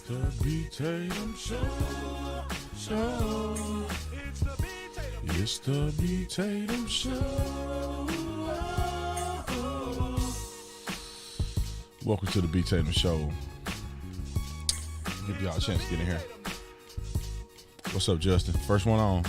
the B Tatum Show. It's the B Tatum Show. Welcome to the B Tatum Show. Give y'all a chance to get in here. What's up, Justin? First one on.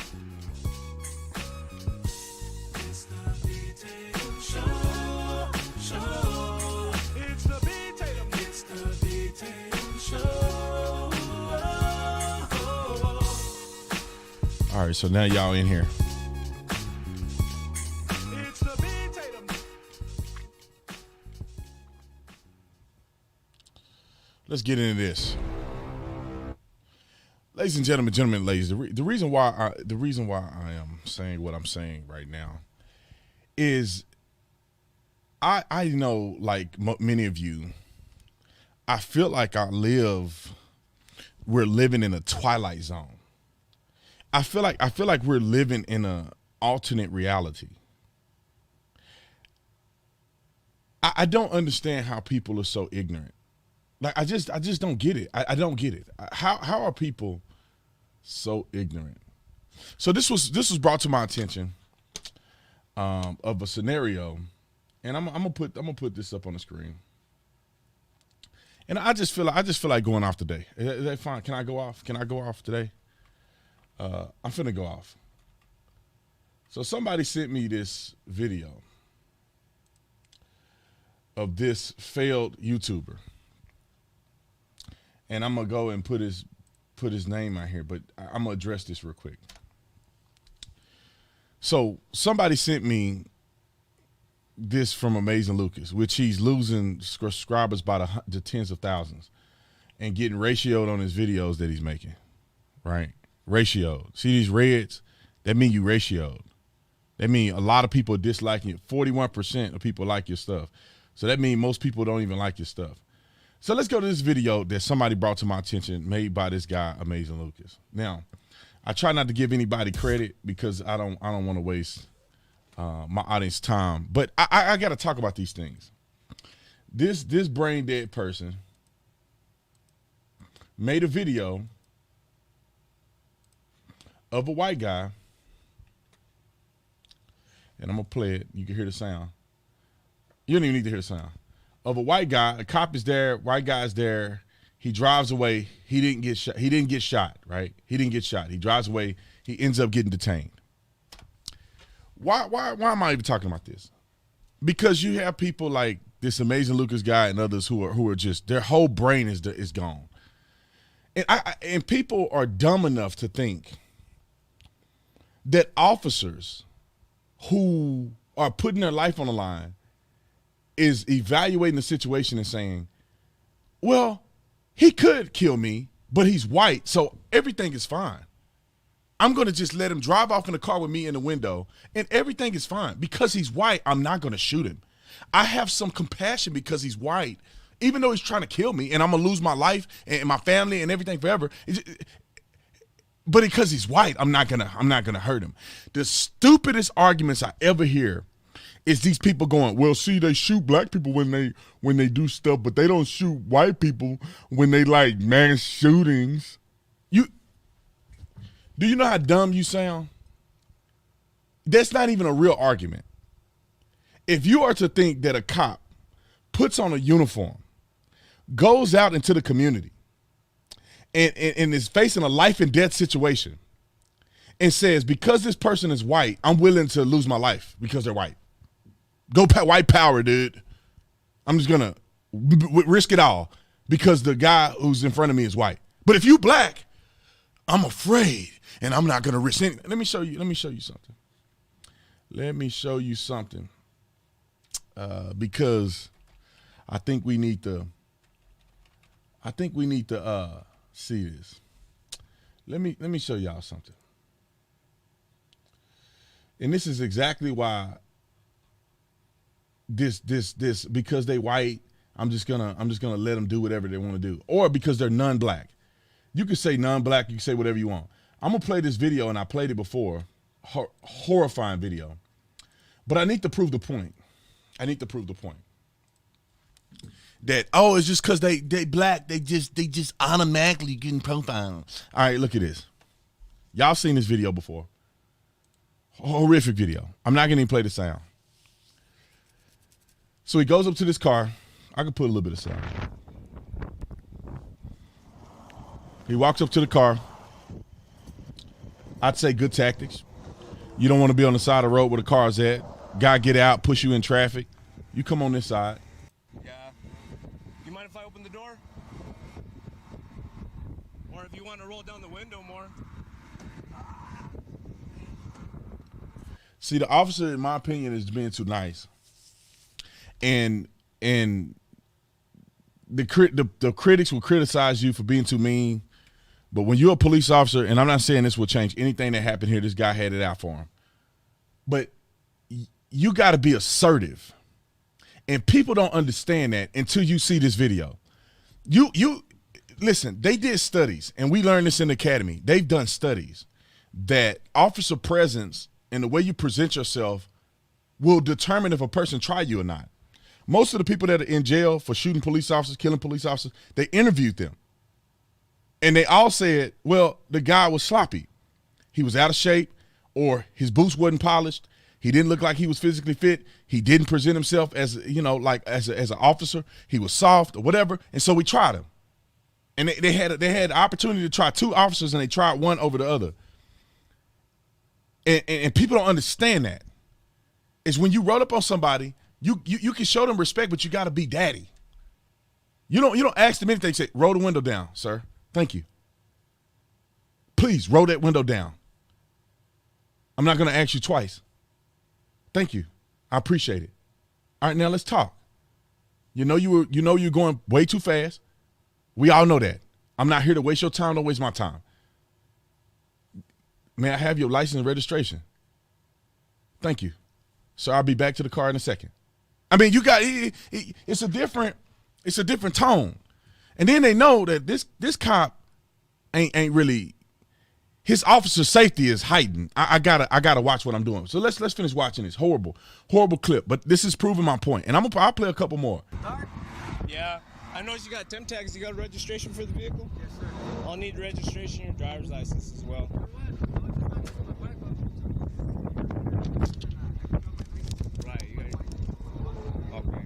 All right, so now y'all in here. Let's get into this, ladies and gentlemen, ladies. The reason why I am saying what I'm saying right now is I know, like many of you, I feel like we're living in a twilight zone. I feel like we're living in a alternate reality. I don't understand how people are so ignorant. Like I just don't get it. I don't get it. How are people so ignorant? So this was brought to my attention of a scenario, and I'm gonna put this up on the screen. And I just feel like going off today. Is that fine? Can I go off? Can I go off today? I'm finna go off. So somebody sent me this video of this failed YouTuber, and I'm gonna go and put his name out here, but I'm gonna address this real quick. So somebody sent me this from Amazing Lucas, which he's losing subscribers by the tens of thousands and getting ratioed on his videos that he's making, right? Ratioed. See these reds? That mean you ratioed. That mean a lot of people are disliking it. 41% of people like your stuff. So that means most people don't even like your stuff. So let's go to this video that somebody brought to my attention, made by this guy, Amazing Lucas. Now, I try not to give anybody credit because I don't want to waste my audience time. But I got to talk about these things. This brain dead person made a video of a white guy, and I'm gonna play it. You can hear the sound. You don't even need to hear the sound. Of a white guy, a cop is there, white guy's there. He drives away. He didn't get shot. He didn't get shot, right? He didn't get shot. He drives away. He ends up getting detained. Why am I even talking about this? Because you have people like this Amazing Lucas guy and others who are just, their whole brain is gone. And people are dumb enough to think that officers who are putting their life on the line is evaluating the situation and saying, well, he could kill me, but he's white, so everything is fine. I'm going to just let him drive off in the car with me in the window, and everything is fine. Because he's white, I'm not going to shoot him. I have some compassion because he's white, even though he's trying to kill me, and I'm going to lose my life and my family and everything forever. But because he's white, I'm not gonna hurt him. The stupidest arguments I ever hear is these people going, well, see, they shoot black people when they do stuff, but they don't shoot white people when they like mass shootings. Do you know how dumb you sound? That's not even a real argument. If you are to think that a cop puts on a uniform, goes out into the community, and is facing a life and death situation and says, because this person is white, I'm willing to lose my life because they're white. Go white power, dude. I'm just going to risk it all because the guy who's in front of me is white. But if you black, I'm afraid and I'm not going to risk anything. Let me show you something. Let me show you something because I think we need to see this. Let me show y'all something. And this is exactly why this because they white, I'm just gonna let them do whatever they want to do. Or because they're non-black. You can say non-black, you can say whatever you want. I'm gonna play this video, and I played it before. Horrifying video. But I need to prove the point. that, oh, it's just because they black, they just automatically getting profiled. All right, look at this. Y'all seen this video before. Horrific video. I'm not going to even play the sound. So he goes up to this car. I can put a little bit of sound. He walks up to the car. I'd say good tactics. You don't want to be on the side of the road where the car's at. Guy get out, push you in traffic. You come on this side. Yeah. You mind if I open the door? Or if you want to roll down the window more. See, the officer, in my opinion, is being too nice. And the critics will criticize you for being too mean. But when you're a police officer, and I'm not saying this will change anything that happened here, this guy had it out for him. But you got to be assertive. And people don't understand that until you see this video. You listen, they did studies, and we learned this in the academy. They've done studies that officer presence and the way you present yourself will determine if a person try you or not. Most of the people that are in jail for shooting police officers, killing police officers, they interviewed them. And they all said, well, the guy was sloppy. He was out of shape, or his boots wasn't polished. He didn't look like he was physically fit. He didn't present himself as, like as an officer. He was soft or whatever. And so we tried him. And they had the opportunity to try two officers, and they tried one over the other. And people don't understand that. It's when you roll up on somebody, you can show them respect, but you got to be daddy. You don't ask them anything. Say, roll the window down, sir. Thank you. Please roll that window down. I'm not going to ask you twice. Thank you. I appreciate it. All right, now let's talk. You're going way too fast. We all know that. I'm not here to waste your time. Don't waste my time. May I have your license and registration? Thank you. So I'll be back to the car in a second. I mean, it's a different tone. And then they know that this cop ain't really, his officer's safety is heightened. I gotta watch what I'm doing. So let's finish watching this horrible clip. But this is proving my point. And I'll play a couple more. Yeah. I noticed you got temp tags. You got a registration for the vehicle? Yes, sir. I'll need registration and your driver's license as well. Right. Okay.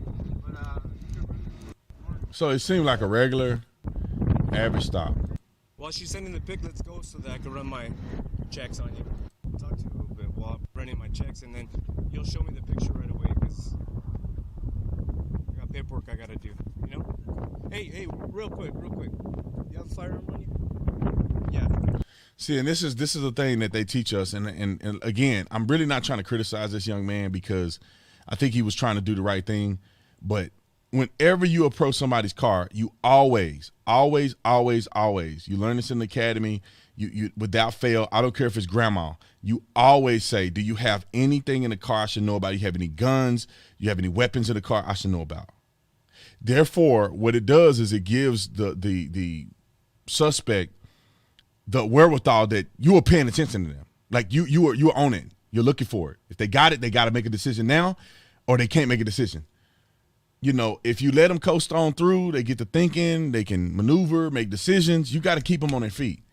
So it seemed like a regular, average stop. While she's sending the pic, let's go so that I can run my checks on you. I'll talk to you a little bit while I'm running my checks, and then you'll show me the picture right away because I got paperwork I gotta do. You know? Hey, real quick. You have a firearm on you? Yeah. See, and this is the thing that they teach us, and again, I'm really not trying to criticize this young man because I think he was trying to do the right thing, but whenever you approach somebody's car, you always, you learn this in the academy, you without fail, I don't care if it's grandma, you always say, do you have anything in the car I should know about? You have any guns? You have any weapons in the car I should know about? Therefore, what it does is it gives the suspect the wherewithal that you are paying attention to them. Like you are on it. You're looking for it. If they got it, they got to make a decision now, or they can't make a decision. If you let them coast on through, they get to thinking, they can maneuver, make decisions. You got to keep them on their feet.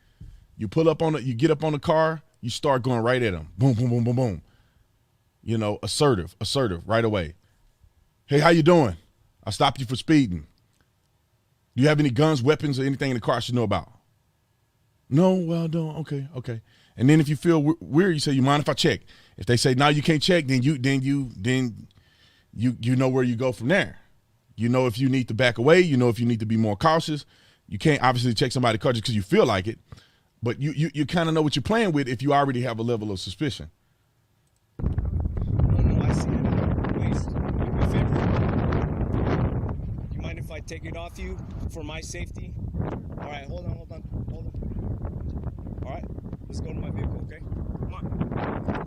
You pull up on it, you get up on the car, you start going right at them. Boom, boom, boom, boom, boom. Assertive right away. Hey, how you doing? I stopped you for speeding. Do you have any guns, weapons, or anything in the car I should know about? No, well, I don't. Okay. And then if you feel weird, you say, you mind if I check? If they say, no, you can't check, then you know where you go from there. You know if you need to back away. You know if you need to be more cautious. You can't obviously check somebody's car just because you feel like it. But you kind of know what you're playing with if you already have a level of suspicion. No, I see it. Please, do me a favor. You mind if I take it off you for my safety? All right, hold on. All right, let's go to my vehicle, okay? Come on.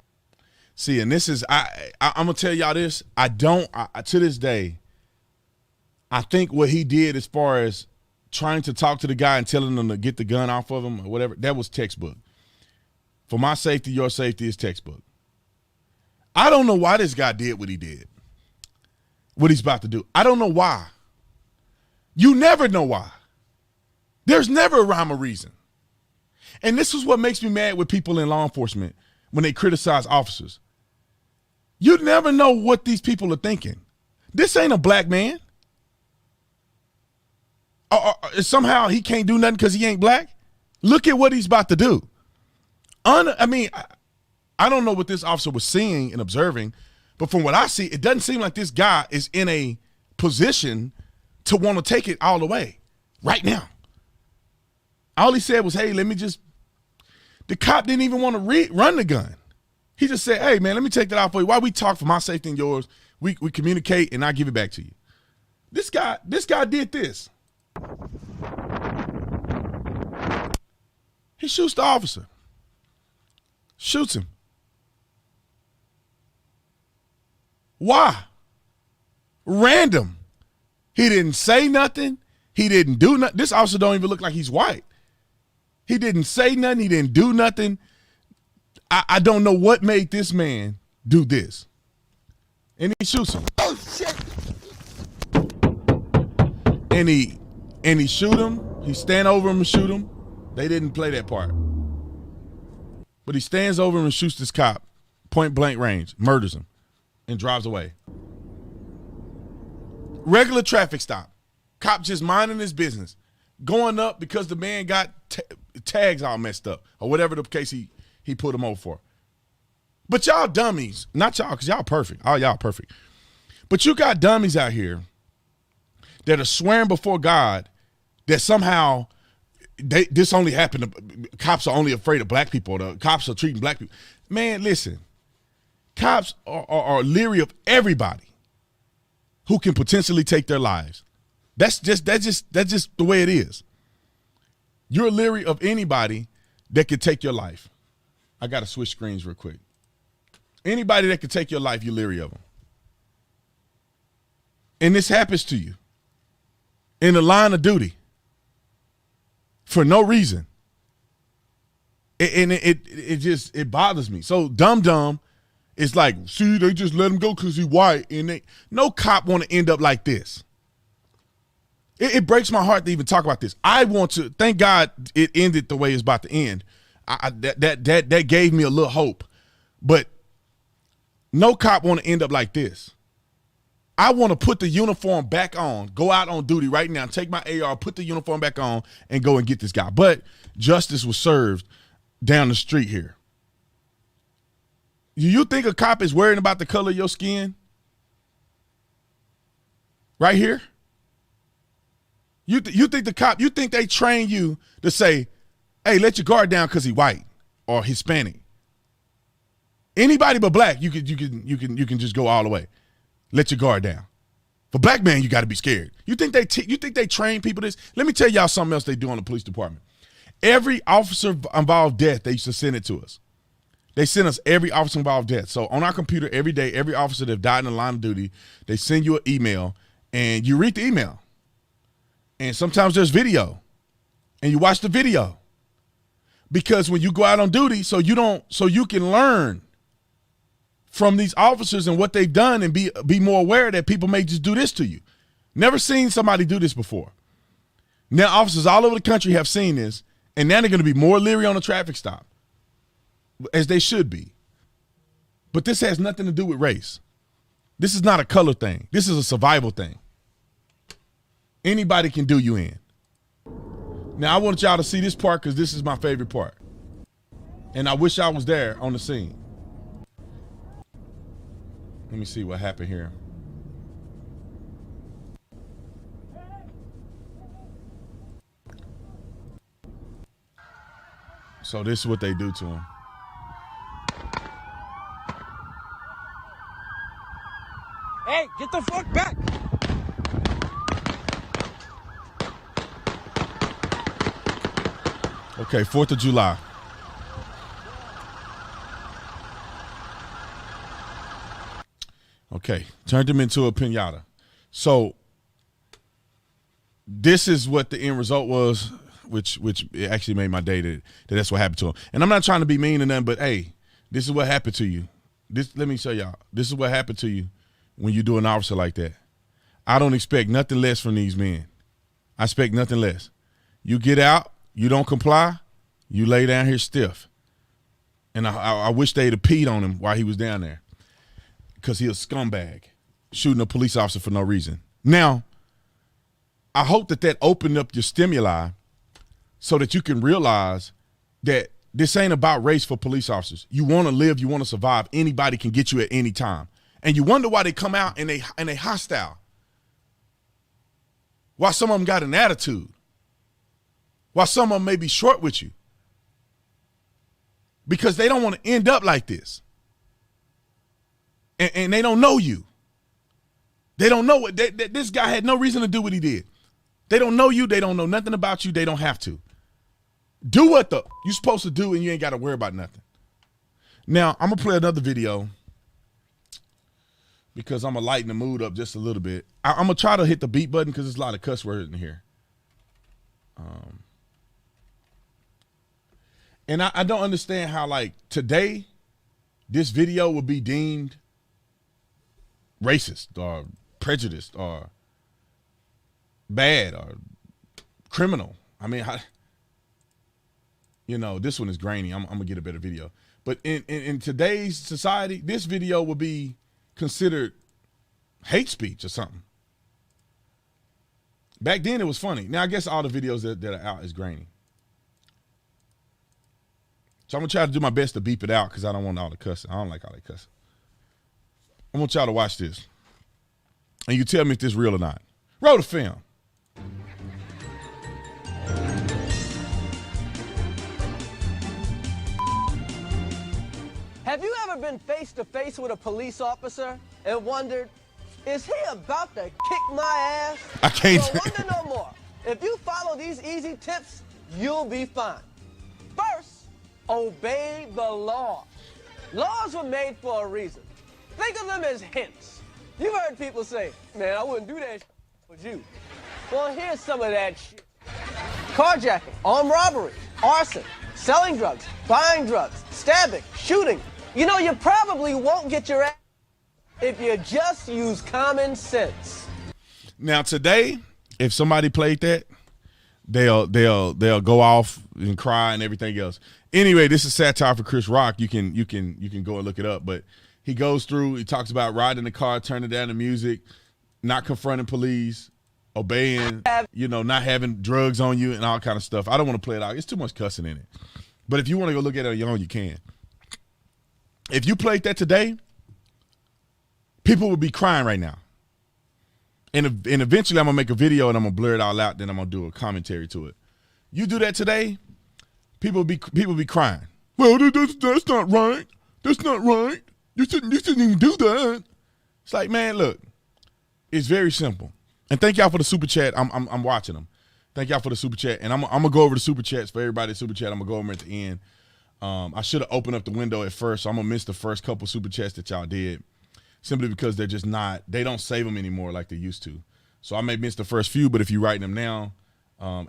See, and this is, I'm going to tell y'all this. To this day, I think what he did as far as trying to talk to the guy and telling him to get the gun off of him or whatever, that was textbook. For my safety, your safety is textbook. I don't know why this guy did what he did, what he's about to do. I don't know why. You never know why. There's never a rhyme or reason. And this is what makes me mad with people in law enforcement when they criticize officers. You never know what these people are thinking. This ain't a black man. Somehow he can't do nothing because he ain't black. Look at what he's about to do. I don't know what this officer was seeing and observing, but from what I see, it doesn't seem like this guy is in a position to want to take it all the way right now. All he said was, hey, the cop didn't even want to run the gun. He just said, hey, man, let me take that out for you. While we talk for my safety and yours, we communicate and I give it back to you. This guy did this. He shoots the officer. Shoots him. Why? Random. He didn't say nothing. He didn't do nothing. This officer don't even look like he's white. He didn't say nothing. He didn't do nothing. I don't know what made this man do this. And he shoots him. Oh, shit. And he shoot him. He stand over him and shoot him. They didn't play that part. But he stands over him and shoots this cop, point blank range, murders him, and drives away. Regular traffic stop. Cop just minding his business. Going up because the man got tags all messed up or whatever the case he put him over for. But y'all dummies, not y'all because y'all perfect. All y'all perfect. But you got dummies out here that are swearing before God that somehow this only happened. Cops are only afraid of black people. The cops are treating black people. Man, listen. Cops are leery of everybody who can potentially take their lives. That's just the way it is. You're leery of anybody that could take your life. I got to switch screens real quick. Anybody that could take your life, you're leery of them. And this happens to you in the line of duty for no reason. And it bothers me. So dumb is like, see, they just let him go because he's white. And no cop want to end up like this. It breaks my heart to even talk about this. I want to, thank God it ended the way it's about to end. That gave me a little hope. But no cop want to end up like this. I want to put the uniform back on, go out on duty right now, take my AR, put the uniform back on, and go and get this guy. But justice was served down the street here. You think a cop is worrying about the color of your skin? Right here? You think the cop, you think they train you to say, hey, let your guard down because he's white or Hispanic. Anybody but black, you can just go all the way. Let your guard down. For black man, you got to be scared. You think they train people this? Let me tell y'all something else they do on the police department. Every officer involved death, they used to send it to us. They send us every officer involved death. So on our computer every day, every officer that died in the line of duty, they send you an email and you read the email. And sometimes there's video and you watch the video. Because when you go out on duty, so you can learn from these officers and what they've done and be more aware that people may just do this to you. Never seen somebody do this before. Now officers all over the country have seen this, and now they're going to be more leery on a traffic stop, as they should be. But this has nothing to do with race. This is not a color thing. This is a survival thing. Anybody can do you in. Now, I want y'all to see this part because this is my favorite part. And I wish I was there on the scene. Let me see what happened here. So this is what they do to him. Hey, get the fuck back! Okay, 4th of July. Okay, turned him into a piñata. So this is what the end result was, which it actually made my day that that's what happened to him. And I'm not trying to be mean or nothing, but hey, this is what happened to you. Let me show y'all. This is what happened to you when you do an officer like that. I don't expect nothing less from these men. I expect nothing less. You get out, you don't comply, you lay down here stiff. And I wish they'd have peed on him while he was down there, because he's a scumbag shooting a police officer for no reason. Now, I hope that opened up your stimuli so that you can realize that this ain't about race for police officers. You want to live, you want to survive. Anybody can get you at any time. And you wonder why they come out and they hostile. Why some of them got an attitude. Why some of them may be short with you. Because they don't want to end up like this. And they don't know you. They don't know what this guy had no reason to do what he did. They don't know you. They don't know nothing about you. They don't have to. Do what you're supposed to do, and you ain't got to worry about nothing. Now, I'm going to play another video because I'm going to lighten the mood up just a little bit. I'm going to try to hit the beat button because there's a lot of cuss words in here. And I don't understand how, like, today, this video would be deemed racist or prejudiced or bad or criminal. I mean, this one is grainy. I'm going to get a better video. But in today's society, this video would be considered hate speech or something. Back then, it was funny. Now, I guess all the videos that are out is grainy. So I'm going to try to do my best to beep it out because I don't want all the cussing. I don't like all that cussing. I want y'all to watch this. And you tell me if this is real or not. Roll the film. Have you ever been face to face with a police officer and wondered, is he about to kick my ass? I can't. Well, wonder no more. If you follow these easy tips, you'll be fine. First, obey the law. Laws were made for a reason. Think of them as hints. You've heard people say, man, I wouldn't do that with you. Well, here's some of that shit. Carjacking, armed robbery, arson, selling drugs, buying drugs, stabbing, shooting. You probably won't get your ass if you just use common sense. Now today, if somebody played that, they'll go off and cry and everything else. Anyway, this is satire for Chris Rock. You can go and look it up, but he goes through, he talks about riding the car, turning down the music, not confronting police, obeying, not having drugs on you and all kind of stuff. I don't want to play it out. It's too much cussing in it. But if you want to go look at it on your own, you can. If you played that today, people would be crying right now. And eventually I'm going to make a video and I'm going to blur it all out, then I'm going to do a commentary to it. You do that today, people be crying. Well, that's not right. That's not right. You shouldn't even do that. It's like, man, look, it's very simple. And thank y'all for the super chat. I'm watching them. Thank y'all for the super chat. And I'm gonna go over the super chats for everybody. Super chat. I'm gonna go over at the end. I should have opened up the window at first, so I'm gonna miss the first couple super chats that y'all did, simply because they're just not. They don't save them anymore like they used to. So I may miss the first few, but if you write them now,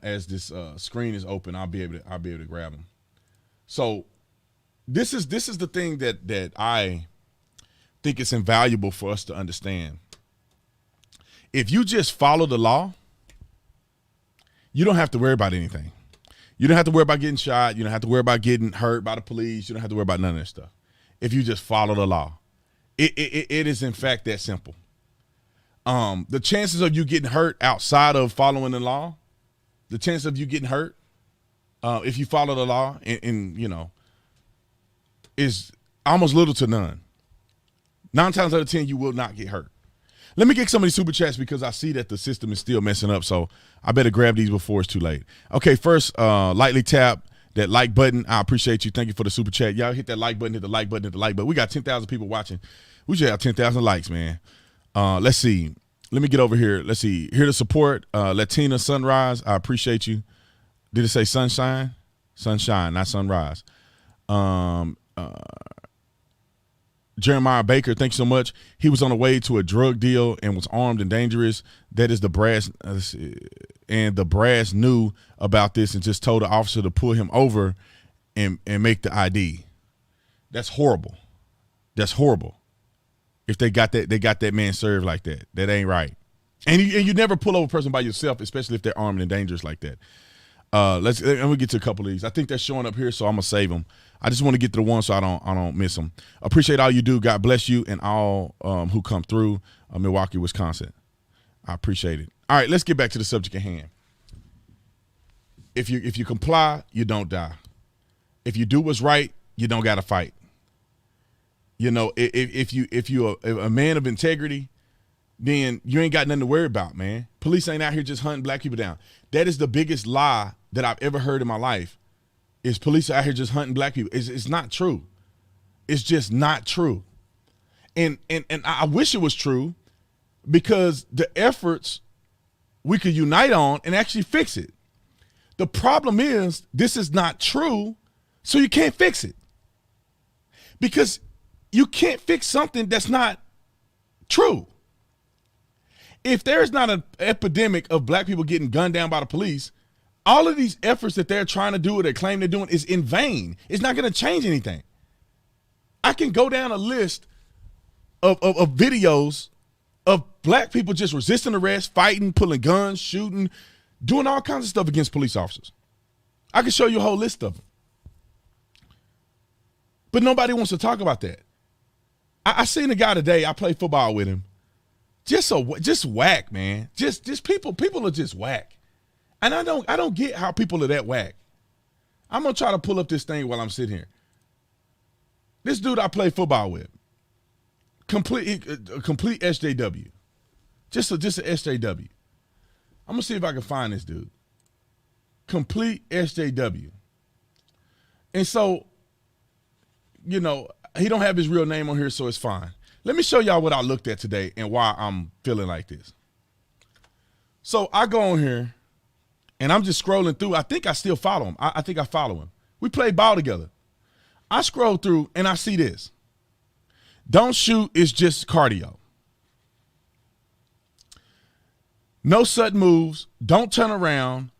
as this screen is open, I'll be able to grab them. So this is the thing that I think it's invaluable for us to understand. If you just follow the law, you don't have to worry about anything. You don't have to worry about getting shot. You don't have to worry about getting hurt by the police. You don't have to worry about none of that stuff. If you just follow the law, it is in fact that simple. The chances of you getting hurt outside of following the law, the chance of you getting hurt, if you follow the law, is almost little to none. 9 times out of 10, you will not get hurt. Let me get some of these super chats because I see that the system is still messing up, so I better grab these before it's too late. Okay, first, lightly tap that like button. I appreciate you. Thank you for the super chat. Y'all hit that like button, hit the like button, hit the like button. We got 10,000 people watching. We should have 10,000 likes, man. Let's see. Let me get over here. Let's see. Here to support Latina Sunrise. I appreciate you. Did it say sunshine? Sunshine, not sunrise. Jeremiah Baker, thanks so much. He was on the way to a drug deal and was armed and dangerous. That is the brass, and the brass knew about this and just told the officer to pull him over and make the ID. That's horrible. That's horrible. If they got that man served like that, that ain't right. And you never pull over a person by yourself, especially if they're armed and dangerous like that. Let me get to a couple of these. I think they're showing up here, so I'm gonna save them. I just want to get to the one so I don't miss them. Appreciate all you do. God bless you and all who come through Milwaukee, Wisconsin. I appreciate it. All right, let's get back to the subject at hand. If you comply, you don't die. If you do what's right, you don't got to fight. You know, if you're a man of integrity, then you ain't got nothing to worry about, man. Police ain't out here just hunting black people down. That is the biggest lie that I've ever heard in my life, is police are out here just hunting black people. It's not true. It's just not true. And I wish it was true, because the efforts we could unite on and actually fix it. The problem is this is not true, so you can't fix it. Because you can't fix something that's not true. If there's not an epidemic of black people getting gunned down by the police, all of these efforts that they're trying to do or they claim they're doing is in vain. It's not going to change anything. I can go down a list of videos of black people just resisting arrest, fighting, pulling guns, shooting, doing all kinds of stuff against police officers. I can show you a whole list of them. But nobody wants to talk about that. I seen a guy today, I played football with him. Just whack, man. Just people are just whack. And I don't get how people are that whack. I'm gonna try to pull up this thing while I'm sitting here. This dude I play football with, complete SJW, just a SJW. I'm gonna see if I can find this dude. Complete SJW. And so, you know, he don't have his real name on here, so it's fine. Let me show y'all what I looked at today and why I'm feeling like this. So I go on here and I'm just scrolling through. I think I still follow him. I think I follow him. We played ball together. I scroll through and I see this. Don't shoot, it's just cardio. No sudden moves. Don't turn around.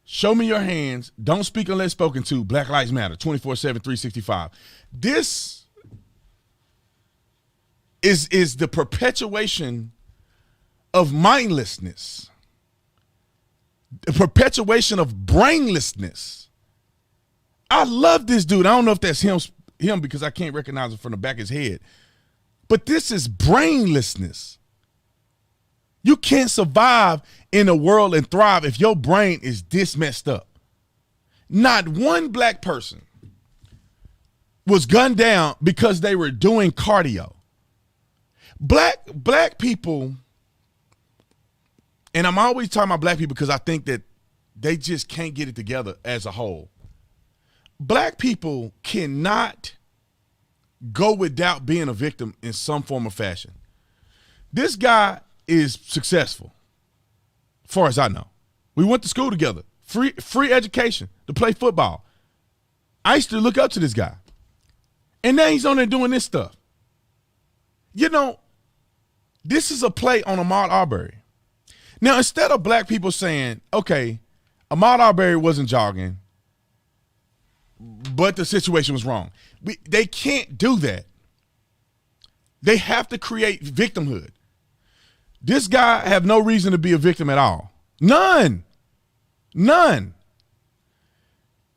Show me your hands. Don't speak unless spoken to. Black Lives Matter, 24/7, 365. This is the perpetuation of mindlessness, the perpetuation of brainlessness. I love this dude. I don't know if that's him because I can't recognize him from the back of his head. But this is brainlessness. You can't survive in a world and thrive if your brain is this messed up. Not one black person was gunned down because they were doing cardio. Black people, and I'm always talking about black people because I think that they just can't get it together as a whole. Black people cannot go without being a victim in some form or fashion. This guy is successful, as far as I know. We went to school together, free education to play football. I used to look up to this guy. And now he's on there doing this stuff. You know, this is a play on Ahmaud Arbery. Now, instead of black people saying, okay, Ahmaud Arbery wasn't jogging, but the situation was wrong. They can't do that. They have to create victimhood. This guy have no reason to be a victim at all. None.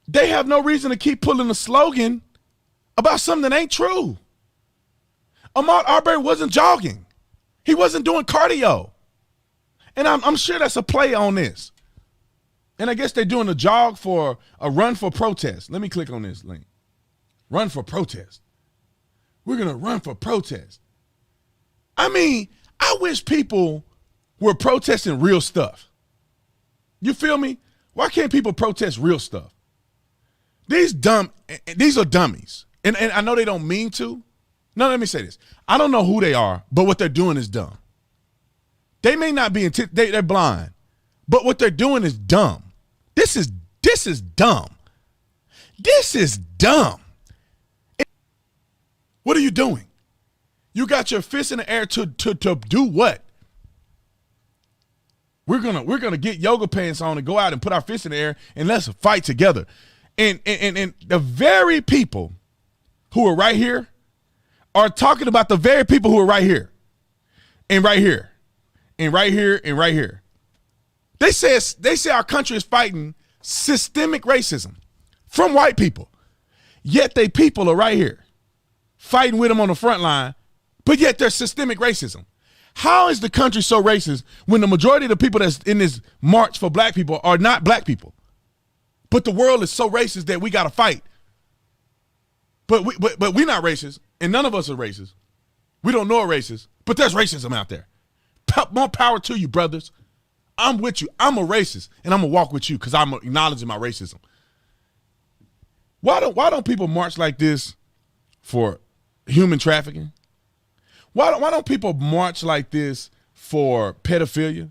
They have no reason to keep pulling a slogan about something that ain't true. Ahmaud Arbery wasn't jogging. He wasn't doing cardio. And I'm sure that's a play on this. And I guess they're doing a run for protest. Let me click on this link. Run for protest. We're going to run for protest. I mean, I wish people were protesting real stuff. You feel me? Why can't people protest real stuff? These are dummies. And I know they don't mean to. No, let me say this. I don't know who they are, but what they're doing is dumb. They may not be, they're blind, but what they're doing is dumb. This is dumb. This is dumb. What are you doing? You got your fist in the air to do what? We're gonna get yoga pants on and go out and put our fists in the air and let's fight together. And the very people who are right here are talking about the very people who are right here and right here and right here and right here. They say our country is fighting systemic racism from white people. Yet they people are right here fighting with them on the front line, but yet there's systemic racism. How is the country so racist when the majority of the people that's in this march for black people are not black people? But the world is so racist that we got to fight. But we're not racist, and none of us are racist. We don't know a racist, but there's racism out there. More power to you, brothers. I'm with you. I'm a racist, and I'm going to walk with you because I'm acknowledging my racism. Why don't people march like this for human trafficking? Why don't people march like this for pedophilia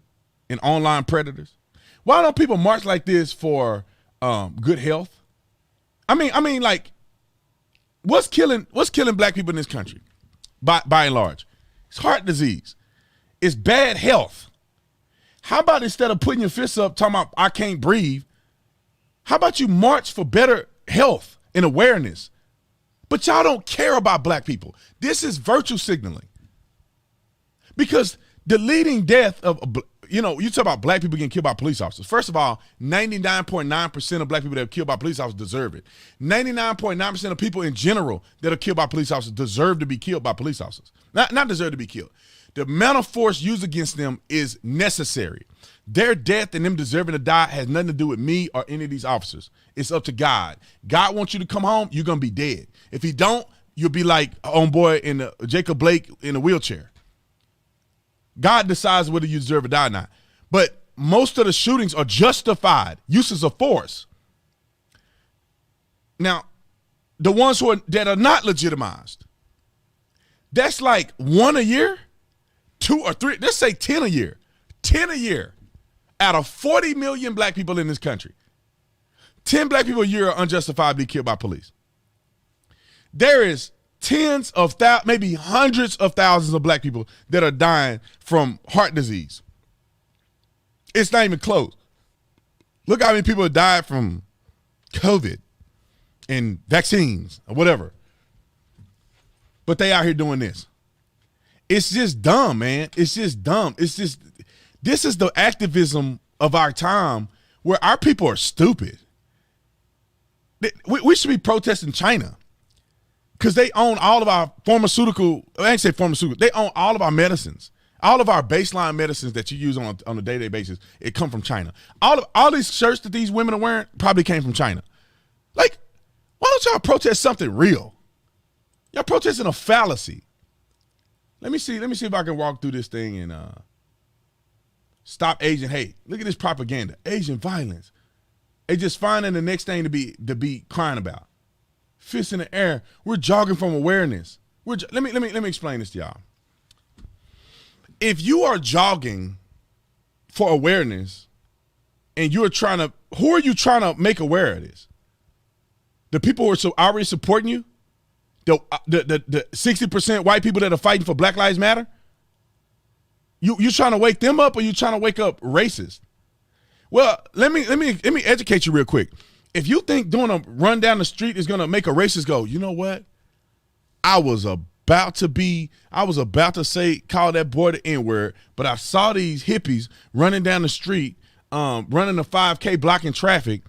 and online predators? Why don't people march like this for good health? I mean, like, what's killing black people in this country? By and large, it's heart disease. It's bad health. How about instead of putting your fists up talking about I can't breathe, how about you march for better health and awareness? But y'all don't care about black people. This is virtue signaling. Because the leading death of, you talk about black people getting killed by police officers. First of all, 99.9% of black people that are killed by police officers deserve it. 99.9% of people in general that are killed by police officers deserve to be killed by police officers. Not deserve to be killed. The amount of force used against them is necessary. Their death and them deserving to die has nothing to do with me or any of these officers. It's up to God. God wants you to come home, you're going to be dead. If he don't, you'll be like homeboy in Jacob Blake in a wheelchair. God decides whether you deserve to die or not. But most of the shootings are justified uses of force. Now, the ones that are not legitimized, that's like 1 a year, 2 or 3, let's say 10 a year. 10 a year out of 40 million black people in this country. 10 black people a year are unjustifiably killed by police. There is tens of thousands, maybe hundreds of thousands of black people that are dying from heart disease. It's not even close. Look how many people have died from COVID and vaccines or whatever. But they out here doing this. It's just dumb, man. It's just dumb. This is the activism of our time where our people are stupid. We should be protesting China because they own all of our they own all of our medicines. All of our baseline medicines that you use on a day-to-day basis, it come from China. All these shirts that these women are wearing probably came from China. Like, why don't y'all protest something real? Y'all protesting a fallacy. Let me see if I can walk through this thing and stop Asian hate. Look at this propaganda. Asian violence. They just finding the next thing to be crying about. Fists in the air. We're jogging from awareness. Let me explain this to y'all. If you are jogging for awareness and who are you trying to make aware of this? The people who are already supporting you? The 60% white people that are fighting for Black Lives Matter? You trying to wake them up or you trying to wake up racists? Well, let me educate you real quick. If you think doing a run down the street is gonna make a racist go, you know what? I was about to say call that boy the N-word, but I saw these hippies running down the street, running a 5K blocking traffic,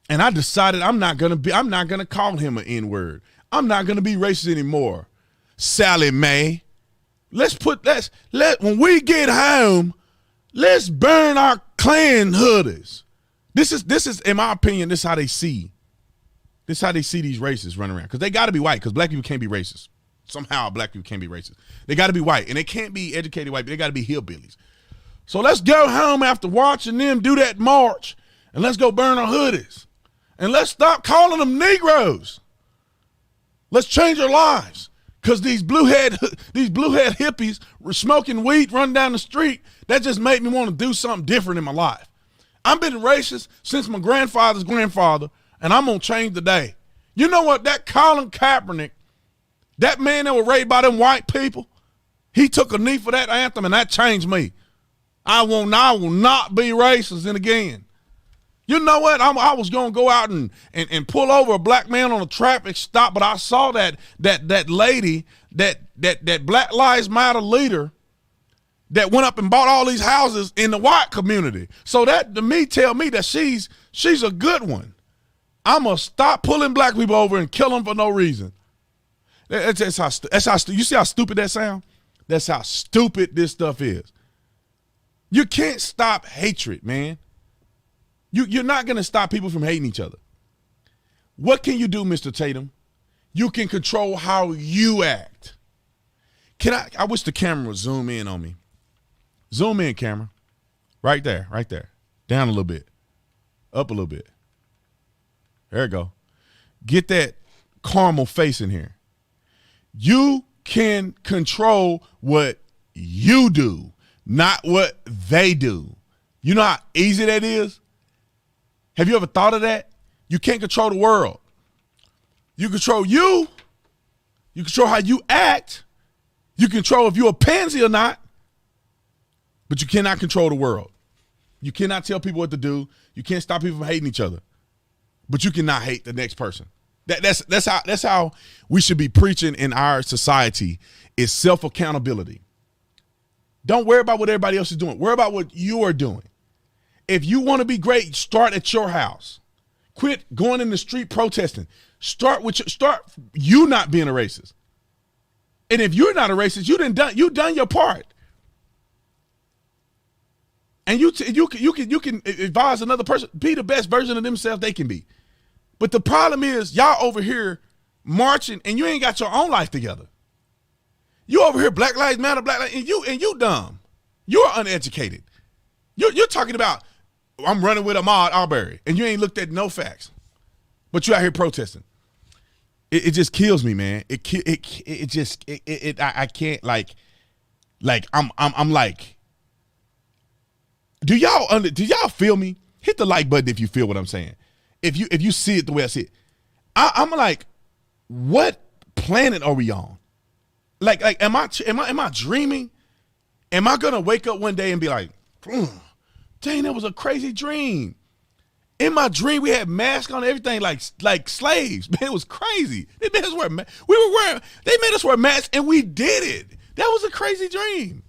and I decided I'm not gonna call him an N-word. I'm not gonna be racist anymore. Sally Mae. When we get home, let's burn our Klan hoodies. This is, in my opinion, this is how they see these racists running around. Because they got to be white, because black people can't be racist. Somehow black people can't be racist. They got to be white, and they can't be educated white, but they got to be hillbillies. So let's go home after watching them do that march, and let's go burn our hoodies. And let's stop calling them Negroes. Let's change our lives. Because these bluehead hippies were smoking weed, running down the street. That just made me want to do something different in my life. I've been racist since my grandfather's grandfather, and I'm going to change today. You know what? That Colin Kaepernick, that man that was raised by them white people, he took a knee for that anthem, and that changed me. I will not be racist again. You know what? I was going to go out and pull over a black man on a traffic stop, but I saw that lady, that Black Lives Matter leader, that went up and bought all these houses in the white community. So that to me tell me that she's a good one. I'm gonna stop pulling black people over and kill them for no reason. That's how you see how stupid that sound? That's how stupid this stuff is. You can't stop hatred, man. You're not gonna stop people from hating each other. What can you do, Mr. Tatum? You can control how you act. I wish the camera would zoom in on me. Zoom in, camera. Right there, right there. Down a little bit. Up a little bit. There you go. Get that caramel face in here. You can control what you do, not what they do. You know how easy that is? Have you ever thought of that? You can't control the world. You control you. You control how you act. You control if you're a pansy or not. But you cannot control the world. You cannot tell people what to do. You can't stop people from hating each other. But you cannot hate the next person. That's how we should be preaching in our society, is self-accountability. Don't worry about what everybody else is doing. Worry about what you are doing. If you want to be great, start at your house. Quit going in the street protesting. Start you not being a racist. And if you're not a racist, you done your part. And you can advise another person, be the best version of themselves they can be. But the problem is, y'all over here marching and you ain't got your own life together. You over here, Black Lives Matter, and you dumb. You're uneducated. You're talking about, I'm running with Ahmaud Arbery, and you ain't looked at no facts. But you out here protesting. It just kills me, man. I can't I'm like, do y'all feel me? Hit the like button if you feel what I'm saying. If you see it the way I see it. I'm like, what planet are we on? Like am I dreaming? Am I gonna wake up one day and be like, dang, that was a crazy dream? In my dream, we had masks on, everything like slaves. Man, it was crazy. They made us wear they made us wear masks, and we did it. That was a crazy dream.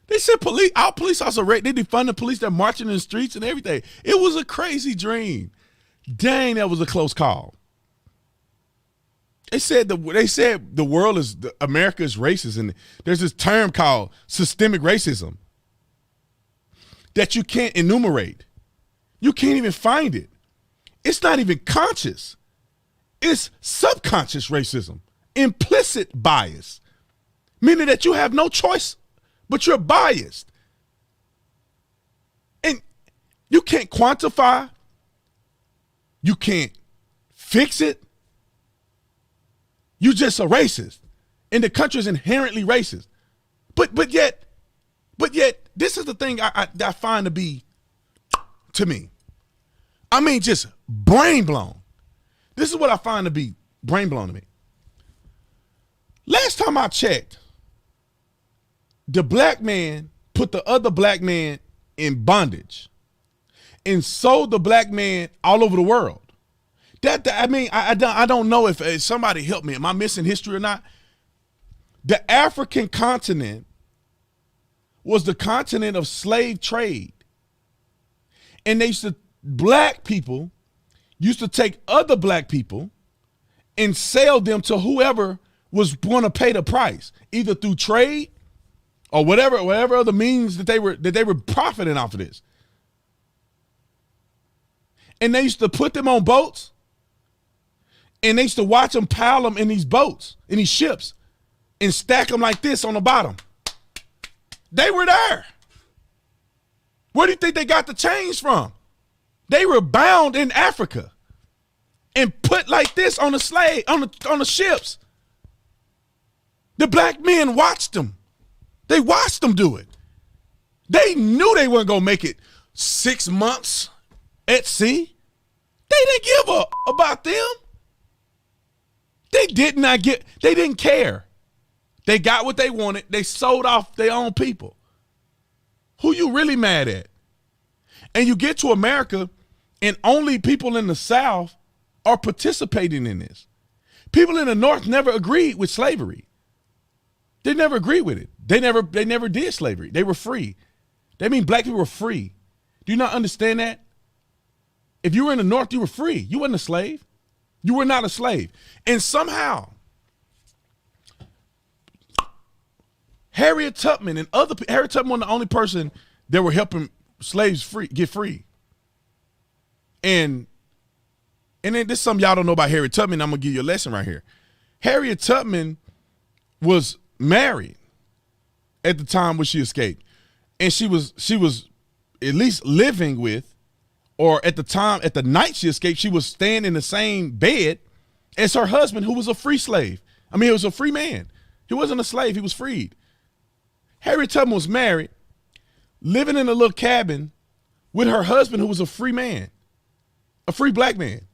They said our police officers, they defund the police. They're marching in the streets and everything. It was a crazy dream. Dang, that was a close call. They said the world is, America is racist, and there's this term called systemic racism that you can't enumerate. You can't even find it. It's not even conscious. It's subconscious racism, implicit bias, meaning that you have no choice, but you're biased. And you can't quantify. You can't fix it. You're just a racist. And the country is inherently racist. But yet, this is the thing I find to be, to me, I mean, just brain blown. This is what I find to be brain blown to me. Last time I checked, the black man put the other black man in bondage and sold the black man all over the world. I don't know if somebody help me. Am I missing history or not? The African continent was the continent of slave trade. And black people used to take other black people and sell them to whoever was going to pay the price, either through trade or whatever other means that they were profiting off of this. And they used to put them on boats, and they used to watch them pile them in these boats, in these ships, and stack them like this on the bottom. They were there. Where do you think they got the chains from? They were bound in Africa and put like this on the ships. The black men watched them. They watched them do it. They knew they weren't gonna make it 6 months at sea. They didn't give about them. They didn't care. They got what they wanted. They sold off their own people. Who you really mad at? And you get to America, and only people in the South are participating in this. People in the North never agreed with slavery. They never agreed with it. They never did slavery. They were free. That means black people were free. Do you not understand that? If you were in the North, you were free. You weren't a slave. You were not a slave. And somehow, Harriet Tubman and Harriet Tubman was the only person that were helping slaves get free. And then this is something y'all don't know about Harriet Tubman. I'm gonna give you a lesson right here. Harriet Tubman was married at the time when she escaped, and she was at least living with, or at the night she escaped, she was staying in the same bed as her husband, who was a free slave. I mean, he was a free man. He wasn't a slave. He was freed. Harriet Tubman was married, living in a little cabin with her husband, who was a free man, a free black man.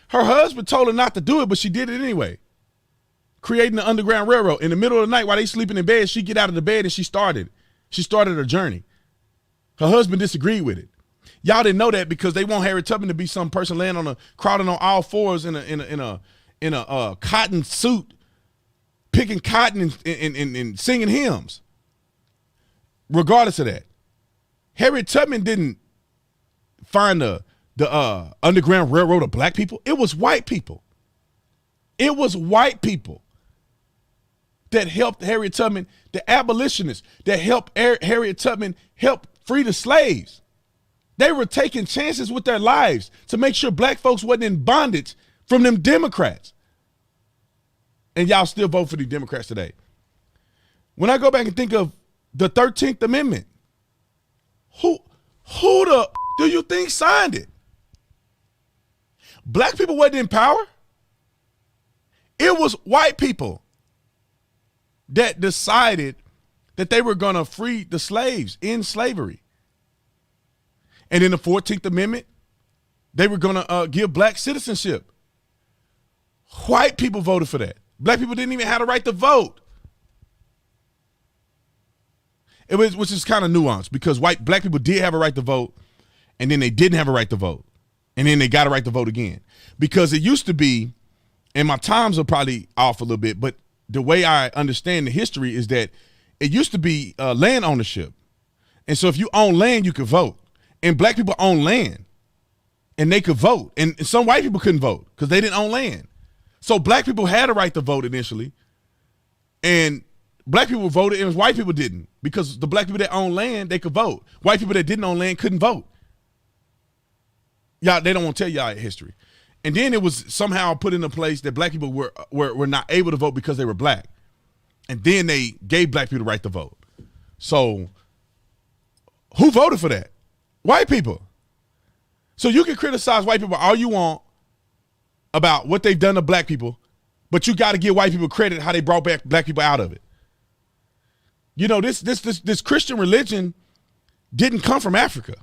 Her husband told her not to do it, but she did it anyway, creating the Underground Railroad. In the middle of the night while they sleeping in bed, she get out of the bed and she started her journey. Her husband disagreed with it. Y'all didn't know that because they want Harriet Tubman to be some person crawling on all fours in a cotton suit, picking cotton and singing hymns. Regardless of that, Harriet Tubman didn't find the Underground Railroad of black people. It was white people. It was white people that helped Harriet Tubman, the abolitionists that helped Harriet Tubman help free the slaves. They were taking chances with their lives to make sure black folks wasn't in bondage from them Democrats. And y'all still vote for the Democrats today. When I go back and think of the 13th Amendment, who do you think signed it? Black people wasn't in power. It was white people that decided that they were going to free the slaves in slavery. And in the 14th Amendment, they were going to give black citizenship. White people voted for that. Black people didn't even have the right to vote. Which is kind of nuanced because black people did have a right to vote, and then they didn't have a right to vote, and then they got a right to vote again. Because it used to be, and my times are probably off a little bit, but the way I understand the history is that it used to be land ownership. And so if you own land, you could vote. And black people own land, and they could vote. And some white people couldn't vote because they didn't own land. So black people had a right to vote initially, and black people voted and white people didn't, because the black people that own land, they could vote. White people that didn't own land couldn't vote. Y'all, they don't want to tell y'all history. And then it was somehow put into place that black people were not able to vote because they were black. And then they gave black people the right to vote. So who voted for that? White people. So you can criticize white people all you want about what they've done to black people, but you got to give white people credit how they brought back black people out of it. You know, this Christian religion didn't come from Africa.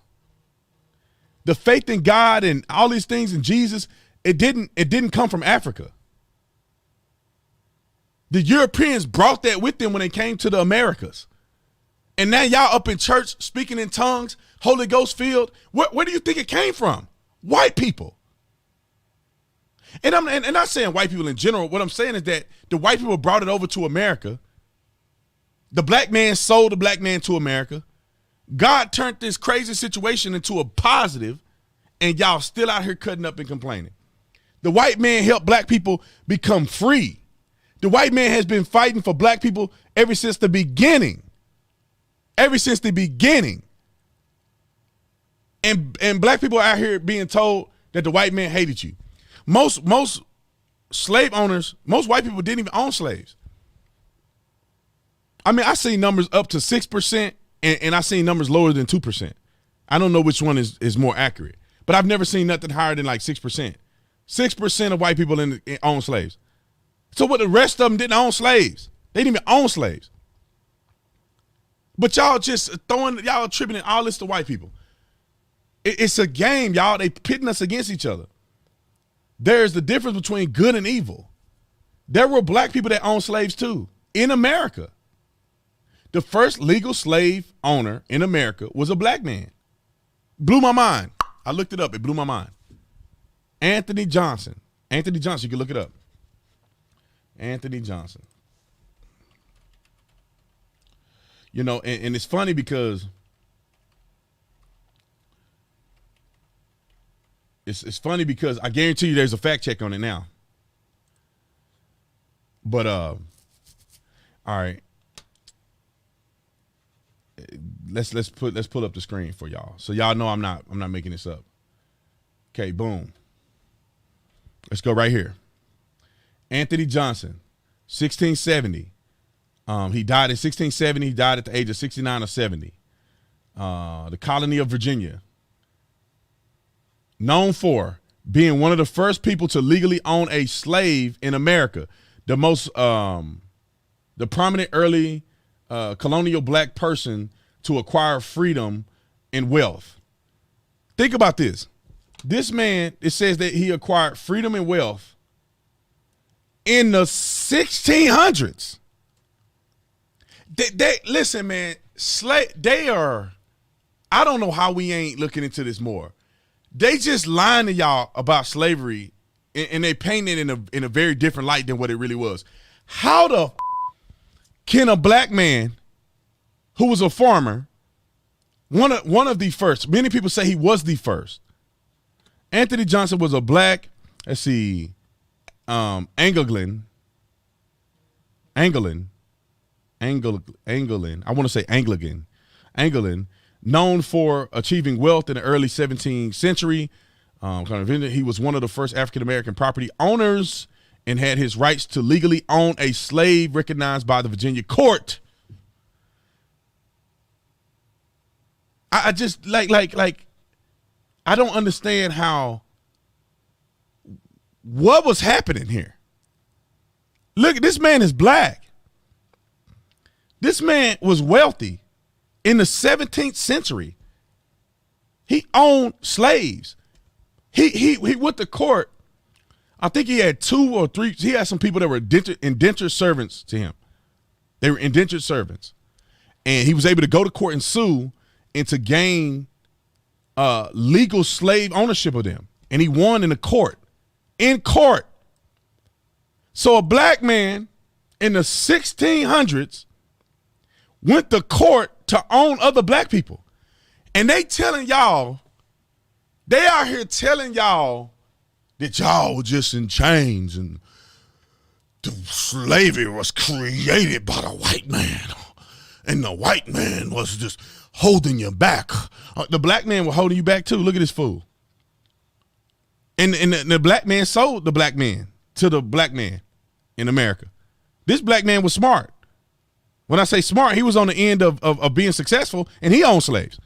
The faith in God and all these things in Jesus, it didn't come from Africa. The Europeans brought that with them when they came to the Americas. And now y'all up in church speaking in tongues, Holy Ghost filled. Where do you think it came from? White people. And I'm not saying white people in general. What I'm saying is that the white people brought it over to America. The black man sold the black man to America. God turned this crazy situation into a positive, and y'all still out here cutting up and complaining. The white man helped black people become free. The white man has been fighting for black people ever since the beginning. Ever since the beginning. And black people are out here being told that the white man hated you. Most slave owners, most white people didn't even own slaves. I mean, I see numbers up to 6%, and I seen numbers lower than 2%. I don't know which one is more accurate, but I've never seen nothing higher than like 6%. 6% of white people own slaves. So what, the rest of them didn't own slaves? They didn't even own slaves. But y'all just y'all attributing all this to white people. It's a game, y'all. They pitting us against each other. There's the difference between good and evil. There were black people that owned slaves too in America. The first legal slave owner in America was a black man. Blew my mind. I looked it up. It blew my mind. Anthony Johnson. Anthony Johnson, you can look it up. Anthony Johnson. You know, and it's funny because it's funny because I guarantee you there's a fact check on it now. But all right. Let's pull up the screen for y'all. So y'all know I'm not making this up. Okay, boom. Let's go right here. Anthony Johnson, 1670. He died in 1670. He died at the age of 69 or 70. The colony of Virginia. Known for being one of the first people to legally own a slave in America. The prominent early colonial black person to acquire freedom and wealth. Think about this. This man, it says that he acquired freedom and wealth in the 1600s. They listen, man, they are, I don't know how we ain't looking into this more. They just lying to y'all about slavery, and they paint it in a very different light than what it really was. How the can a black man who was a farmer, one of the first, many people say he was the first. Anthony Johnson was a black, let's see, Anglican. I want to say Anglican, known for achieving wealth in the early 17th century. He was one of the first African-American property owners and had his rights to legally own a slave recognized by the Virginia court. I just like I don't understand what was happening here. Look, this man is black. This man was wealthy in the 17th century. He owned slaves. He went to court. I think he had 2 or 3. He had some people that were indentured servants to him. They were indentured servants. And he was able to go to court and sue and to gain legal slave ownership of them. And he won in the court. In court. So a black man in the 1600s went to court to own other black people. And they out here telling y'all that y'all were just in chains and the slavery was created by the white man. And the white man was just holding you back. The black man was holding you back too. Look at this fool. And the black man sold the black man to the black man in America. This black man was smart. When I say smart, he was on the end of being successful, and he owned slaves.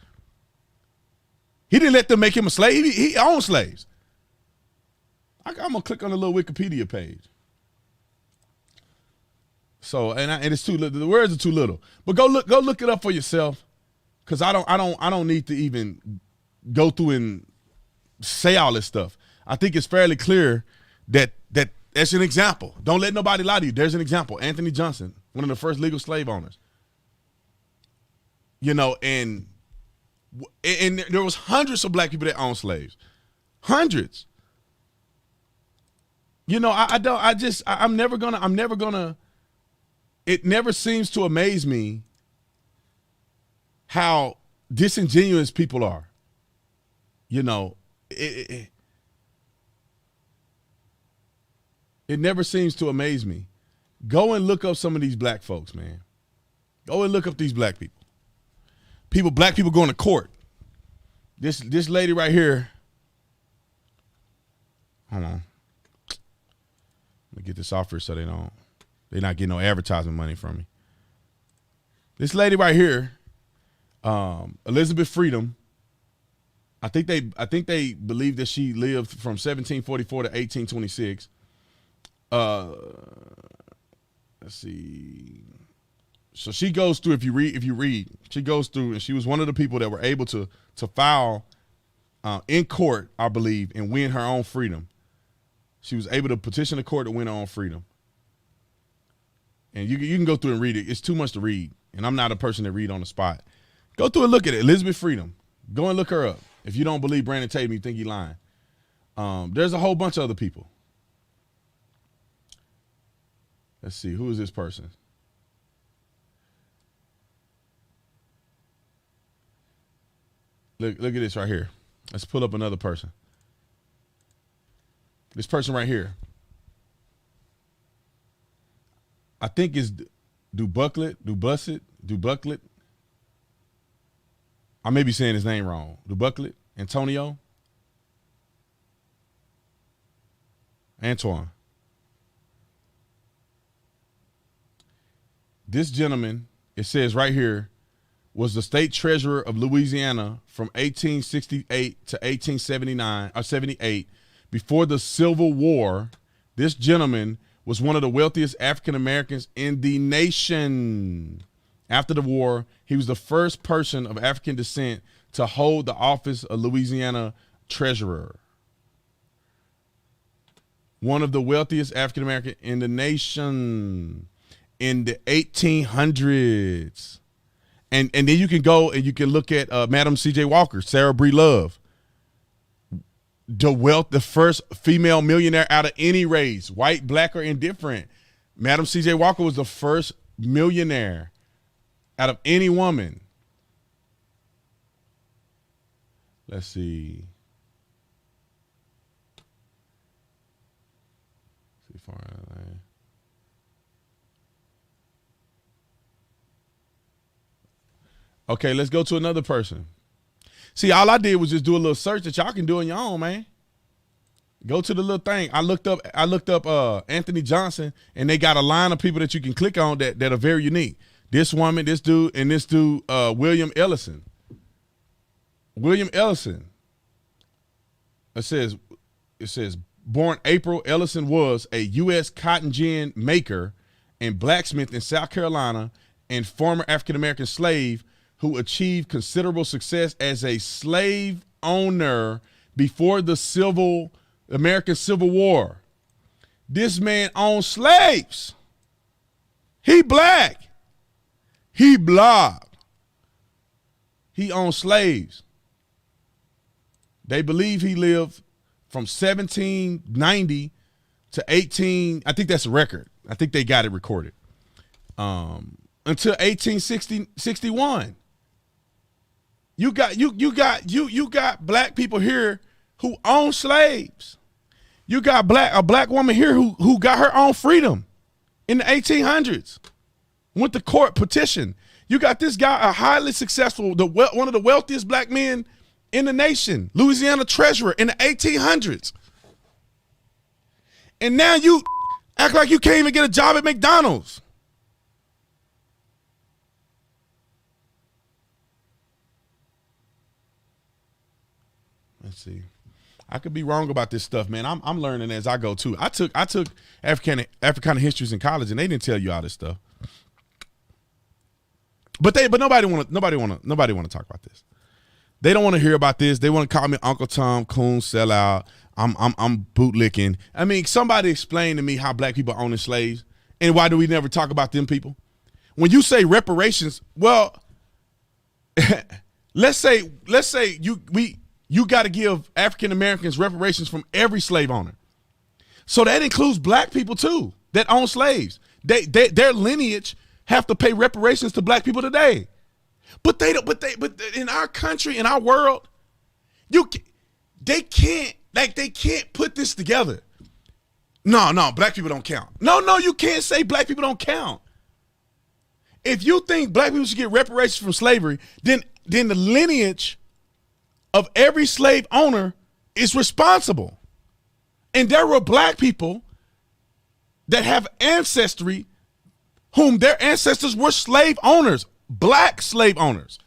He didn't let them make him a slave. He owned slaves. I'm gonna click on the little Wikipedia page. So and it's too little. The words are too little. But go look it up for yourself, because I don't need to even go through and say all this stuff. I think it's fairly clear that that's an example. Don't let nobody lie to you. There's an example. Anthony Johnson, one of the first legal slave owners. You know, and there was hundreds of black people that owned slaves. Hundreds. You know, I'm never gonna, it never seems to amaze me how disingenuous people are. You know, it never seems to amaze me. Go and look up some of these black folks, man. Go and look up these black people. Black people going to court. This lady right here. Hold on. Let me get this off here so they're not getting no advertising money from me. This lady right here, Elizabeth Freedom. I think they believe that she lived from 1744 to 1826. Let's see. So she goes through, if you read, she goes through, and she was one of the people that were able to file in court, I believe, and win her own freedom. She was able to petition the court to win her own freedom. And you can go through and read it. It's too much to read, and I'm not a person to read on the spot. Go through and look at it. Elizabeth Freedom. Go and look her up. If you don't believe Brandon Tatum, you think he's lying. There's a whole bunch of other people. Let's see. Who is this person? Look at this right here. Let's pull up another person. This person right here. I think it's Dubucklet. I may be saying his name wrong. Dubucklet, Antonio. Antoine. This gentleman, it says right here, was the state treasurer of Louisiana from 1868 to 1879 or 78. Before the Civil War, this gentleman was one of the wealthiest African Americans in the nation. After the war, he was the first person of African descent to hold the office of Louisiana treasurer. One of the wealthiest African American in the nation in the 1800s. And then you can go and you can look at Madam C.J. Walker, Sarah Bree Love. The first female millionaire out of any race, white, black, or indifferent. Madam C.J. Walker was the first millionaire out of any woman. Let's see. Okay, let's go to another person. See, all I did was just do a little search that y'all can do on your own, man. Go to the little thing. I looked up Anthony Johnson, and they got a line of people that you can click on that are very unique. This woman, this dude, and this dude, William Ellison. William Ellison. It says, born April, Ellison was a U.S. cotton gin maker and blacksmith in South Carolina and former African-American slave who achieved considerable success as a slave owner before the American Civil War. This man owned slaves. He black. He blob. He owned slaves. They believe he lived from 1790 to 18, I think that's a record. I think they got it recorded. Until 1861. You got black people here who own slaves. You got a black woman here who got her own freedom in the 1800s. Went to court, petition. You got this guy, a highly successful, one of the wealthiest black men in the nation, Louisiana treasurer in the 1800s. And now you act like you can't even get a job at McDonald's. Let's see. I could be wrong about this stuff, man. I'm learning as I go too. I took Africana histories in college, and they didn't tell you all this stuff. But nobody want to talk about this. They don't want to hear about this. They want to call me Uncle Tom, coon, sellout. I'm bootlicking. I mean, somebody explain to me how black people owning slaves, and why do we never talk about them people? When you say reparations, well, let's say you got to give African Americans reparations from every slave owner. So that includes black people too that own slaves. Their lineage have to pay reparations to black people today. But in our country, in our world, they can't put this together. No, black people don't count. No, you can't say black people don't count. If you think black people should get reparations from slavery, then the lineage of every slave owner is responsible. And there were black people that have ancestry whom their ancestors were slave owners, black slave owners.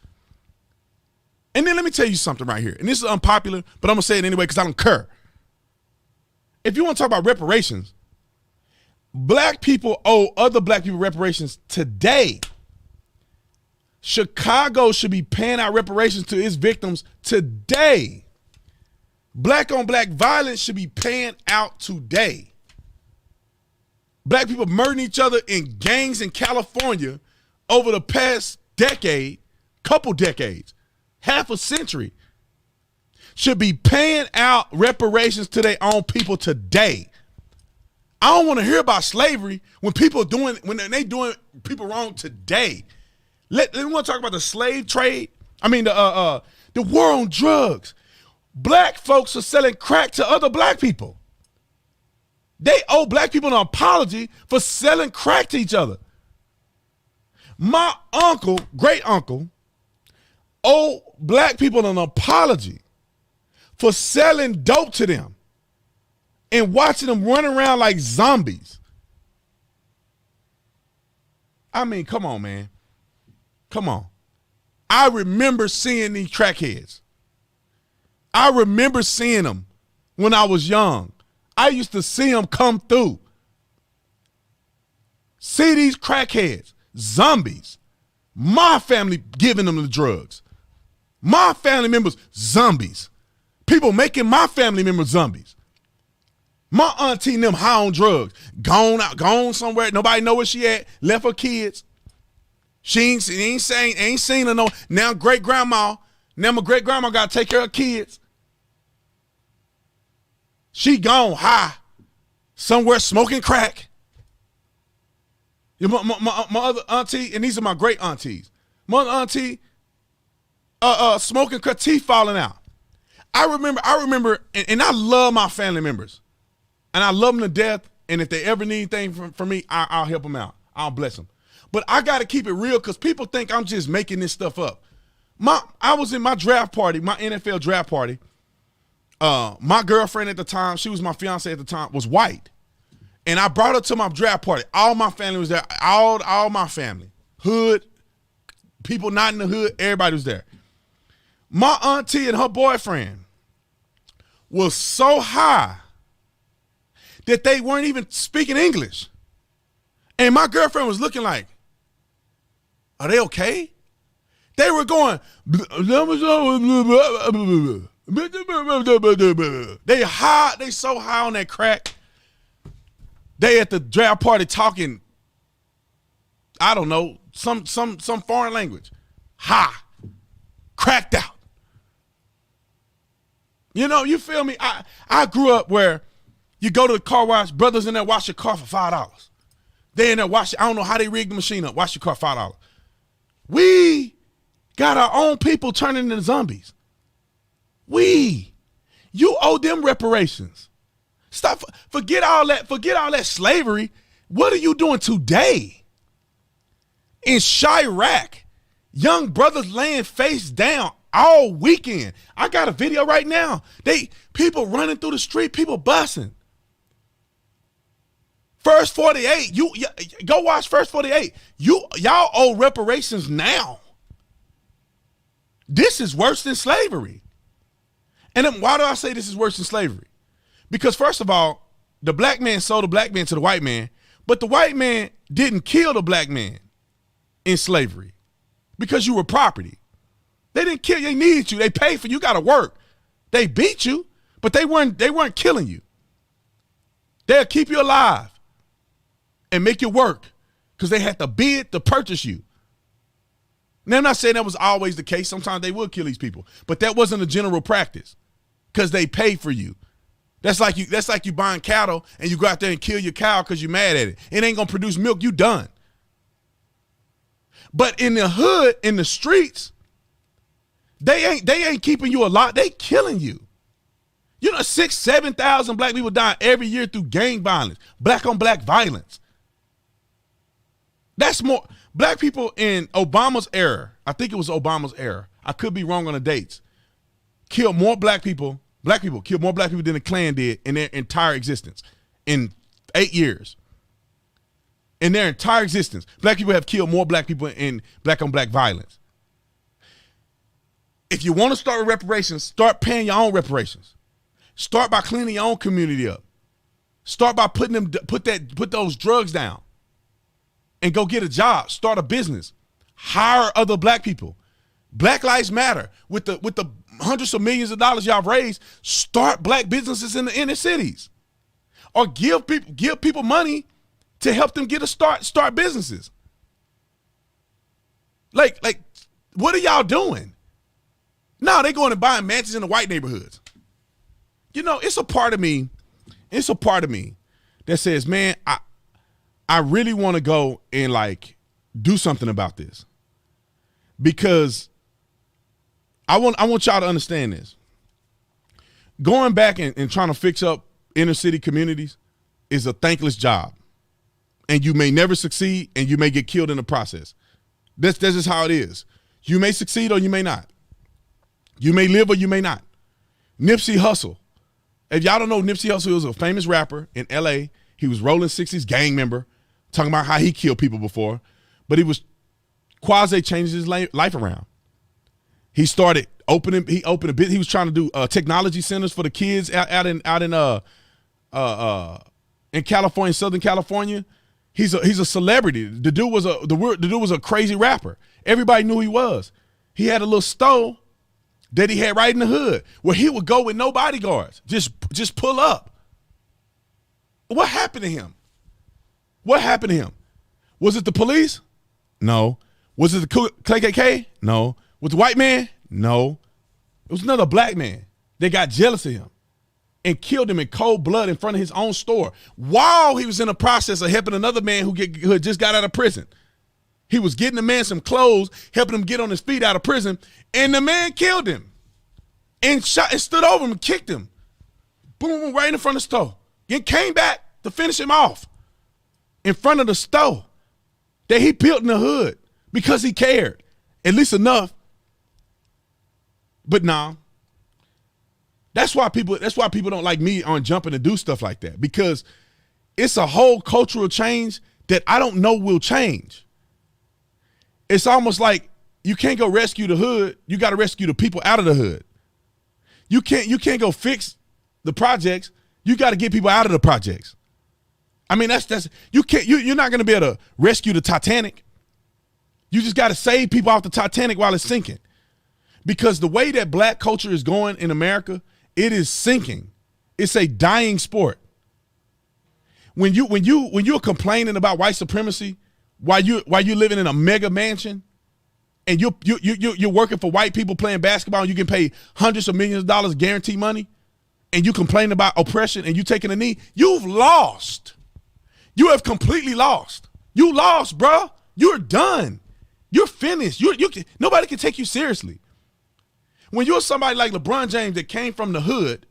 And then let me tell you something right here. And this is unpopular, but I'm going to say it anyway because I don't care. If you want to talk about reparations, black people owe other black people reparations today. Chicago should be paying out reparations to its victims today. Black on black violence should be paying out today. Black people murdering each other in gangs in California over the past couple decades, half a century, should be paying out reparations to their own people today. I don't want to hear about slavery when they doing people wrong today. We want to talk about the slave trade. I mean, the The war on drugs. Black folks are selling crack to other black people. They owe black people an apology for selling crack to each other. My uncle, great uncle, owe black people an apology for selling dope to them and watching them run around like zombies. I mean, come on, man. Come on. I remember seeing these crackheads. I remember seeing them when I was young. I used to see them come through. See these crackheads, zombies. My family giving them the drugs. My family members, zombies. People making my family members zombies. My auntie and them high on drugs. Gone somewhere. Nobody know where she at. Left her kids. She ain't seen her no. Now great grandma. Now my great grandma got to take care of kids. She gone high. Somewhere smoking crack. My other auntie, and these are my great aunties. My other auntie, smoking crack, teeth falling out. I remember, and I love my family members. And I love them to death. And if they ever need anything from me, I'll help them out. I'll bless them. But I got to keep it real because people think I'm just making this stuff up. I was in my draft party, my NFL draft party. My girlfriend at the time, she was my fiance at the time, was white. And I brought her to my draft party. All my family was there. All my family. Hood, people not in the hood, everybody was there. My auntie and her boyfriend was so high that they weren't even speaking English. And my girlfriend was looking like, are they okay? They were going, they high, they so high on that crack. They at the draft party talking, I don't know, some foreign language. High, cracked out. You know, you feel me? I grew up where you go to the car wash, brothers in there wash your car for $5. They in there wash, I don't know how they rigged the machine up, wash your car $5. We got our own people turning into zombies. You owe them reparations. Stop, forget all that slavery. What are you doing today? In Chirac, young brothers laying face down all weekend. I got a video right now. People running through the street, people busting. First 48, you go watch First 48. Y'all owe reparations now. This is worse than slavery. And then why do I say this is worse than slavery? Because first of all, the black man sold the black man to the white man, but the white man didn't kill the black man in slavery because you were property. They didn't kill you, they needed you, they paid for you, got to work. They beat you, but they weren't killing you. They'll keep you alive and make you work because they had to bid to purchase you. Now, I'm not saying that was always the case. Sometimes they would kill these people, but that wasn't a general practice because they pay for you. That's like you buying cattle and you go out there and kill your cow because you're mad at it. It ain't gonna produce milk. You done. But in the hood, in the streets, they ain't keeping you alive. They killing you. You know, 6,000-7,000 black people die every year through gang violence, black on black violence. That's more. Black people in Obama's era, I think it was Obama's era, I could be wrong on the dates, killed more black people killed more black people than the Klan did in their entire existence in 8 years. In their entire existence, black people have killed more black people in black on black violence. If you want to start with reparations, start paying your own reparations. Start by cleaning your own community up. Start by put those drugs down. And go get a job, start a business, hire other black people. Black Lives Matter. With the hundreds of millions of dollars y'all raised, start black businesses in the inner cities. Or give people money to help them get a start businesses. Like what are y'all doing? No, they going and buying mansions in the white neighborhoods. You know, it's a part of me that says, man, I really want to go and do something about this because I want y'all to understand this. Going back and trying to fix up inner city communities is a thankless job. And you may never succeed, and you may get killed in the process. That's just how it is. You may succeed or you may not. You may live or you may not. Nipsey Hussle. If y'all don't know, Nipsey Hussle was a famous rapper in L.A. He was Rolling 60s gang member, talking about how he killed people before. But he was quasi-changed his life around. He started opened a bit. He was trying to do technology centers for the kids out in California, Southern California. He's a celebrity. The dude was a crazy rapper. Everybody knew he was. He had a little store that he had right in the hood where he would go with no bodyguards. Just pull up. What happened to him? What happened to him? Was it the police? No. Was it the KKK? No. Was the white man? No. It was another black man. They got jealous of him and killed him in cold blood in front of his own store while he was in the process of helping another man who had just got out of prison. He was getting the man some clothes, helping him get on his feet out of prison, and the man killed him and shot and stood over him and kicked him. Boom, right in front of the store. Then came back to finish him off in front of the store that he built in the hood because he cared, at least enough. But nah, that's why people don't like me on jumping to do stuff like that, because it's a whole cultural change that I don't know will change. It's almost like you can't go rescue the hood. You got to rescue the people out of the hood. You can't go fix the projects. You got to get people out of the projects. I mean, you're not going to be able to rescue the Titanic. You just got to save people off the Titanic while it's sinking. Because the way that black culture is going in America, it is sinking. It's a dying sport. When you're complaining about white supremacy while you're living in a mega mansion and you're working for white people playing basketball and you can pay hundreds of millions of dollars guaranteed money, and you complain about oppression and you taking a knee, you've lost. You have completely lost. You lost, bro. You're done. You're finished. Nobody can take you seriously. When you're somebody like LeBron James that came from the hood,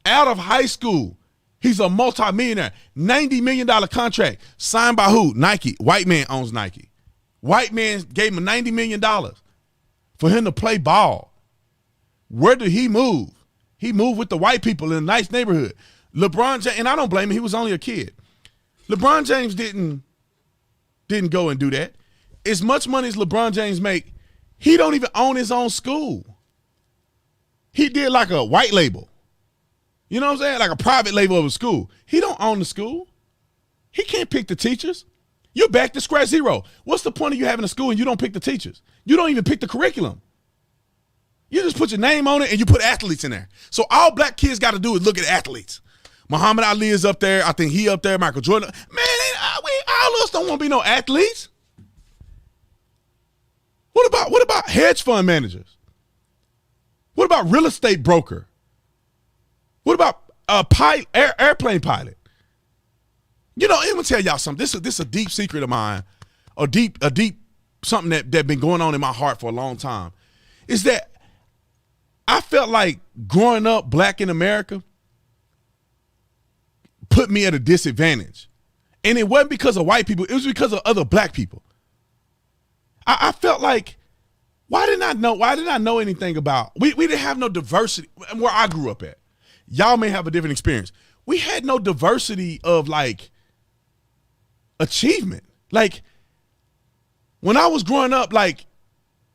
out of high school, he's a multimillionaire, $90 million contract, signed by who? Nike. White man owns Nike. White man gave him $90 million for him to play ball. Where did he move? He moved with the white people in a nice neighborhood. LeBron James, and I don't blame him, he was only a kid. LeBron James didn't go and do that. As much money as LeBron James make, he don't even own his own school. He did like a white label. You know what I'm saying? Like a private label of a school. He don't own the school. He can't pick the teachers. You're back to scratch zero. What's the point of you having a school and you don't pick the teachers? You don't even pick the curriculum. You just put your name on it and you put athletes in there. So all black kids got to do is look at athletes. Muhammad Ali is up there. I think he up there. Michael Jordan. Man, all of us don't want to be no athletes. What about hedge fund managers? What about real estate broker? What about airplane pilot? You know, I'm gonna tell y'all something. This is a deep secret of mine, a deep something that been going on in my heart for a long time. Is that I felt like growing up black in America put me at a disadvantage, and it wasn't because of white people. It was because of other black people. I felt like, why did I know anything about? We didn't have no diversity where I grew up at. Y'all may have a different experience. We had no diversity of like achievement. Like when I was growing up, like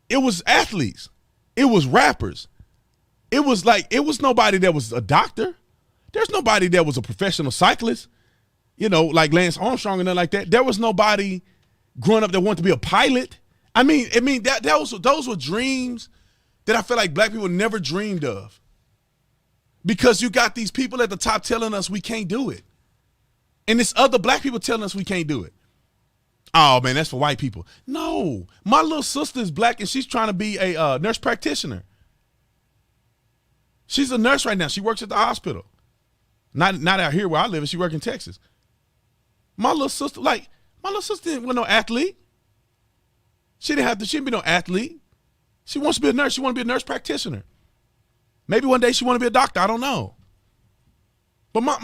it was athletes, it was rappers, it was nobody that was a doctor. There's nobody that was a professional cyclist, you know, like Lance Armstrong and nothing like that. There was nobody growing up that wanted to be a pilot. I mean, those were dreams that I feel like black people never dreamed of. Because you got these people at the top telling us we can't do it. And it's other black people telling us we can't do it. Oh, man, that's for white people. No, my little sister is black and she's trying to be a nurse practitioner. She's a nurse right now. She works at the hospital. Not out here where I live. She works in Texas. My little sister didn't want no athlete. She didn't be no athlete. She wants to be a nurse. She wants to be a nurse practitioner. Maybe one day she want to be a doctor. I don't know. But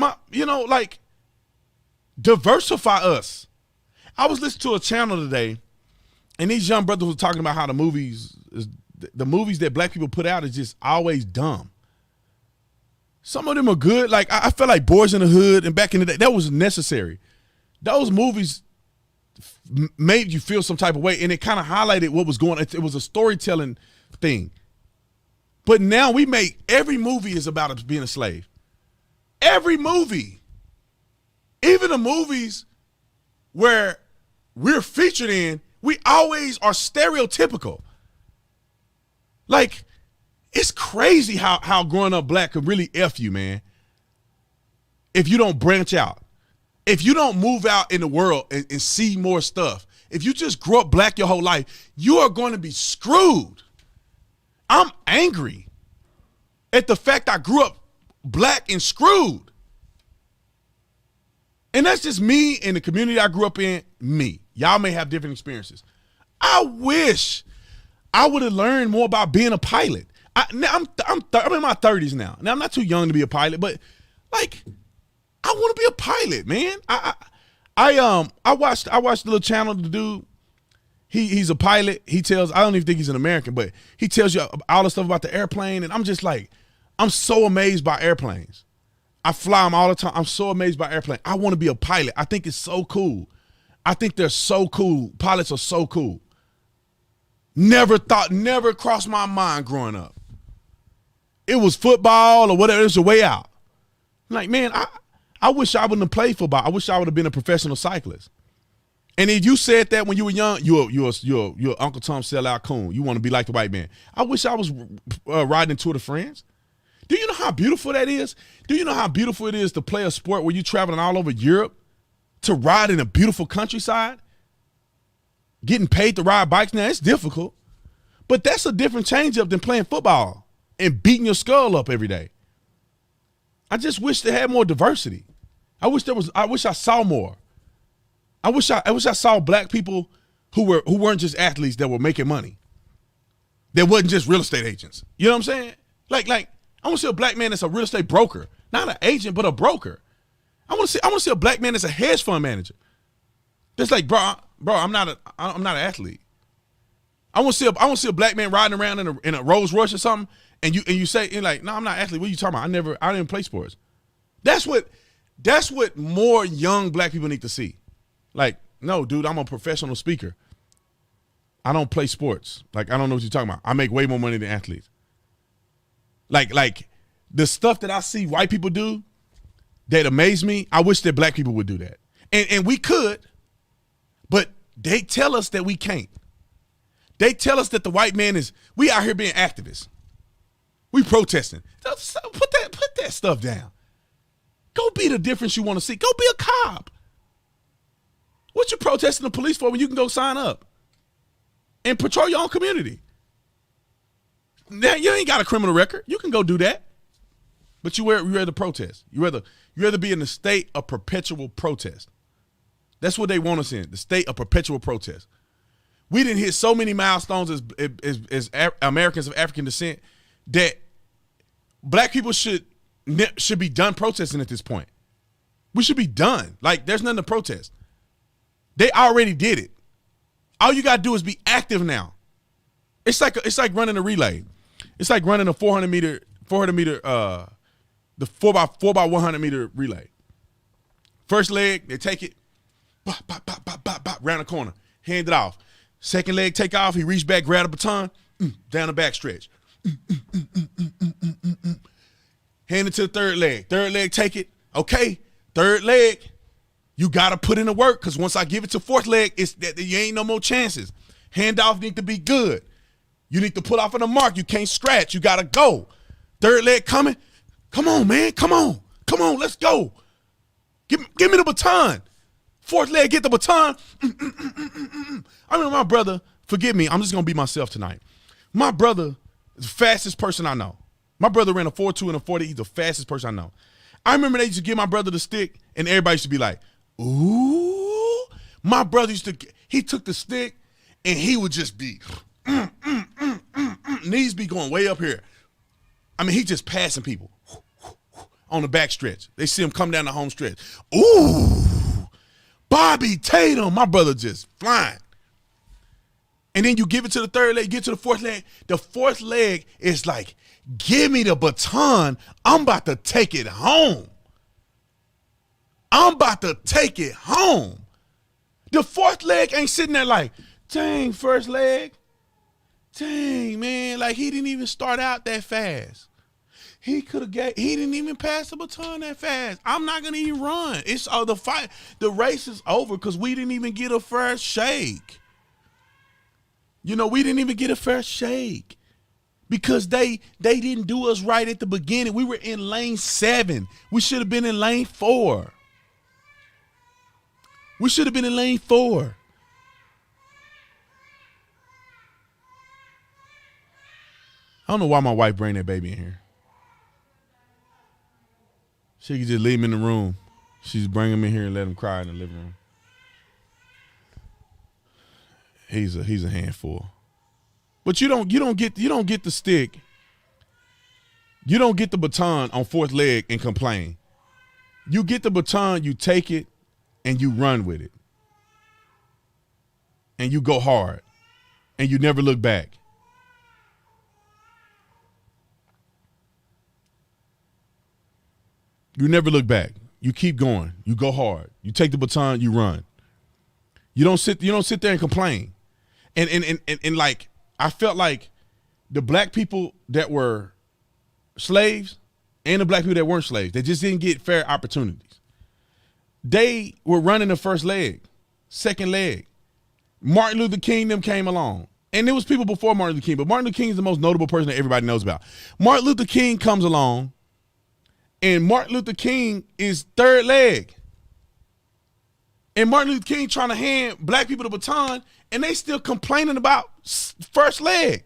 like, diversify us. I was listening to a channel today, and these young brothers were talking about how the movies that black people put out is just always dumb. Some of them are good. Like, I feel like Boys in the Hood and back in the day, that was necessary. Those movies made you feel some type of way, and it kind of highlighted what was going on. It was a storytelling thing. But now we make every movie is about being a slave. Every movie. Even the movies where we're featured in, we always are stereotypical. Like, it's crazy how growing up black could really F you, man. If you don't branch out. If you don't move out in the world and see more stuff. If you just grow up black your whole life, you are going to be screwed. I'm angry at the fact I grew up black and screwed. And that's just me and the community I grew up in, me. Y'all may have different experiences. I wish I would have learned more about being a pilot. I'm in my 30s now. Now, I'm not too young to be a pilot, but, like, I want to be a pilot, man. I watched the little channel, the dude. He's a pilot. He tells, I don't even think he's an American, but he tells you all the stuff about the airplane, and I'm just like, I'm so amazed by airplanes. I fly them all the time. I'm so amazed by airplanes. I want to be a pilot. I think it's so cool. I think they're so cool. Pilots are so cool. Never crossed my mind growing up. It was football or whatever. It was a way out. I'm like, man, I wish I wouldn't have played football. I wish I would have been a professional cyclist. And if you said that when you were young, you're Uncle Tom sellout coon. You want to be like the white man. I wish I was riding in Tour de France. Do you know how beautiful that is? Do you know how beautiful it is to play a sport where you're traveling all over Europe to ride in a beautiful countryside? Getting paid to ride bikes now, it's difficult. But that's a different change up than playing football and beating your skull up every day. I just wish they had more diversity. I wish I saw more. I wish I saw black people who weren't just athletes that were making money. That wasn't just real estate agents. You know what I'm saying? Like I want to see a black man that's a real estate broker, not an agent, but a broker. I want to see a black man that's a hedge fund manager. That's like, bro, I'm not an athlete. I want to see a black man riding around in a Rolls Royce or something, and you say, you're like, no, I'm not an athlete. What are you talking about? I didn't play sports. That's what more young black people need to see. Like, no, dude, I'm a professional speaker. I don't play sports. Like, I don't know what you're talking about. I make way more money than athletes. Like the stuff that I see white people do that amaze me, I wish that black people would do that. And we could, but they tell us that we can't. They tell us that the white man we out here being activists. We protesting. Put that stuff down. Go be the difference you want to see. Go be a cop. What you protesting the police for when you can go sign up and patrol your own community? Now, you ain't got a criminal record. You can go do that. But you rather protest. You rather be in the state of perpetual protest. That's what they want us in, the state of perpetual protest. We didn't hit so many milestones as Americans of African descent that black people should be done protesting at this point. We should be done. Like, there's nothing to protest. They already did it. All you got to do is be active now. It's like running a relay. It's like running a 400 meter, the 4x100 meter relay. First leg, they take it, bop, bop, bop, bop, bop, bop, round the corner, hand it off. Second leg, take off. He reach back, grab the baton, down the back stretch. Hand it to the third leg. Third leg, take it. Okay, third leg, you got to put in the work because once I give it to fourth leg, it's that you ain't no more chances. Handoff need to be good. You need to put off on the mark. You can't scratch. You got to go. Third leg coming. Come on, man. Come on. Come on. Let's go. Give me the baton. Fourth leg, get the baton. I remember my brother, forgive me, I'm just going to be myself tonight. My brother is the fastest person I know. My brother ran a 4.2 and a 40. He's the fastest person I know. I remember they used to give my brother the stick, and everybody used to be like, ooh. My brother he took the stick, and he would just be, knees be going way up here. I mean, he just passing people on the back stretch. They see him come down the home stretch. Ooh, Bobby Tatum, my brother just flying. And then you give it to the third leg, get to the fourth leg. The fourth leg is like, give me the baton. I'm about to take it home. I'm about to take it home. The fourth leg ain't sitting there like, dang, first leg. Dang, man, like he didn't even start out that fast. He didn't even pass the baton that fast. I'm not gonna even run. It's the fight. The race is over because we didn't even get a first shake. You know, we didn't even get a first shake because they didn't do us right at the beginning. We were in lane 7. We should have been in lane 4. We should have been in lane 4. I don't know why my wife bring that baby in here. She could just leave him in the room. She's bring him in here and let him cry in the living room. He's a handful. But you don't get the stick. You don't get the baton on fourth leg and complain. You get the baton, you take it, and you run with it. And you go hard. And you never look back. You never look back. You keep going. You go hard. You take the baton, you run. You don't sit there and complain. And like, I felt like the black people that were slaves and the black people that weren't slaves, they just didn't get fair opportunities. They were running the first leg, second leg. Martin Luther King, them came along. And there was people before Martin Luther King, but Martin Luther King is the most notable person that everybody knows about. Martin Luther King comes along, and Martin Luther King is third leg. And Martin Luther King trying to hand black people the baton, and they still complaining about first leg.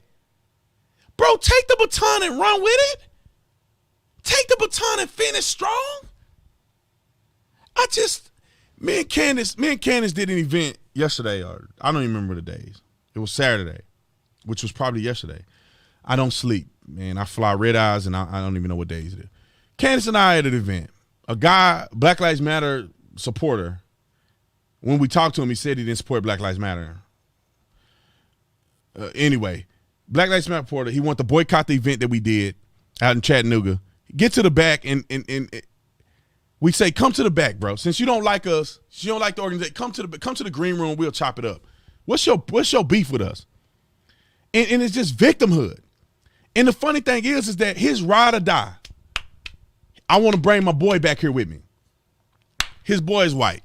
Bro, take the baton and run with it. Take the baton and finish strong. Me and Candace did an event yesterday, or I don't even remember the days. It was Saturday, which was probably yesterday. I don't sleep, man. I fly red eyes, and I don't even know what days it is. Candace and I at an event. A guy, Black Lives Matter supporter, when we talked to him, he said he didn't support Black Lives Matter. Anyway, Black Lives Matter supporter, he wanted to boycott the event that we did out in Chattanooga. Get to the back, and we say, come to the back, bro. Since you don't like us, you don't like the organization, come to the green room, we'll chop it up. What's your beef with us? And it's just victimhood. And the funny thing is that his ride or die, I want to bring my boy back here with me. His boy is white.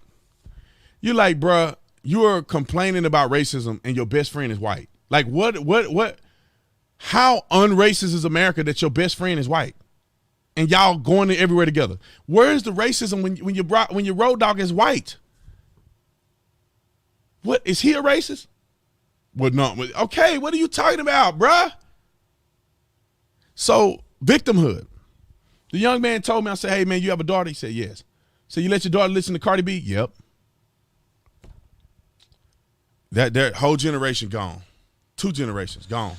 You're like, bruh, you're complaining about racism and your best friend is white. Like, what, how unracist is America that your best friend is white? And y'all going everywhere together. Where is the racism when your road dog is white? What, is he a racist? Well, no. Okay, what are you talking about, bruh? So, victimhood. The young man told me, I said, hey, man, you have a daughter? He said, yes. So you let your daughter listen to Cardi B? Yep. That whole generation gone. 2 generations gone.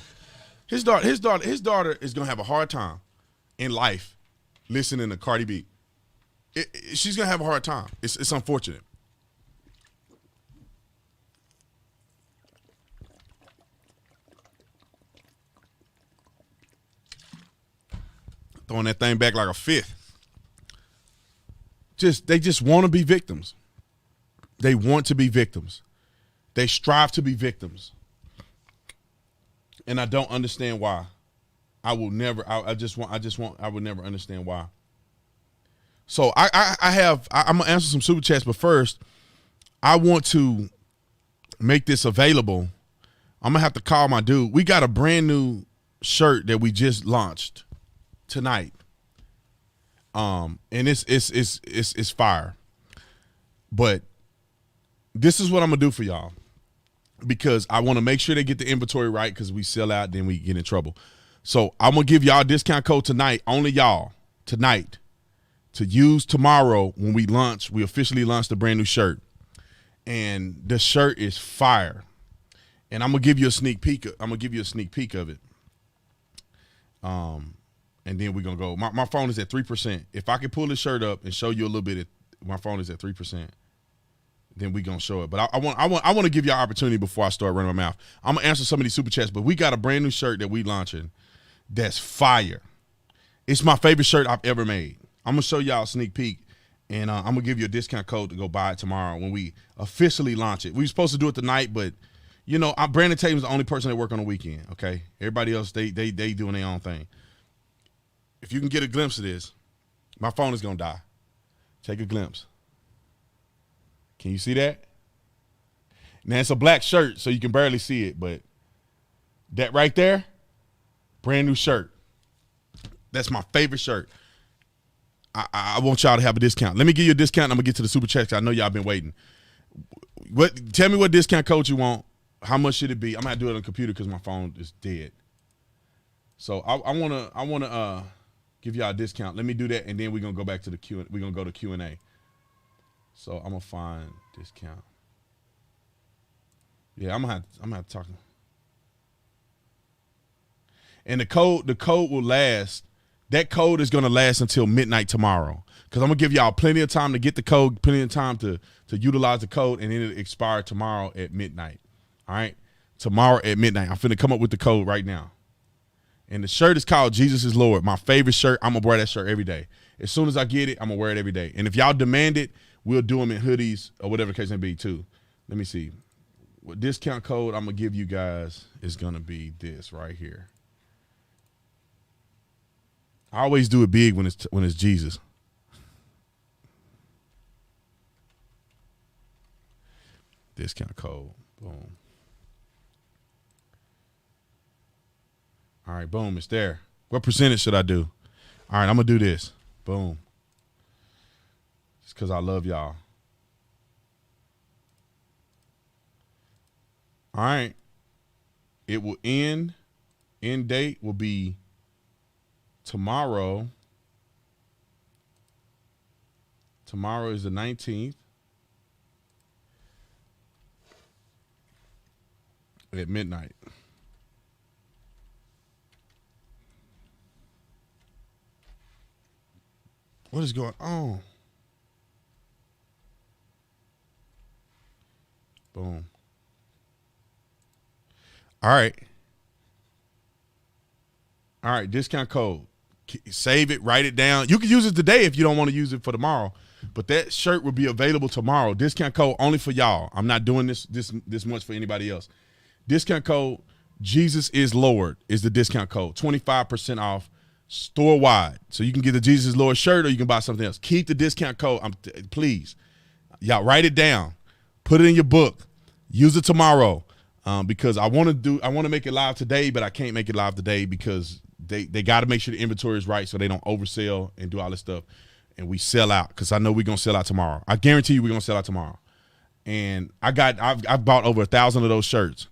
His daughter is going to have a hard time in life listening to Cardi B. She's going to have a hard time. It's unfortunate. Throwing that thing back like a fifth. They just want to be victims. They want to be victims. They strive to be victims. And I don't understand why. I will never understand why. So I'm gonna answer some super chats, but first, I want to make this available. I'm gonna have to call my dude. We got a brand new shirt that we just launched tonight. And it's fire. But this is what I'm gonna do for y'all, because I want to make sure they get the inventory right, because we sell out, then we get in trouble. So I'm gonna give y'all a discount code tonight, only y'all tonight, to use tomorrow when we launch. We officially launched a brand new shirt, and the shirt is fire. And I'm gonna give you a sneak peek. I'm gonna give you a sneak peek of it. And then we're gonna go. My phone is at 3%. If I can pull this shirt up and show you a little bit, my phone is at 3%. Then we gonna show it. But I want to give you an opportunity before I start running my mouth. I'm gonna answer some of these super chats, but we got a brand new shirt that we launching that's fire. It's my favorite shirt I've ever made. I'm gonna show y'all a sneak peek, and I'm gonna give you a discount code to go buy it tomorrow when we officially launch it. We were supposed to do it tonight, but you know, Brandon Tatum's the only person that work on the weekend. Okay, everybody else they doing their own thing. If you can get a glimpse of this, my phone is gonna die. Take a glimpse. Can you see that? Now, it's a black shirt, so you can barely see it, but that right there, brand new shirt. That's my favorite shirt. I want y'all to have a discount. Let me give you a discount, and I'm going to get to the super chats. I know y'all been waiting. Tell me what discount code you want. How much should it be? I'm going to do it on the computer because my phone is dead. So I want to give y'all a discount. Let me do that, and then we're going to go back to the Q. We're going to go to Q&A. So I'm gonna find discount. Yeah, I'm gonna have to talk. And the code will last. That code is gonna last until midnight tomorrow. Cause I'm gonna give y'all plenty of time to get the code, plenty of time to utilize the code, and then it'll expire tomorrow at midnight. All right, tomorrow at midnight. I'm finna come up with the code right now. And the shirt is called Jesus is Lord. My favorite shirt. I'm gonna wear that shirt every day. As soon as I get it, I'm gonna wear it every day. And if y'all demand it, we'll do them in hoodies or whatever the case may be too. Let me see. What discount code I'm going to give you guys is going to be this right here. I always do it big when it's Jesus. Discount code. Boom. All right, boom, it's there. What percentage should I do? All right, I'm going to do this. Boom. Because I love y'all. All right. It will end. End date will be tomorrow. Tomorrow is the 19th. At midnight. What is going on? Boom. All right. All right, discount code. Save it, write it down. You can use it today if you don't want to use it for tomorrow, but that shirt will be available tomorrow. Discount code only for y'all. I'm not doing this much for anybody else. Discount code Jesus is Lord is the discount code. 25% off store wide. So you can get the Jesus is Lord shirt or you can buy something else. Keep the discount code. Please. Y'all write it down. Put it in your book. Use it tomorrow because I want to make it live today, but I can't make it live today because they got to make sure the inventory is right so they don't oversell and do all this stuff. And we sell out because I know we're going to sell out tomorrow. I guarantee you we're going to sell out tomorrow. And I've bought over 1,000 of those shirts,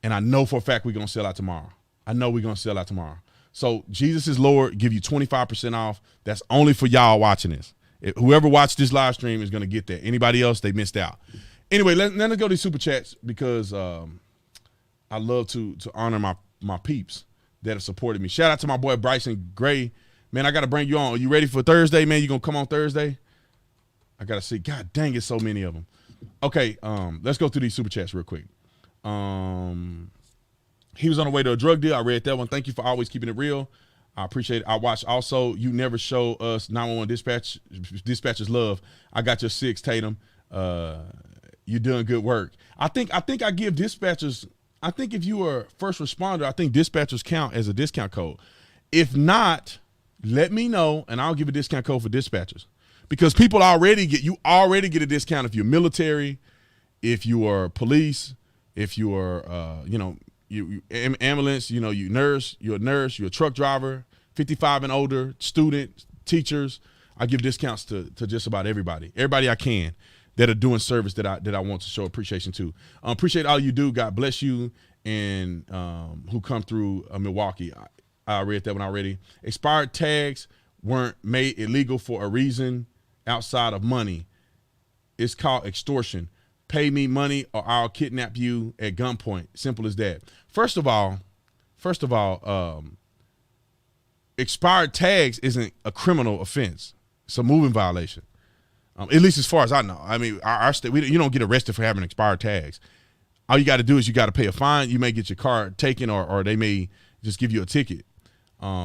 and I know for a fact we're going to sell out tomorrow. I know we're going to sell out tomorrow. So Jesus is Lord, give you 25% off. That's only for y'all watching this. Whoever watched this live stream is going to get that. Anybody else, they missed out. Anyway, let's go to these super chats because I love to honor my peeps that have supported me. Shout out to my boy Bryson Gray. Man, I got to bring you on. Are you ready for Thursday, man? You going to come on Thursday? I got to see. God dang, it's so many of them. Okay, let's go through these super chats real quick. He was on the way to a drug deal. I read that one. Thank you for always keeping it real. I appreciate it. I watched also, you never show us 911 dispatchers love. I got your 6, Tatum. You're doing good work. I think I give dispatchers, I think if you are first responder, I think dispatchers count as a discount code. If not, let me know and I'll give a discount code for dispatchers. Because people already get a discount if you're military, if you are police, if you are you ambulance, you're a nurse, you're a truck driver, 55 and older, student, teachers. I give discounts to just about everybody I can that are doing service that I want to show appreciation to. Appreciate all you do. God bless you. And who come through Milwaukee. I read that one already. Expired tags weren't made illegal for a reason outside of money. It's called extortion. Pay me money or I'll kidnap you at gunpoint. Simple as that. First of all, expired tags isn't a criminal offense. It's a moving violation. At least as far as I know. I mean, our state, you don't get arrested for having expired tags. All you got to do is you got to pay a fine. You may get your car taken, or they may just give you a ticket.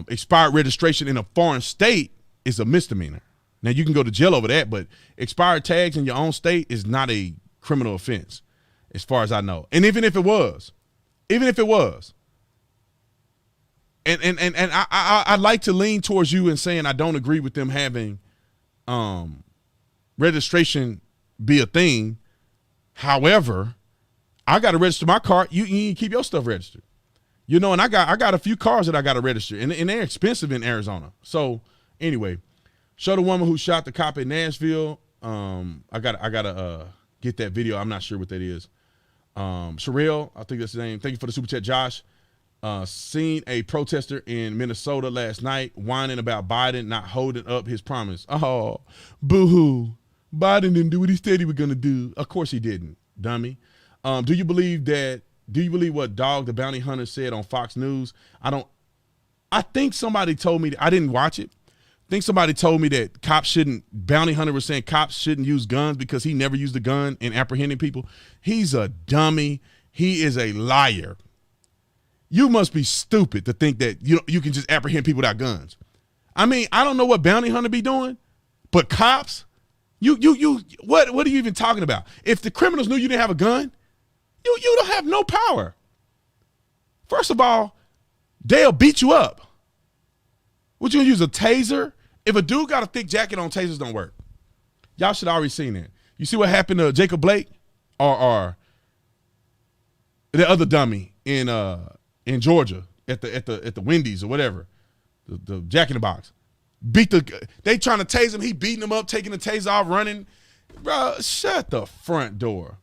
Expired registration in a foreign state is a misdemeanor. Now, you can go to jail over that, but expired tags in your own state is not a criminal offense, as far as I know. And even if it was, and I'd like to lean towards you in saying I don't agree with them having registration be a thing. However, I got to register my car. You need to keep your stuff registered. You know, and I got a few cars that I got to register, and they're expensive in Arizona. So anyway, show the woman who shot the cop in Nashville. I gotta get that video. I'm not sure what that is. Sherelle, I think that's the name. Thank you for the super chat, Josh. Seen a protester in Minnesota last night whining about Biden not holding up his promise. Oh, boo-hoo. Biden didn't do what he said he was going to do. Of course he didn't, dummy. Do you believe what Dog the Bounty Hunter said on Fox News? I think somebody told me, I didn't watch it. I think somebody told me that Bounty Hunter was saying cops shouldn't use guns because he never used a gun in apprehending people. He's a dummy. He is a liar. You must be stupid to think that you can just apprehend people without guns. I mean, I don't know what Bounty Hunter be doing, but cops, what are you even talking about? If the criminals knew you didn't have a gun, you don't have no power. First of all, they'll beat you up. Would you use a taser? If a dude got a thick jacket on, tasers don't work. Y'all should have already seen that. You see what happened to Jacob Blake or the other dummy in Georgia at the Wendy's or whatever, the Jack in the Box. They trying to tase him. He beating him up, taking the taser off, running. Bro, shut the front door.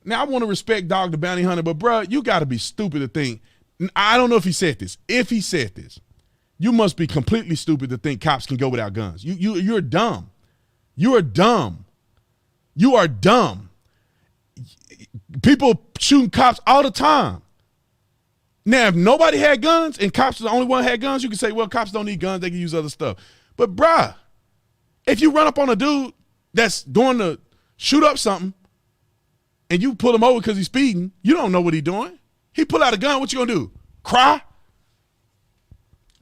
Now, I want to respect Dog the Bounty Hunter, but bro, you got to be stupid to think. I don't know if he said this. If he said this, you must be completely stupid to think cops can go without guns. You're dumb. You are dumb. You are dumb. People shooting cops all the time. Now, if nobody had guns and cops was the only one who had guns, you can say, well, cops don't need guns. They can use other stuff. But, bruh, if you run up on a dude that's going to shoot up something and you pull him over because he's speeding, you don't know what he's doing. He pull out a gun, what you going to do? Cry?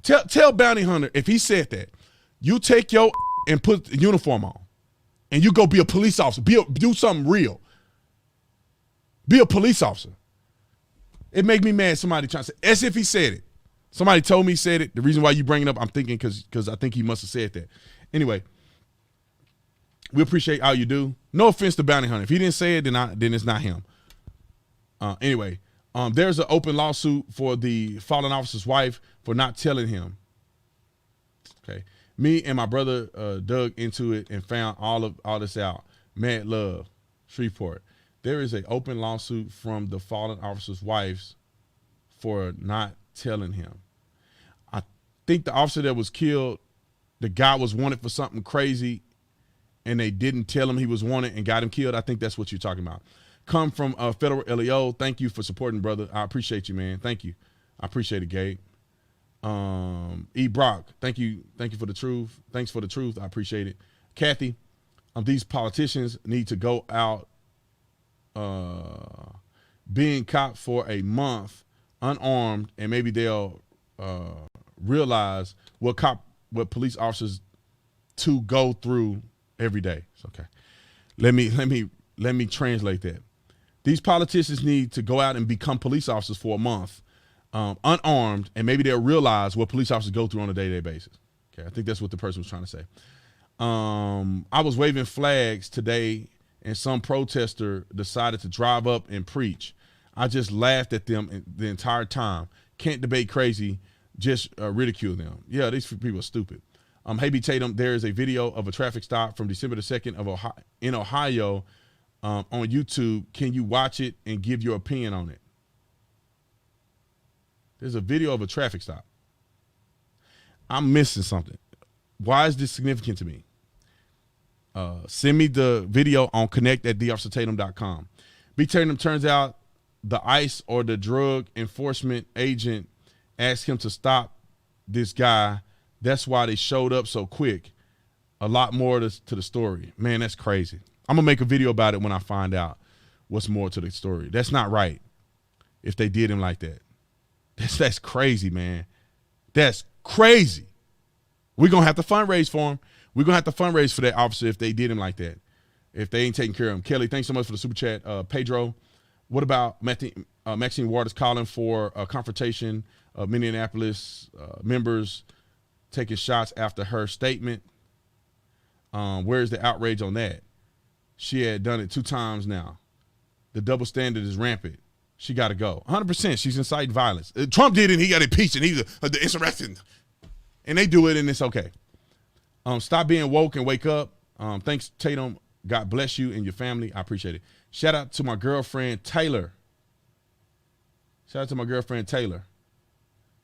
Tell Bounty Hunter, if he said that, you take your and put the uniform on and you go be a police officer. Do something real. Be a police officer. It make me mad somebody trying to say, as if he said it. Somebody told me he said it. The reason why you bring it up, I'm thinking because I think he must have said that. Anyway, we appreciate all you do. No offense to Bounty Hunter. If he didn't say it, then it's not him. Anyway, there's an open lawsuit for the fallen officer's wife for not telling him. Okay. Me and my brother dug into it and found all this out. Mad love, Shreveport. There is an open lawsuit from the fallen officer's wives for not telling him. I think the officer that was killed, the guy was wanted for something crazy and they didn't tell him he was wanted and got him killed. I think that's what you're talking about. Come from Federal LEO. Thank you for supporting, brother. I appreciate you, man. Thank you. I appreciate it, Gabe. E. Brock, thank you for the truth. Thanks for the truth. I appreciate it. Kathy, these politicians need to go out being caught for a month unarmed, and maybe they'll realize what police officers to go through every day. It's okay. Let me translate that. These politicians need to go out and become police officers for a month, unarmed, and maybe they'll realize what police officers go through on a day-to-day basis. Okay, I think that's what the person was trying to say. I was waving flags today, and some protester decided to drive up and preach. I just laughed at them the entire time. Can't debate crazy, just ridicule them. Yeah, these people are stupid. Hey, Tatum, there is a video of a traffic stop from December the 2nd in Ohio on YouTube. Can you watch it and give your opinion on it? There's a video of a traffic stop. I'm missing something. Why is this significant to me? Send me the video on connect@theofficertatum.com. B. Tatum, turns out the ICE or the drug enforcement agent asked him to stop this guy. That's why they showed up so quick. A lot more to the story. Man, that's crazy. I'm going to make a video about it when I find out what's more to the story. That's not right if they did him like that. That's crazy, man. That's crazy. We're going to have to fundraise for him. We're going to have to fundraise for that officer if they did him like that, if they ain't taking care of him. Kelly, thanks so much for the super chat. Pedro, what about Maxine Waters calling for a confrontation of Minneapolis members taking shots after her statement? Where's the outrage on that? She had done it 2 times now. The double standard is rampant. She got to go. 100%. She's inciting violence. Trump did it, and he got impeached, and he's the insurrection. And they do it, and it's okay. Stop being woke and wake up. Thanks, Tatum. God bless you and your family. I appreciate it. Shout out to my girlfriend, Taylor.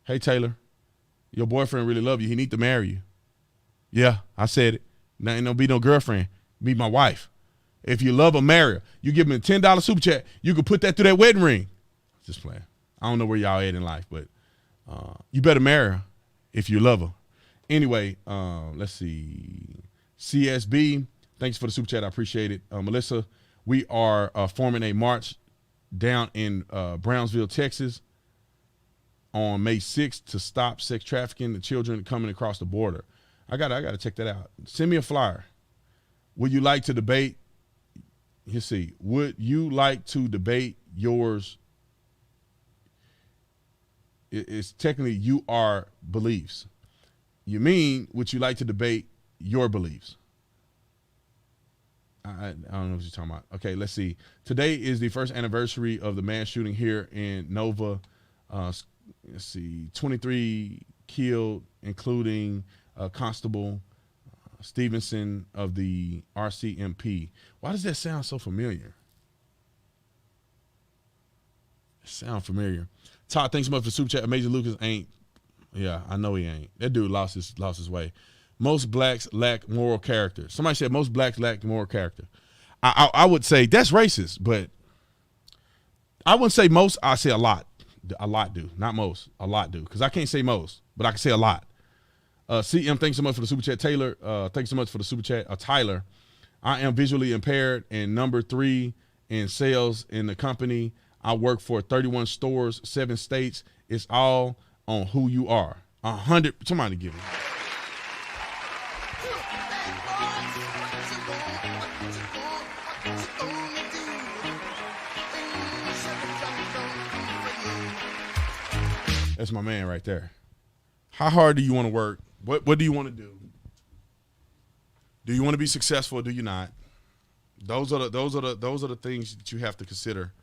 Hey, Taylor. Your boyfriend really love you. He need to marry you. Yeah, I said it. Now ain't no be no girlfriend. Be my wife. If you love her, marry her. You give me a $10 super chat, you can put that through that wedding ring. Just playing. I don't know where y'all at in life, but you better marry her if you love her. Anyway, let's see. CSB, thanks for the super chat. I appreciate it. Melissa, we are forming a march down in Brownsville, Texas on May 6th to stop sex trafficking, the children coming across the border. I gotta check that out. Send me a flyer. Would you like to debate? Let's see. Would you like to debate yours? It's technically you are beliefs. You mean, would you like to debate your beliefs? I don't know what you're talking about. Okay, let's see. Today is the first anniversary of the mass shooting here in Nova. Let's see, 23 killed, including Constable Stevenson of the RCMP. Why does that sound so familiar? It sounds familiar. Todd, thanks so much for the super chat. Major Lucas ain't. Yeah, I know he ain't. That dude lost his way. Most blacks lack moral character. Somebody said most blacks lack moral character. I would say that's racist, but I wouldn't say most. I say a lot. A lot do. Not most. A lot do. Because I can't say most, but I can say a lot. CM, thanks so much for the super chat. Taylor, thanks so much for the super chat. Tyler, I am visually impaired and number 3 in sales in the company. I work for 31 stores, 7 states. It's all on who you are. 100. Somebody give me. That's my man right there. How hard do you want to work? What do you want to do? Do you want to be successful or do you not? Those are the things that you have to consider.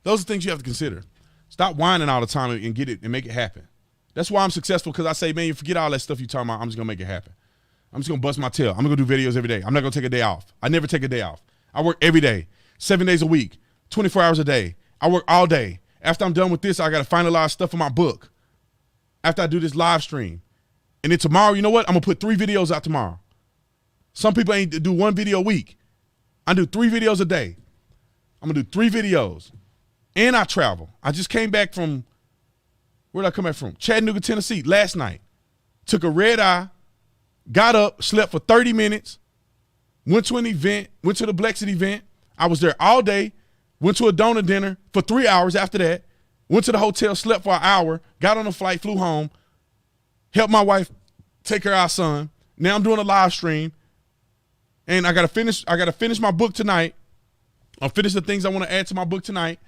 Those are things you have to consider. Stop whining all the time and get it and make it happen. That's why I'm successful, because I say, man, you forget all that stuff you're talking about. I'm just gonna make it happen. I'm just gonna bust my tail. I'm gonna do videos every day. I'm not gonna take a day off. I never take a day off. I work every day, 7 days a week, 24 hours a day. I work all day. After I'm done with this, I gotta finalize stuff in my book. After I do this live stream. And then tomorrow, you know what? I'm gonna put 3 videos out tomorrow. Some people ain't do 1 video a week. I do 3 videos a day. I'm gonna do 3 videos. And I travel. I just came back from, where did I come back from? Chattanooga, Tennessee, last night. Took a red eye, got up, slept for 30 minutes, went to an event, went to the Blexit event. I was there all day, went to a donor dinner for 3 hours after that, went to the hotel, slept for an hour, got on a flight, flew home, helped my wife take care of our son. Now I'm doing a live stream, and I gotta finish my book tonight. I'll finish the things I want to add to my book tonight,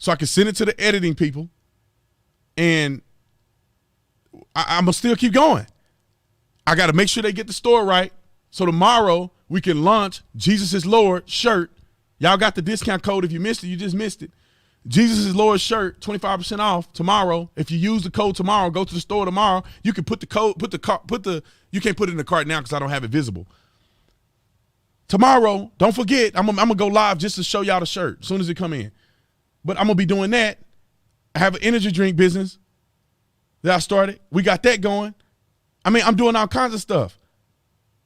so I can send it to the editing people, and I'm gonna still keep going. I got to make sure they get the store right, so tomorrow we can launch Jesus is Lord shirt. Y'all got the discount code. If you missed it, you just missed it. Jesus is Lord shirt, 25% off tomorrow. If you use the code tomorrow, go to the store tomorrow. You can put the code, you can't put it in the cart now because I don't have it visible. Tomorrow, don't forget, I'm gonna go live just to show y'all the shirt as soon as it come in. But I'm gonna be doing that. I have an energy drink business that I started. We got that going. I mean, I'm doing all kinds of stuff.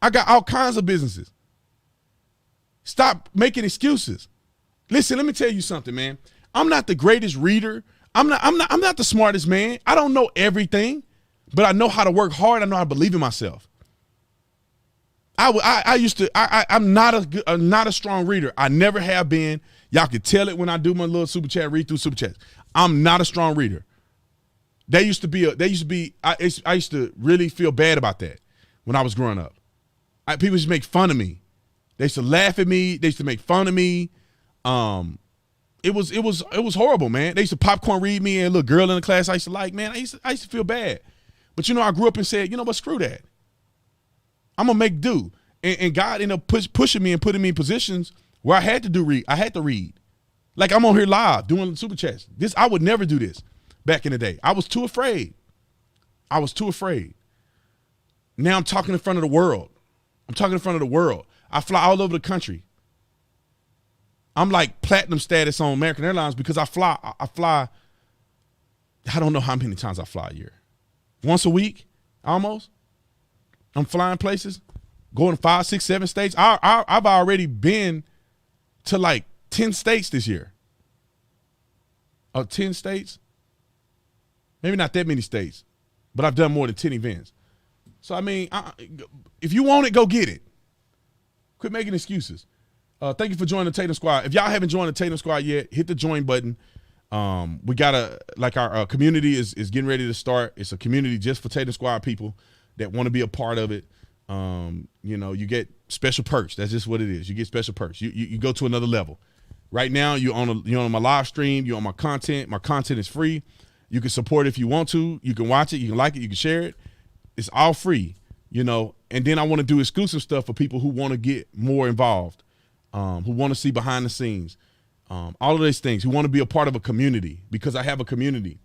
I got all kinds of businesses. Stop making excuses. Listen, let me tell you something, man. I'm not the greatest reader. I'm not the smartest man. I don't know everything, but I know how to work hard. I know how to believe in myself. I'm not a strong reader. I never have been. Y'all can tell it when I do my little super chat, read through super chats. I'm not a strong reader. I used to really feel bad about that when I was growing up. People used to make fun of me. They used to laugh at me. They used to make fun of me. It was horrible, man. They used to popcorn read me, and a little girl in the class I used to like, man. I used to feel bad. But I grew up and said, you know what, screw that. I'm gonna make do. And God ended up pushing me and putting me in positions where I had to read. Like I'm on here live doing super chats. I would never do this back in the day. I was too afraid. Now I'm talking in front of the world. I fly all over the country. I'm like platinum status on American Airlines because I fly. I don't know how many times I fly a year. Once a week, almost. I'm flying places, going to 5, 6, 7 states. I've already been to like 10 states this year. 10 states? Maybe not that many states, but I've done more than 10 events. So, I mean, if you want it, go get it. Quit making excuses. Thank you for joining the Tatum Squad. If y'all haven't joined the Tatum Squad yet, hit the join button. We got our community is getting ready to start. It's a community just for Tatum Squad people that want to be a part of it. You get special perks. That's just what it is. You get special perks. You go to another level. Right now, you're on my live stream. You're on my content. My content is free. You can support it if you want to. You can watch it. You can like it. You can share it. It's all free, And then I want to do exclusive stuff for people who want to get more involved, who want to see behind the scenes, all of these things, who want to be a part of a community, because I have a community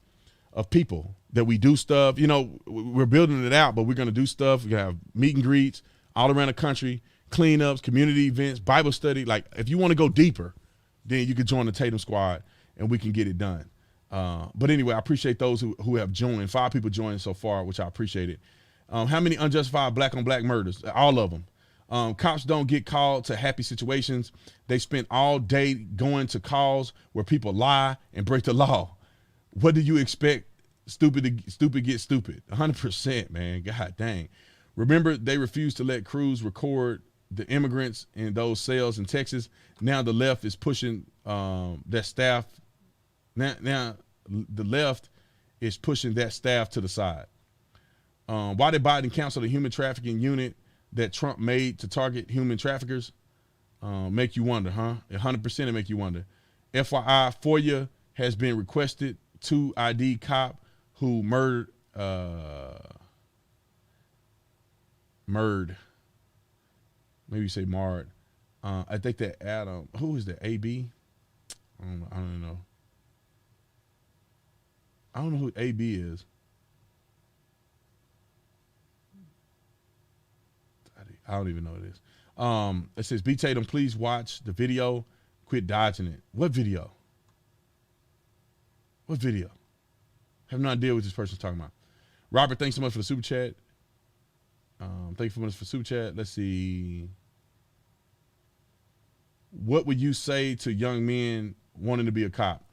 of people that we do stuff. We're building it out, but we're going to do stuff. We're going to have meet and greets all around the country, cleanups, community events, Bible study. Like, if you want to go deeper, then you can join the Tatum Squad and we can get it done. But anyway, I appreciate those who have joined. 5 people joined so far, which I appreciate it. How many unjustified black-on-black murders? All of them. Cops don't get called to happy situations. They spend all day going to calls where people lie and break the law. What do you expect? Stupid get stupid. 100%, man. God dang. Remember, they refused to let crews record the immigrants in those cells in Texas. Now the left is pushing that staff. Now the left is pushing that staff to the side. Why did Biden cancel the human trafficking unit that Trump made to target human traffickers? Make you wonder, huh? 100% it make you wonder. FYI, FOIA has been requested to ID cop who murdered, maybe you say marred. I think that Adam, who is that, AB? I don't know. I don't know who AB is. I don't even know what it is. It says, B. Tatum, please watch the video. Quit dodging it. What video? What video? I have no idea what this person's talking about. Robert, thanks so much for the super chat. Thank you so much for super chat. Let's see. What would you say to young men wanting to be a cop?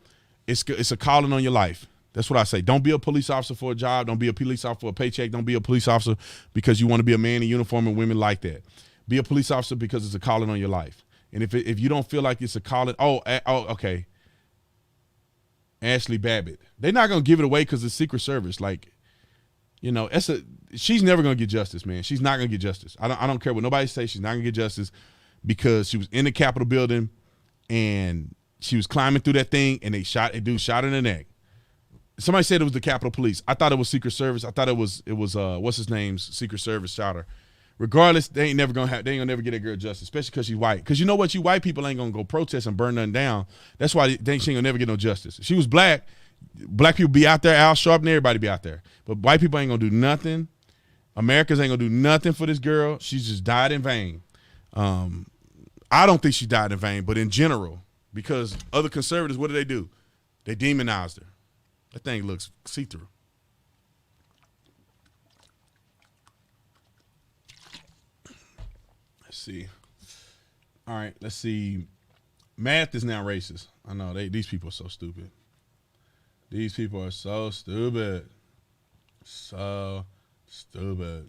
It's a calling on your life. That's what I say. Don't be a police officer for a job. Don't be a police officer for a paycheck. Don't be a police officer because you want to be a man in uniform, and women like that. Be a police officer because it's a calling on your life. And if you don't feel like it's a calling, okay. Ashley Babbitt. They're not going to give it away because it's Secret Service. Like, she's never going to get justice, man. She's not going to get justice. I don't care what nobody says. She's not going to get justice because she was in the Capitol building and she was climbing through that thing and a dude shot her in the neck. Somebody said it was the Capitol Police. I thought it was Secret Service. I thought it was what's his name's Secret Service shot her. Regardless, they ain't gonna never get that girl justice, especially because she's white. Because you know what, you white people ain't gonna go protest and burn nothing down. That's why she ain't gonna never get no justice. If she was black people be out there, Al Sharpton, everybody be out there. But white people ain't gonna do nothing. Americans ain't gonna do nothing for this girl. She just died in vain. I don't think she died in vain, but in general, because other conservatives, what do? They demonized her. That thing looks see-through. Let's see. All right, let's see. Math is now racist. I know these people are so stupid. These people are so stupid. So stupid.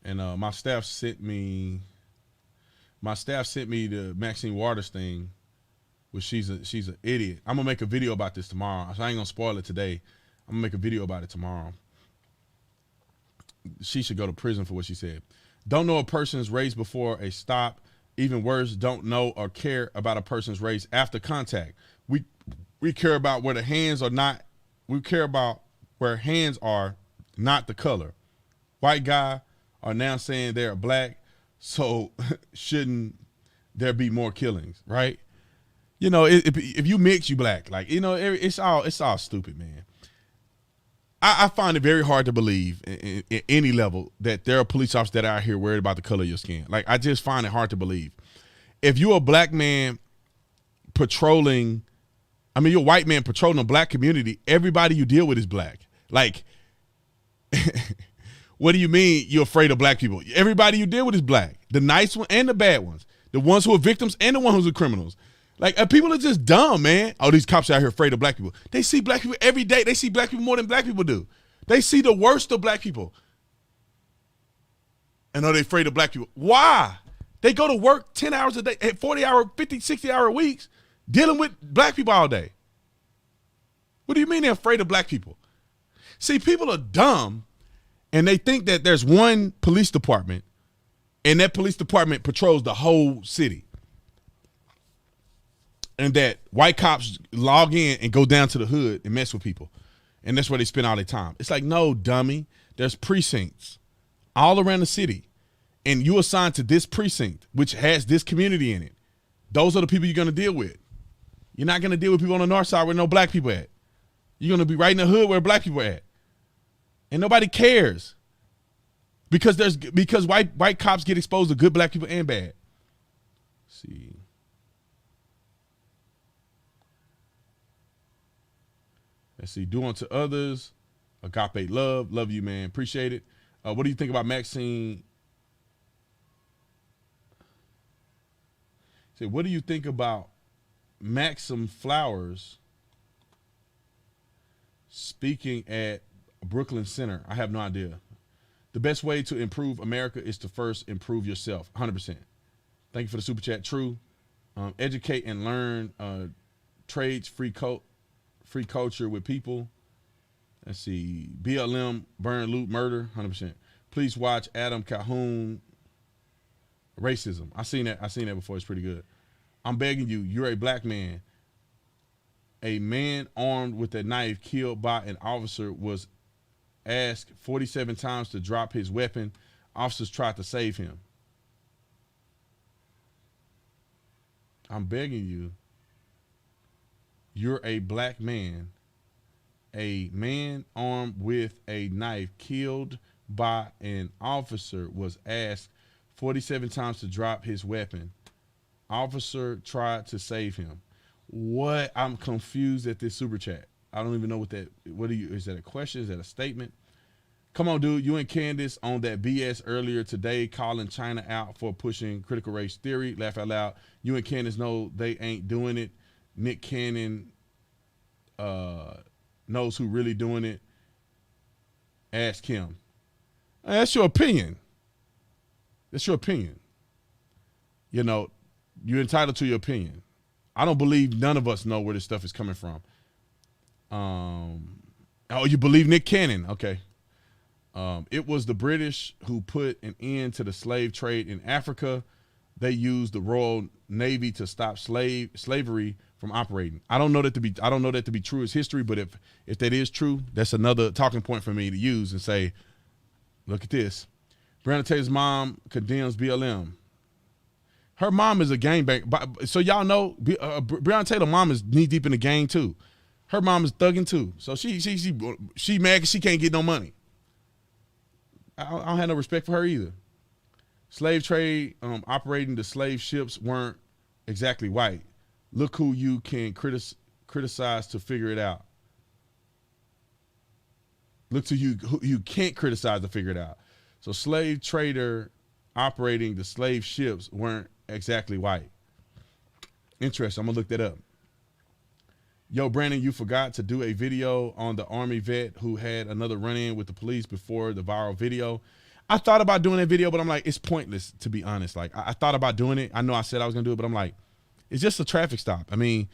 And my staff sent me the Maxine Waters thing, which she's an idiot. I'm gonna make a video about this tomorrow. So I ain't gonna spoil it today. I'm gonna make a video about it tomorrow. She should go to prison for what she said. Don't know a person's race before a stop. Even worse, don't know or care about a person's race after contact. We care about where the hands are not. We care about where hands are, not the color. White guy are now saying they're black, so shouldn't there be more killings, right? You know, if you mix, you black. Like, you know, it's all stupid, man. I find it very hard to believe in any level that there are police officers that are out here worried about the color of your skin. Like, I just find it hard to believe. If you're a black man patrolling, I mean, you're a white man patrolling a black community, everybody you deal with is black. Like, what do you mean you're afraid of black people? Everybody you deal with is black. The nice ones and the bad ones. The ones who are victims and the ones who are criminals. Like, people are just dumb, man. Oh, these cops are out here afraid of black people. They see black people every day. They see black people more than black people do. They see the worst of black people. And are they afraid of black people? Why? They go to work 10 hours a day, 40-hour, 50, 60-hour weeks, dealing with black people all day. What do you mean they're afraid of black people? See, people are dumb, and they think that there's one police department, and that police department patrols the whole city. And that white cops log in and go down to the hood and mess with people. And that's where they spend all their time. It's like, no, dummy. There's precincts all around the city. And you assigned to this precinct, which has this community in it. Those are the people you're going to deal with. You're not going to deal with people on the north side where no black people at. You're going to be right in the hood where black people at. And nobody cares. Because white cops get exposed to good black people and bad. Let's see. Let's see. Do unto others. Agape love. Love you, man. Appreciate it. What do you think about Maxine? Say, what do you think about Maxim Flowers speaking at Brooklyn Center? I have no idea. The best way to improve America is to first improve yourself. 100%. Thank you for the super chat. True. Educate and learn trades, free culture with people. Let's see. BLM, burn, loot, murder. 100%. Please watch Adam Calhoun, Racism. I seen that before. It's pretty good. I'm begging you. You're a black man. A man armed with a knife killed by an officer was asked 47 times to drop his weapon. Officers tried to save him. I'm begging you. You're a black man. A man armed with a knife killed by an officer was asked 47 times to drop his weapon. Officer tried to save him. What? I'm confused at this super chat. I don't even know what is that a question? Is that a statement? Come on, dude. You and Candace on that BS earlier today, calling China out for pushing critical race theory. Laugh out loud. You and Candace know they ain't doing it. Nick Cannon knows who really doing it. Ask him. That's your opinion. That's your opinion. You know, you're entitled to your opinion. I don't believe none of us know where this stuff is coming from. Oh, you believe Nick Cannon? Okay. It was the British who put an end to the slave trade in Africa. They used the Royal Navy to stop slavery from operating. I don't know that to be true as history, but if that is true, that's another talking point for me to use and say, look at this. Breonna Taylor's mom condemns BLM. Her mom is a gangbanger. So y'all know Breonna Taylor's mom is knee deep in the gang too. Her mom is thugging too. So she mad because she can't get no money. I don't have no respect for her either. Slave trade operating the slave ships weren't exactly white. Look who you can criticize to figure it out. Look to who you can't criticize to figure it out. So slave trader operating the slave ships weren't exactly white. Interesting. I'm going to look that up. Yo, Brandon, you forgot to do a video on the Army vet who had another run-in with the police before the viral video. I thought about doing that video, but I'm like, it's pointless, to be honest. Like, I thought about doing it. I know I said I was going to do it, but I'm like, it's just a traffic stop. I mean,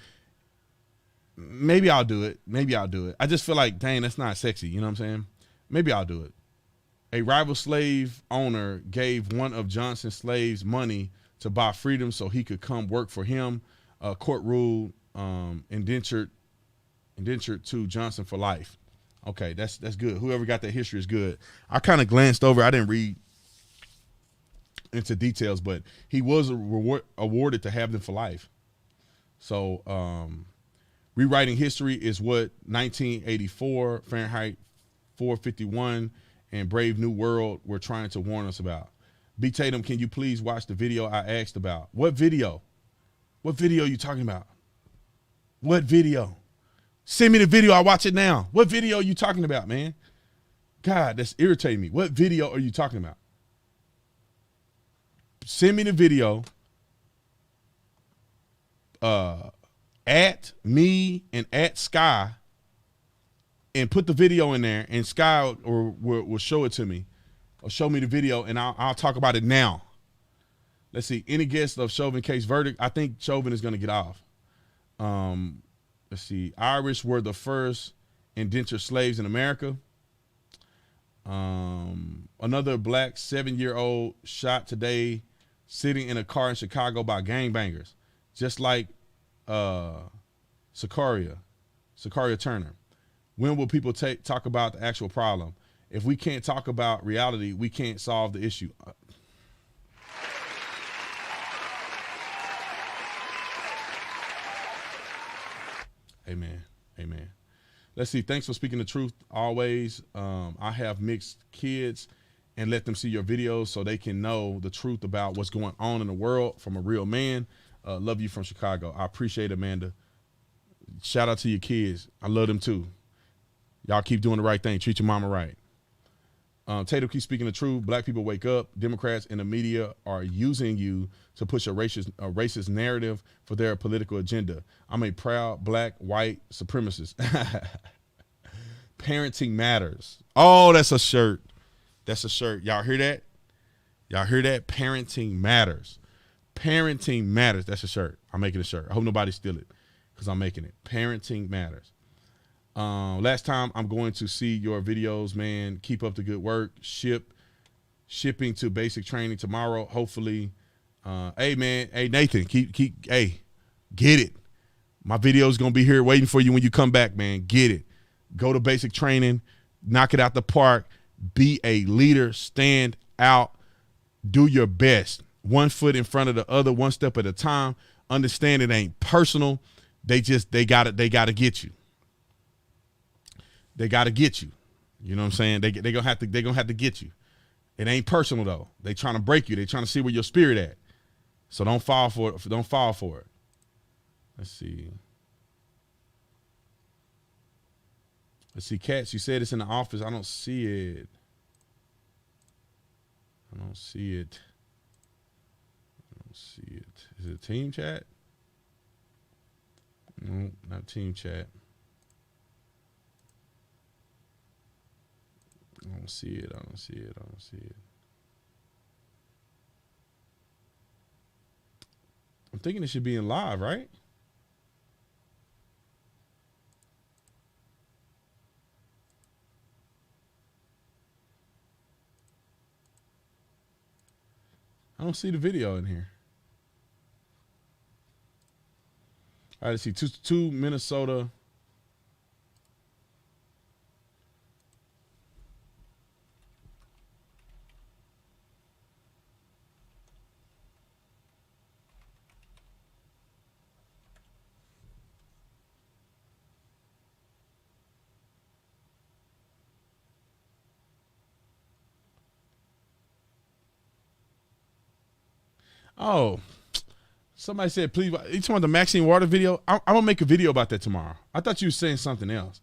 maybe I'll do it. Maybe I'll do it. I just feel like, dang, that's not sexy. You know what I'm saying? Maybe I'll do it. A rival slave owner gave one of Johnson's slaves money to buy freedom so he could come work for him. Court ruled indentured to Johnson for life. Okay, that's good. Whoever got that history is good. I kind of glanced over. I didn't read into details, but he was awarded to have them for life. So rewriting history is what 1984, Fahrenheit 451, and Brave New World were trying to warn us about. B. Tatum, can you please watch the video I asked about? What video? What video are you talking about? What video? Send me the video. I'll watch it now. What video are you talking about, man? God, that's irritating me. What video are you talking about? Send me the video. At me and at Sky, and put the video in there, and Sky will show it to me, or show me the video, and I'll talk about it now. Let's see. Any guess of Chauvin case verdict? I think Chauvin is going to get off. Let's see. Irish were the first indentured slaves in America. Another black 7-year-old shot today sitting in a car in Chicago by gangbangers, just like Sakaria Turner. When will people talk about the actual problem? If we can't talk about reality, we can't solve the issue. Amen. Amen. Let's see. Thanks for speaking the truth always. I have mixed kids and let them see your videos so they can know the truth about what's going on in the world from a real man. Love you from Chicago. I appreciate it, Amanda. Shout out to your kids. I love them too. Y'all keep doing the right thing. Treat your mama right. Tatum, keep speaking the truth. Black people wake up. Democrats and the media are using you to push a racist narrative for their political agenda. I'm a proud black white supremacist. Parenting matters. Oh, that's a shirt. That's a shirt. Y'all hear that? Y'all hear that? Parenting matters. Parenting matters. That's a shirt. I'm making a shirt. I hope nobody steal it because I'm making it. Parenting matters. Last time, I'm going to see your videos, man. Keep up the good work. Shipping to basic training tomorrow, hopefully. Hey, man. Hey, Nathan, hey, get it. My video is going to be here waiting for you when you come back, man. Get it. Go to basic training. Knock it out the park. Be a leader. Stand out. Do your best. One foot in front of the other, one step at a time. Understand it ain't personal. They got to get you. They got to get you. You know what I'm saying? They gonna have to get you. It ain't personal though. They trying to break you. They trying to see where your spirit at. So don't fall for it. Don't fall for it. Let's see. Cats, you said it's in the office. I don't see it. I don't see it. Is it team chat? No, not team chat. I don't see it. I'm thinking it should be in live, right? I don't see the video in here. All right, let's see. Two Minnesota. Oh, somebody said, please, you talking about the Maxine Waters video? I'm going to make a video about that tomorrow. I thought you were saying something else.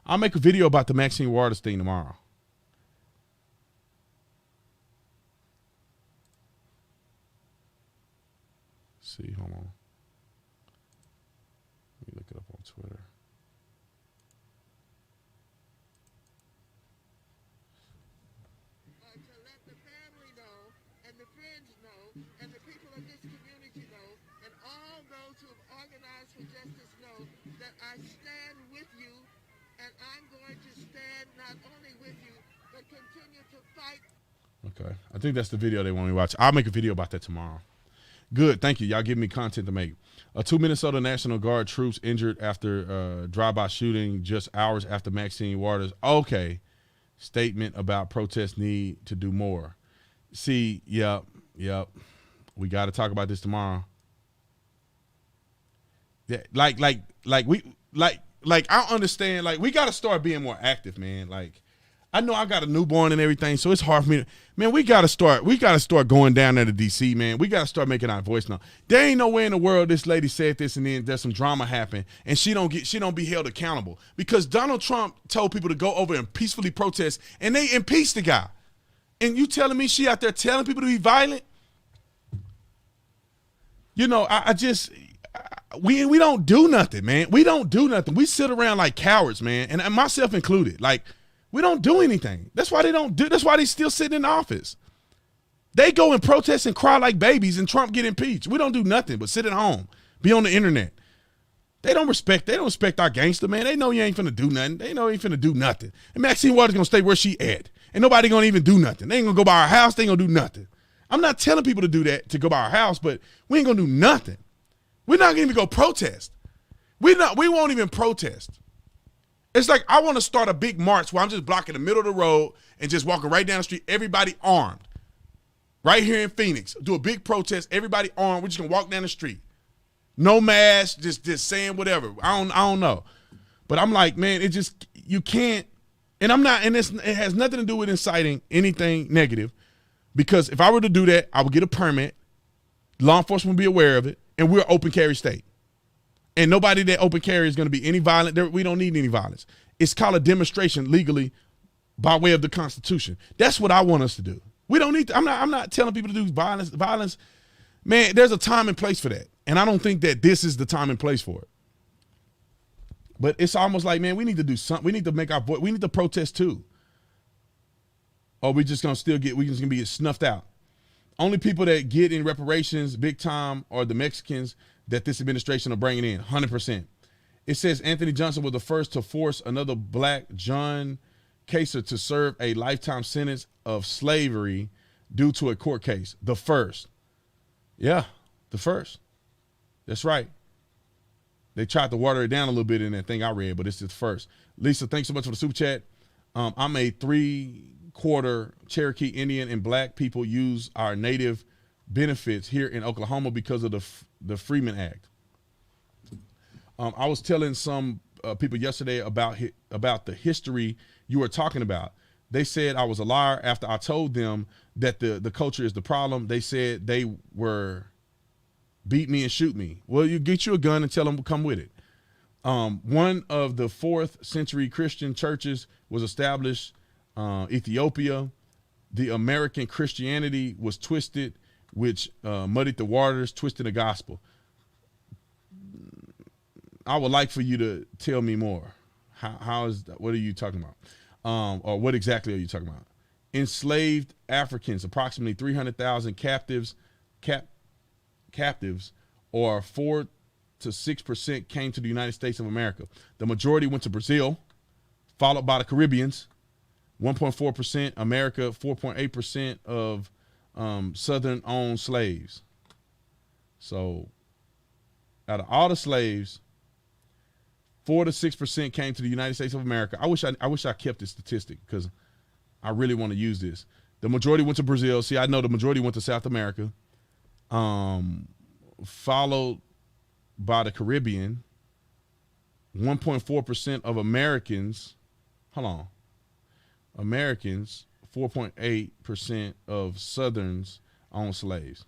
I'll make a video about the Maxine Waters thing tomorrow. Let's see, hold on. Let me look it up on Twitter. To let the family know and the friends know and the people of this community know and all those who have organized for justice know that I stand with you and I'm going to stand not only with you but continue to fight. Okay. I think that's the video they want me to watch. I'll make a video about that tomorrow. Good. Thank you. Y'all give me content to make. 2 Minnesota National Guard troops injured after drive-by shooting just hours after Maxine Waters. Okay. Statement about protests need to do more. See, yep. We got to talk about this tomorrow. Yeah, like I understand. Like, we got to start being more active, man. Like, I know I got a newborn and everything, so it's hard for me to, man, we got to start going down there to DC, man. We got to start making our voice known. There ain't no way in the world this lady said this and then there's some drama happen and she don't be held accountable because Donald Trump told people to go over and peacefully protest and they impeached the guy. And you telling me she out there telling people to be violent? You know, we don't do nothing, man. We don't do nothing. We sit around like cowards, man, and myself included. Like, we don't do anything. That's why they still sitting in office. They go and protest and cry like babies and Trump get impeached. We don't do nothing but sit at home, be on the internet. They don't respect our gangster, man. They know you ain't finna do nothing. They know you ain't finna do nothing. And Maxine Waters gonna stay where she at. And nobody gonna even do nothing. They ain't gonna go by our house. They ain't gonna do nothing. I'm not telling people to do that, to go by our house, but we ain't gonna do nothing. We're not gonna even go protest. We won't even protest. It's like I want to start a big march where I'm just blocking the middle of the road and just walking right down the street, everybody armed. Right here in Phoenix, do a big protest, everybody armed. We're just gonna walk down the street. No mask, just saying whatever. I don't know. But I'm like, man, you can't, and I'm not, and it has nothing to do with inciting anything negative, because if I were to do that, I would get a permit, law enforcement would be aware of it, and we're an open carry state. And nobody that open carry is going to be any violent. We don't need any violence. It's called a demonstration legally by way of the Constitution. That's what I want us to do. We don't need to, I'm not telling people to do violence. Violence, man, there's a time and place for that. And I don't think that this is the time and place for it. But it's almost like, man, we need to do something. We need to make our voice. We need to protest too. Or we just going to be snuffed out. Only people that get in reparations big time are the Mexicans that this administration are bringing in, 100%. It says Anthony Johnson was the first to force another black, John Kaser, to serve a lifetime sentence of slavery due to a court case. The first. Yeah, the first. That's right. They tried to water it down a little bit in that thing I read, but it's the first. Lisa, thanks so much for the super chat. I'm a 3/4 Cherokee Indian, and black people use our native benefits here in Oklahoma because of the Freeman Act. I was telling some people yesterday about the history you were talking about. They said I was a liar after I told them that the culture is the problem. They said they were beat me and shoot me. Well, you get you a gun and tell them to come with it. One of the 4th century Christian churches was established Ethiopia. The American Christianity was twisted, which muddied the waters, twisted the gospel. I would like for you to tell me more. What are you talking about? Or what exactly are you talking about? Enslaved Africans, approximately 300,000 captives, or 4 to 6% came to the United States of America. The majority went to Brazil, followed by the Caribbeans, 1.4%, America, 4.8% of Southern-owned slaves. So out of all the slaves, 4 to 6% came to the United States of America. I wish I kept this statistic because I really want to use this. The majority went to Brazil. See, I know the majority went to South America, followed by the Caribbean. 1.4% of Americans, Americans, 4.8% of Southerns own slaves.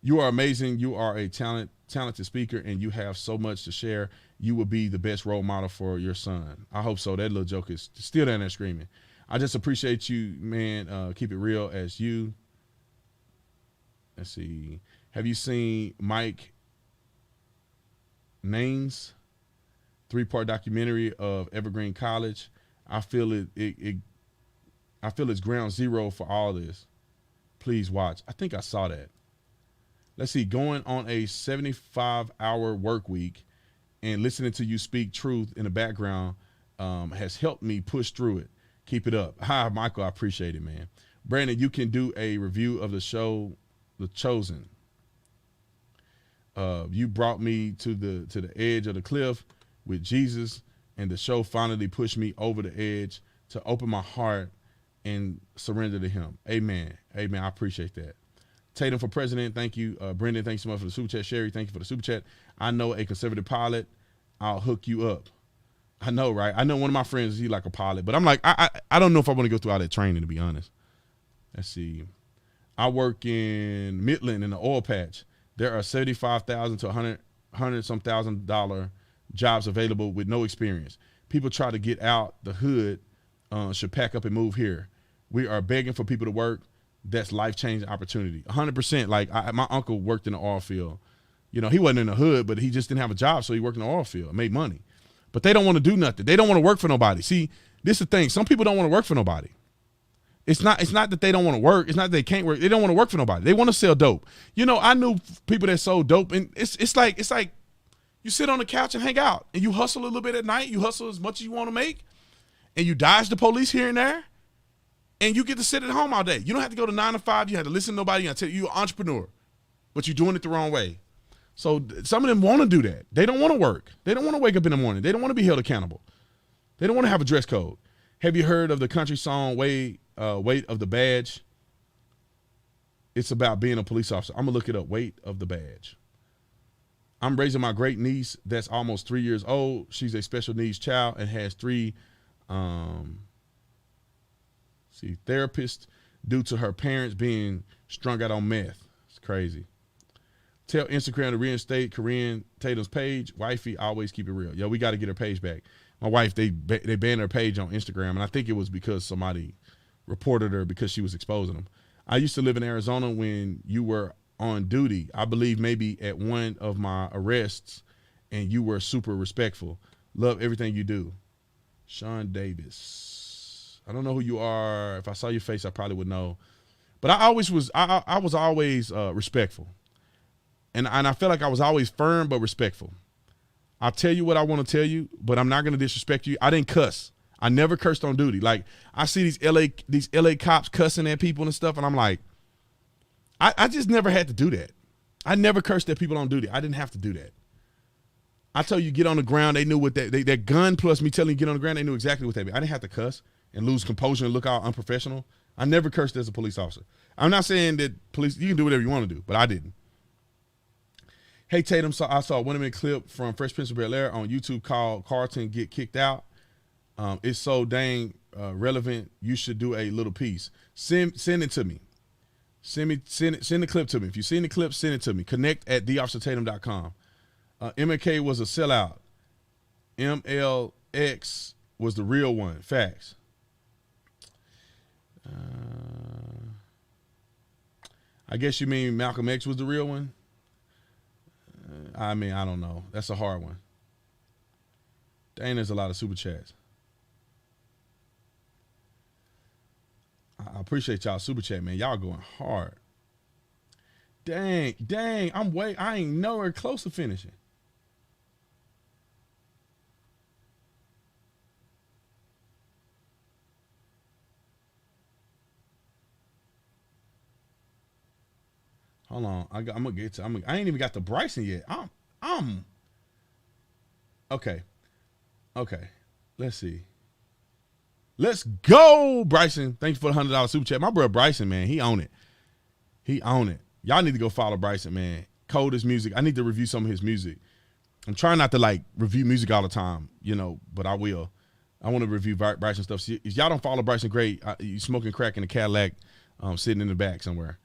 You are amazing. You are a talented speaker, and you have so much to share. You will be the best role model for your son. I hope so. That little joke is still down there screaming. I just appreciate you, man. Keep it real as you. Let's see. Have you seen Mike Naines? 3-part documentary of Evergreen College. I feel I feel it's ground zero for all this. Please watch. I think I saw that. Let's see. Going on a 75-hour work week and listening to you speak truth in the background has helped me push through it. Keep it up. Hi, Michael. I appreciate it, man. Brandon, you can do a review of the show, The Chosen. You brought me to the edge of the cliff with Jesus, and the show finally pushed me over the edge to open my heart and surrender to him. Amen. Amen. I appreciate that. Tatum for president. Thank you. Brendan, thanks so much for the super chat. Sherry, thank you for the super chat. I know a conservative pilot. I'll hook you up. I know, right? I know one of my friends, he like a pilot, but I'm like, I don't know if I want to go through all that training, to be honest. Let's see. I work in Midland in the oil patch. There are $75,000 to $100 some $1,000 jobs available with no experience. People try to get out the hood, should pack up and move here. We are begging for people to work. That's life-changing opportunity. 100%. Like my uncle worked in the oil field. You know, he wasn't in the hood, but he just didn't have a job, so he worked in the oil field and made money. But they don't want to do nothing. They don't want to work for nobody. See, this is the thing. Some people don't want to work for nobody. It's not that they don't want to work. It's not that they can't work. They don't want to work for nobody. They want to sell dope. You know, I knew people that sold dope, and it's like you sit on the couch and hang out, and you hustle a little bit at night. You hustle as much as you want to make, and you dodge the police here and there, and you get to sit at home all day. You don't have to go to 9 to 5. You have to listen to nobody. You're an entrepreneur, but you're doing it the wrong way. So some of them want to do that. They don't want to work. They don't want to wake up in the morning. They don't want to be held accountable. They don't want to have a dress code. Have you heard of the country song Weight of the Badge? It's about being a police officer. I'm going to look it up. Weight of the Badge. I'm raising my great niece that's almost 3 years old. She's a special needs child and has 3 therapists due to her parents being strung out on meth. It's crazy. Tell Instagram to reinstate Corinne Tatum's page. Wifey, always keep it real. Yo, we got to get her page back. My wife, they banned her page on Instagram, and I think it was because somebody reported her because she was exposing them. I used to live in Arizona when you were on duty. I believe maybe at one of my arrests, and you were super respectful. Love everything you do. Sean Davis. I don't know who you are. If I saw your face, I probably would know. But I was always respectful. And I felt like I was always firm but respectful. I'll tell you what I want to tell you, but I'm not going to disrespect you. I didn't cuss. I never cursed on duty. Like, I see these LA cops cussing at people and stuff, and I'm like, I just never had to do that. I never cursed at people on duty. I didn't have to do that. I tell you, get on the ground. They knew what that gun plus me telling you get on the ground, they knew exactly what that meant. I didn't have to cuss and lose composure and look all unprofessional. I never cursed as a police officer. I'm not saying that police, you can do whatever you want to do, but I didn't. Hey, Tatum, I saw a 1-minute clip from Fresh Prince of Bel-Air on YouTube called Carlton Get Kicked Out. It's so dang relevant. You should do a little piece. Send it to me. Send the clip to me. If you've seen the clip, send it to me. Connect at theofficertatum.com. MLK was a sellout. MLX was the real one. Facts. I guess you mean Malcolm X was the real one? I mean, I don't know. That's a hard one. Dang, there's a lot of super chats. I appreciate y'all super chat, man. Y'all going hard. Dang, I ain't nowhere close to finishing. Hold on, I'm gonna get to. I ain't even got to Bryson yet. I'm. Okay. Let's see. Let's go, Bryson. Thanks for the $100 super chat. My brother Bryson, man, he own it. Y'all need to go follow Bryson, man. Coldest music. I need to review some of his music. I'm trying not to like review music all the time, you know, but I will. I want to review Bryson stuff. See, if y'all don't follow Bryson, great. You smoking crack in a Cadillac, sitting in the back somewhere.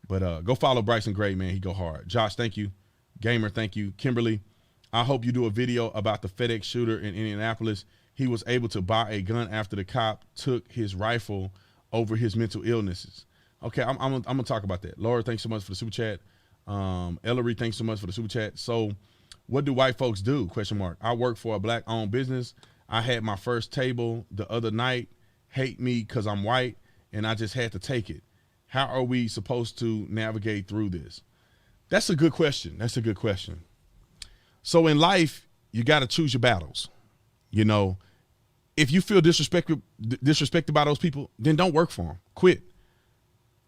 But go follow Bryson Gray, man. He go hard. Josh, thank you. Gamer, thank you. Kimberly, I hope you do a video about the FedEx shooter in Indianapolis. He was able to buy a gun after the cop took his rifle over his mental illnesses. Okay, I'm gonna talk about that. Laura, thanks so much for the super chat. Ellery, thanks so much for the super chat. So What do white folks do? Question mark. I work for a black-owned business. I had my first table the other night. Hate me because I'm white, and I just had to take it. How are we supposed to navigate through this? That's a good question. That's a good question. So in life, you got to choose your battles. You know, if you feel disrespected by those people, then don't work for them. Quit.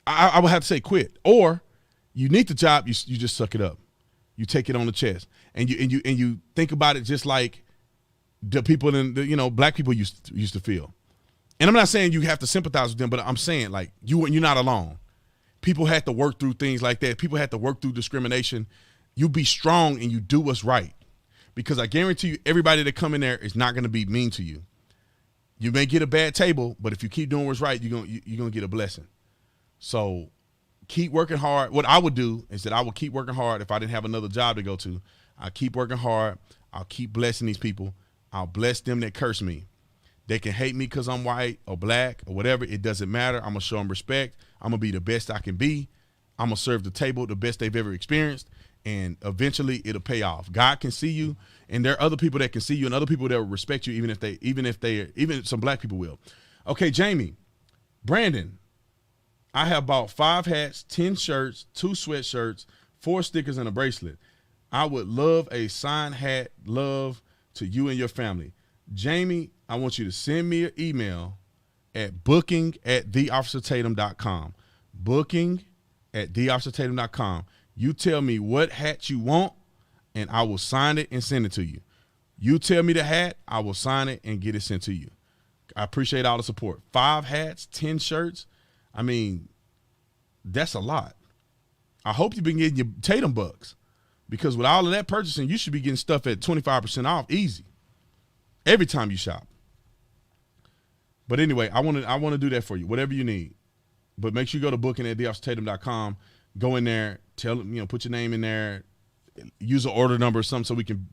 I would have to say quit. Or you need the job, you just suck it up. You take it on the chest, and you think about it just like the people in the, you know, black people used to feel. And I'm not saying you have to sympathize with them, but I'm saying like you're not alone. People had to work through things like that. People had to work through discrimination. You be strong and you do what's right, because I guarantee you, everybody that come in there is not going to be mean to you. You may get a bad table, but if you keep doing what's right, you're gonna get a blessing. So keep working hard. What I would do is that I would keep working hard. If I didn't have another job to go to, I keep working hard. I'll keep blessing these people. I'll bless them that curse me. They can hate me because I'm white or black or whatever. It doesn't matter. I'm going to show them respect. I'm going to be the best I can be. I'm going to serve the table the best they've ever experienced. And eventually it'll pay off. God can see you, and there are other people that can see you, and other people that will respect you, even some black people will. Okay, Jamie, Brandon, I have bought 5 hats, 10 shirts, 2 sweatshirts, 4 stickers, and a bracelet. I would love a signed hat. Love to you and your family. Jamie, I want you to send me an email at booking@theofficertatum.com. Booking@theofficertatum.com. You tell me what hat you want, and I will sign it and send it to you. You tell me the hat, I will sign it and get it sent to you. I appreciate all the support. 5 hats, 10 shirts. I mean, that's a lot. I hope you've been getting your Tatum bucks, because with all of that purchasing, you should be getting stuff at 25% off easy every time you shop. But anyway, I want to do that for you, whatever you need. But make sure you go to booking@theofficertatum.com. Go in there, tell them, you know, put your name in there, use an order number or something so we can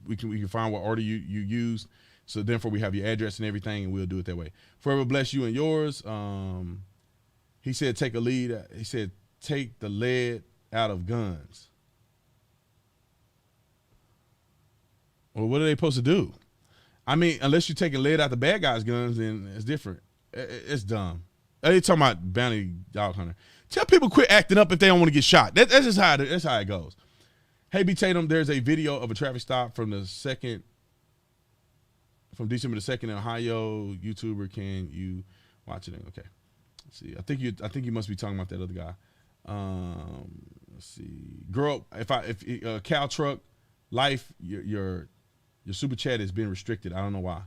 find what order you used. So therefore we have your address and everything, and we'll do it that way. Forever bless you and yours. He said take a lead. He said take the lead out of guns. Well, what are they supposed to do? I mean, unless you're taking lead out the bad guys' guns, then it's different. It's dumb. They talking about bounty dog hunter. Tell people quit acting up if they don't want to get shot. That's just how it goes. Hey, B. Tatum, there's a video of a traffic stop from December the 2nd in Ohio. YouTuber, can you watch it? Okay. Let's see. I think you must be talking about that other guy. Let's see. Girl, if cow truck life, your super chat has been restricted. I don't know why.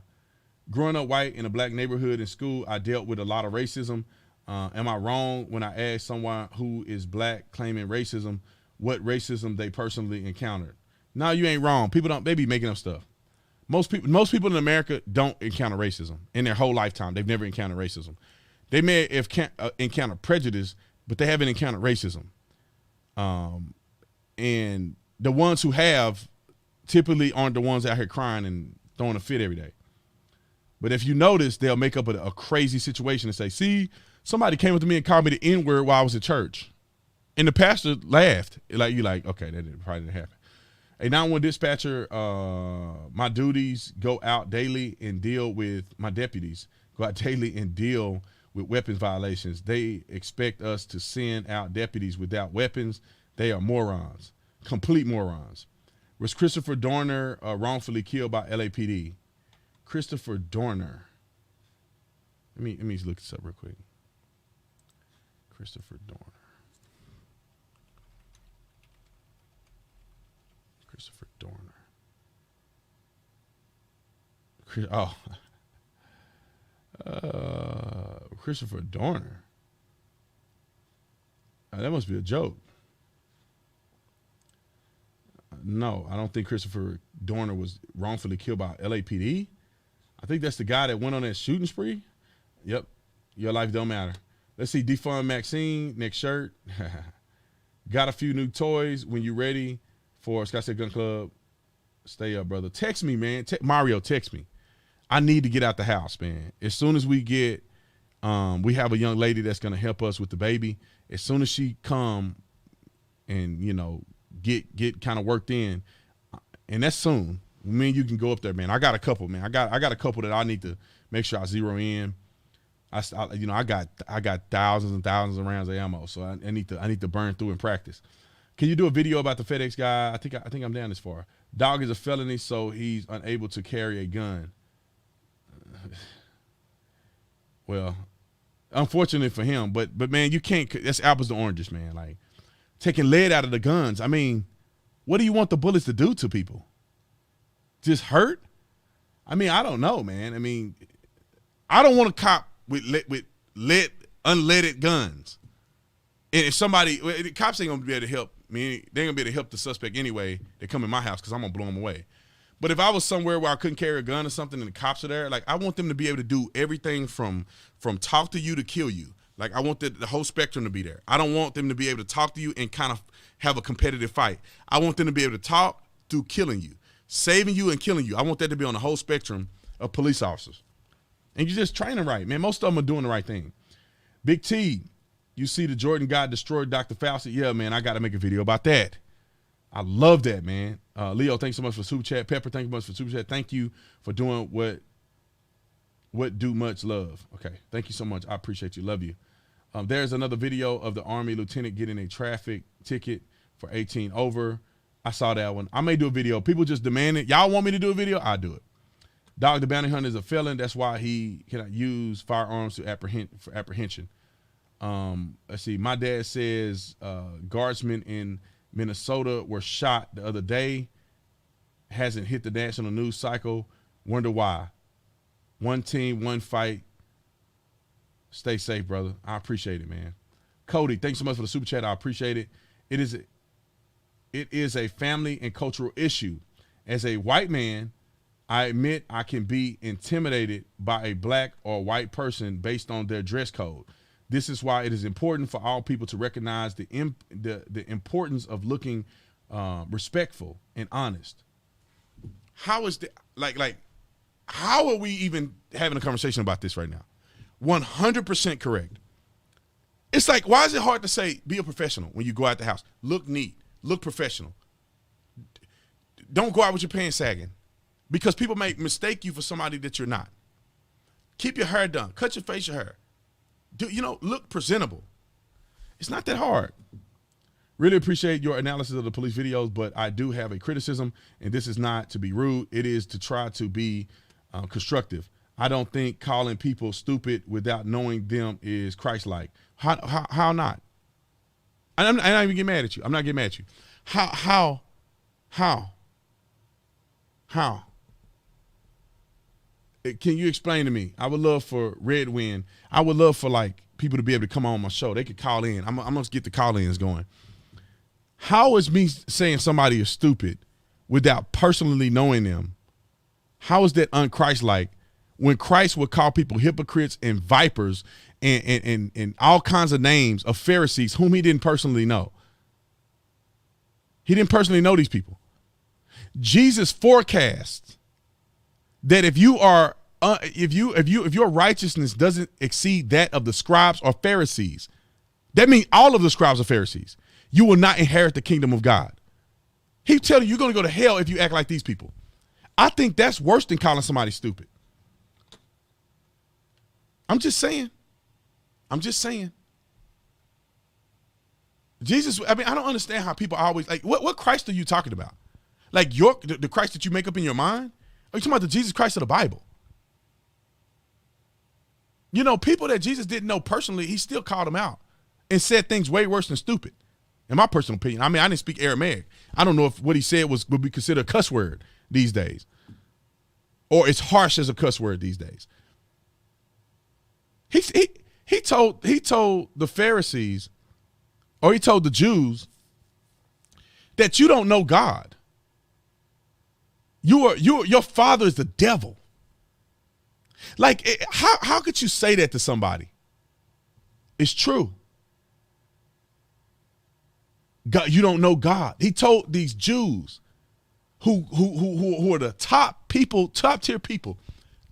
Growing up white in a black neighborhood in school, I dealt with a lot of racism. Am I wrong when I ask someone who is black claiming racism what racism they personally encountered? No, you ain't wrong. They be making up stuff. Most people in America don't encounter racism in their whole lifetime. They've never encountered racism. They may have encountered prejudice, but they haven't encountered racism. And the ones who have typically aren't the ones out here crying and throwing a fit every day. But if you notice, they'll make up a crazy situation and say, see, somebody came up to me and called me the N-word while I was at church. And the pastor laughed. Okay, that probably didn't happen. A 911 dispatcher, my duties go out daily and deal with my deputies, go out daily and deal with weapons violations. They expect us to send out deputies without weapons. They are morons, complete morons. Was Christopher Dorner wrongfully killed by LAPD? Christopher Dorner. Let me look this up real quick. Christopher Dorner. Christopher Dorner. Christopher Dorner. That must be a joke. No, I don't think Christopher Dorner was wrongfully killed by LAPD. I think that's the guy that went on that shooting spree. Yep. Your life don't matter. Let's see. Defund Maxine. Next shirt. Got a few new toys. When you ready for Scottsdale Gun Club, stay up, brother. Text me, man. Mario, text me. I need to get out the house, man. As soon as we get, we have a young lady that's going to help us with the baby. As soon as she come and, you know, get kind of worked in, and that's soon. Me and you can go up there, man. I got a couple, man. I got a couple that I need to make sure I zero in. I got thousands and thousands of rounds of ammo, so I need to burn through in practice. Can you do a video about the FedEx guy? I think I'm down this far. Dog is a felony, so he's unable to carry a gun. Well, unfortunate for him, but man, you can't. That's apples to oranges, man. Like taking lead out of the guns. I mean, what do you want the bullets to do to people? Just hurt? I mean, I don't know, man. I mean, I don't want a cop with unleaded guns. And if somebody, the cops ain't gonna be able to help me. They ain't gonna be able to help the suspect anyway. They come in my house because I'm gonna blow them away. But if I was somewhere where I couldn't carry a gun or something and the cops are there, like I want them to be able to do everything from talk to you to kill you. Like I want the whole spectrum to be there. I don't want them to be able to talk to you and kind of have a competitive fight. I want them to be able to talk through killing you, saving you and killing you. I want that to be on the whole spectrum of police officers. And you just train them right, man. Most of them are doing the right thing. Big T, you see the Jordan guy destroyed Dr. Fauci? Yeah, man, I got to make a video about that. I love that, man. Leo, thanks so much for super chat. Pepper, thank you much for super chat. Thank you for doing what do much love. Okay, thank you so much. I appreciate you. Love you. There's another video of the Army lieutenant getting a traffic ticket for 18 over. I saw that one. I may do a video. People just demand it. Y'all want me to do a video? I'll do it. Dog the Bounty Hunter is a felon. That's why he cannot use firearms for apprehension. Let's see. My dad says guardsmen in Minnesota were shot the other day. Hasn't hit the national news cycle. Wonder why. One team, one fight. Stay safe, brother. I appreciate it, man. Cody, thanks so much for the super chat. I appreciate it. It is a family and cultural issue. As a white man, I admit I can be intimidated by a black or white person based on their dress code. This is why it is important for all people to recognize the importance of looking respectful and honest. How is that like how are we even having a conversation about this right now? 100% correct. It's like, why is it hard to say be a professional when you go out the house? Look neat, look professional. Don't go out with your pants sagging because people may mistake you for somebody that you're not. Keep your hair done, cut your facial hair. Look presentable. It's not that hard. Really appreciate your analysis of the police videos, but I do have a criticism, and this is not to be rude. It is to try to be constructive. I don't think calling people stupid without knowing them is Christ-like. How not? I'm not even getting mad at you. I'm not getting mad at you. How? Can you explain to me? I would love for Red Wind. I would love for like people to be able to come on my show. They could call in. I'm going to get the call-ins going. How is me saying somebody is stupid without personally knowing them? How is that un-Christ-like when Christ would call people hypocrites and vipers and all kinds of names of Pharisees whom he didn't personally know? He didn't personally know these people. Jesus forecasts that if your righteousness doesn't exceed that of the scribes or Pharisees, that means all of the scribes or Pharisees, you will not inherit the kingdom of God. He's telling you you're going to go to hell if you act like these people. I think that's worse than calling somebody stupid. I'm just saying. Jesus, I mean, I don't understand how people always, like, what Christ are you talking about? Like the Christ that you make up in your mind? Are you talking about the Jesus Christ of the Bible? People that Jesus didn't know personally, he still called them out and said things way worse than stupid, in my personal opinion. I mean, I didn't speak Aramaic. I don't know if what he said would be considered a cuss word these days, or it's harsh as a cuss word these days. He told the Pharisees, or he told the Jews, that you don't know God. Your father is the devil. Like, how could you say that to somebody? It's true. God, you don't know God. He told these Jews who are the top tier people,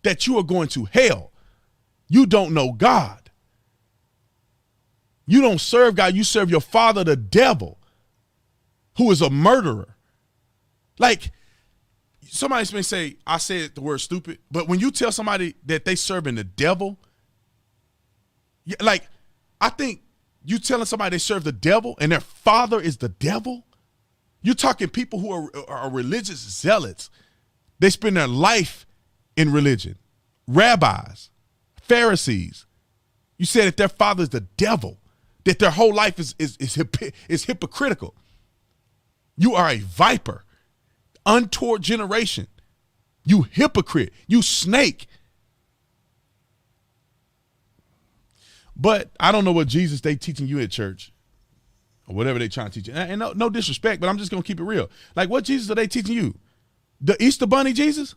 that you are going to hell. You don't know God. You don't serve God. You serve your father, the devil, who is a murderer. Like, somebody may say, I said the word stupid, but when you tell somebody that they serving the devil, like, I think you telling somebody they serve the devil and their father is the devil, you're talking people who are religious zealots. They spend their life in religion. Rabbis, Pharisees. You said that their father is the devil, that their whole life is hypocritical. You are a viper, untoward generation. You hypocrite, you snake. But I don't know what Jesus they teaching you at church or whatever they trying to teach you. And no disrespect, but I'm just going to keep it real. Like, what Jesus are they teaching you? The Easter Bunny Jesus?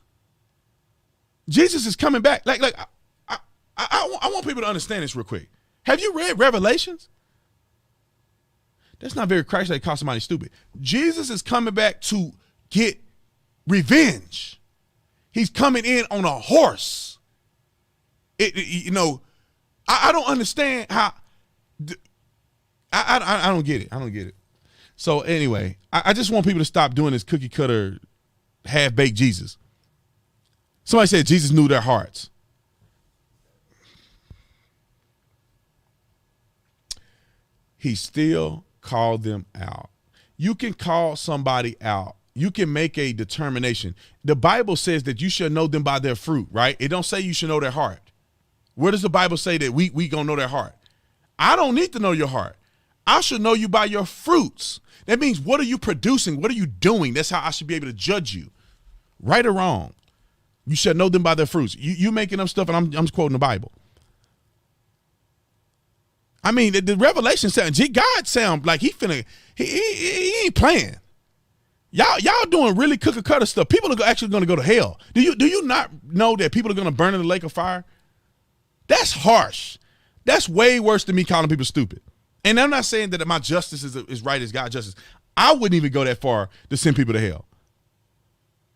Jesus is coming back. I want people to understand this real quick. Have you read Revelations? That's not very Christ-like, call somebody stupid. Jesus is coming back to get revenge. He's coming in on a horse. I don't understand how. I don't get it. I don't get it. So anyway, I just want people to stop doing this cookie cutter, half-baked Jesus. Somebody said Jesus knew their hearts. He still called them out. You can call somebody out. You can make a determination. The Bible says that you should know them by their fruit, right? It don't say you should know their heart. Where does the Bible say that we gonna know their heart? I don't need to know your heart. I should know you by your fruits. That means, what are you producing? What are you doing? That's how I should be able to judge you, right or wrong. You should know them by their fruits. You making up stuff, and I'm just quoting the Bible. I mean, the Revelation sound, God sound like he ain't playing. Y'all doing really cookie cutter stuff. People are actually going to go to hell. Do you not know that people are going to burn in the lake of fire? That's harsh. That's way worse than me calling people stupid. And I'm not saying that my justice is right as God's justice. I wouldn't even go that far to send people to hell.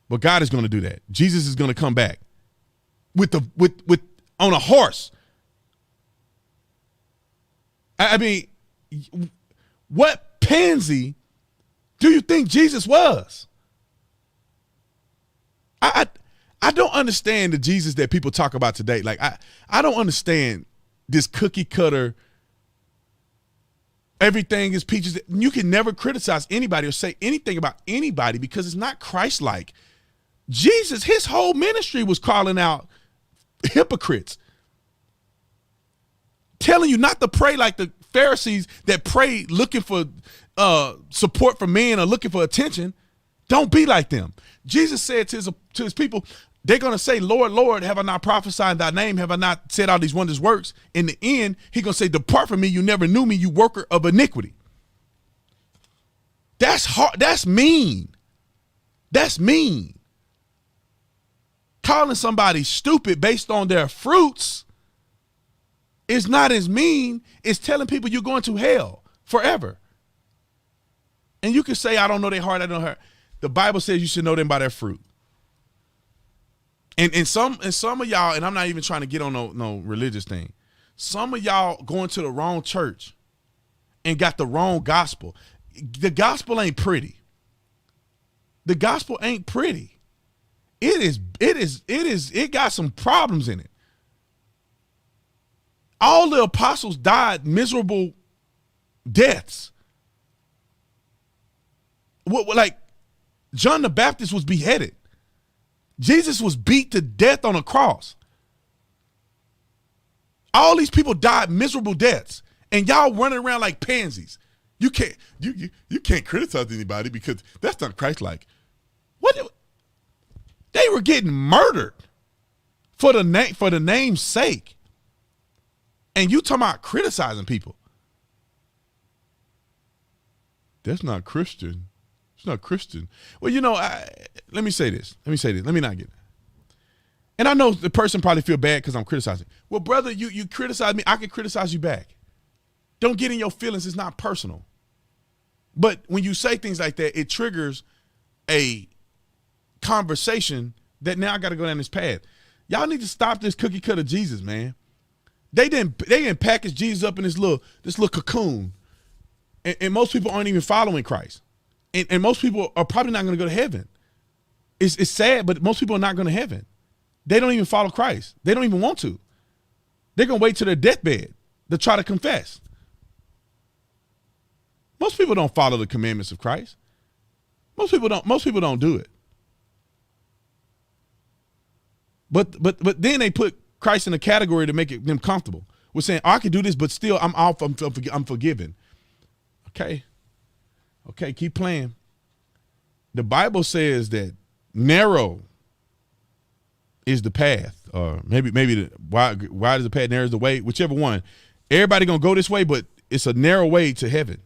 But God is going to do that. Jesus is going to come back with on a horse. I mean, what pansy do you think Jesus was? I don't understand the Jesus that people talk about today. Like, I don't understand this cookie cutter. Everything is peaches. You can never criticize anybody or say anything about anybody because it's not Christ-like. Jesus, his whole ministry was calling out hypocrites, telling you not to pray like the Pharisees that pray looking for support from men or looking for attention. Don't be like them. Jesus said to his people, they're going to say, Lord, Lord, have I not prophesied in thy name? Have I not said all these wondrous works? In the end, he's going to say, depart from me, you never knew me, you worker of iniquity. That's hard. That's mean. That's mean. Calling somebody stupid based on their fruits is not as mean as telling people you're going to hell forever. And you can say, I don't know their heart, I don't know her. The Bible says you should know them by their fruit. And some of y'all, and I'm not even trying to get on no religious thing. Some of y'all going to the wrong church and got the wrong gospel. The gospel ain't pretty. The gospel ain't pretty. It got some problems in it. All the apostles died miserable deaths. Like John the Baptist was beheaded. Jesus was beat to death on a cross. All these people died miserable deaths, and y'all running around like pansies. You can't criticize anybody because that's not Christ-like. What? They were getting murdered for the name's sake, and you talking about criticizing people? That's not Christian. It's not Christian. Well, let me say this. Let me not get it. And I know the person probably feel bad because I'm criticizing. Well, brother, you criticize me. I can criticize you back. Don't get in your feelings. It's not personal. But when you say things like that, it triggers a conversation that now I got to go down this path. Y'all need to stop this cookie cutter Jesus, man. They didn't package Jesus up in this little cocoon. And most people aren't even following Christ. And most people are probably not going to go to heaven. It's sad, but most people are not going to heaven. They don't even follow Christ. They don't even want to. They're going to wait to their deathbed to try to confess. Most people don't follow the commandments of Christ. Most people don't do it. But then they put Christ in a category to make them comfortable. We're saying, I can do this, but still I'm forgiven. Okay, keep playing. The Bible says that narrow is the path, or maybe wide is the path, narrow is the way, whichever one. Everybody gonna go this way, but it's a narrow way to heaven.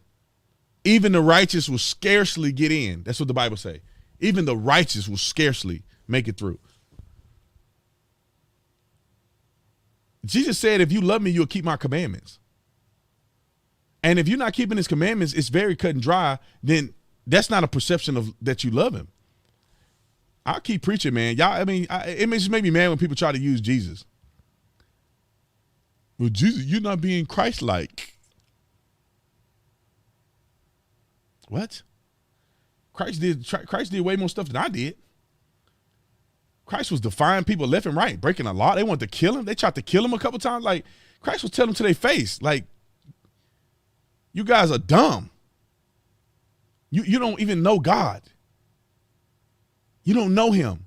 Even the righteous will scarcely get in. That's what the Bible say. Even the righteous will scarcely make it through. Jesus said, if you love me, you'll keep my commandments. And if you're not keeping his commandments, it's very cut and dry, then that's not a perception of that you love him. I'll keep preaching, man. Y'all, it just make me mad when people try to use Jesus. Well, Jesus, you're not being Christ-like. What? Christ did way more stuff than I did. Christ was defying people left and right, breaking the law. They wanted to kill him. They tried to kill him a couple times. Like, Christ was telling them to their face, like, you guys are dumb. You don't even know God. You don't know him.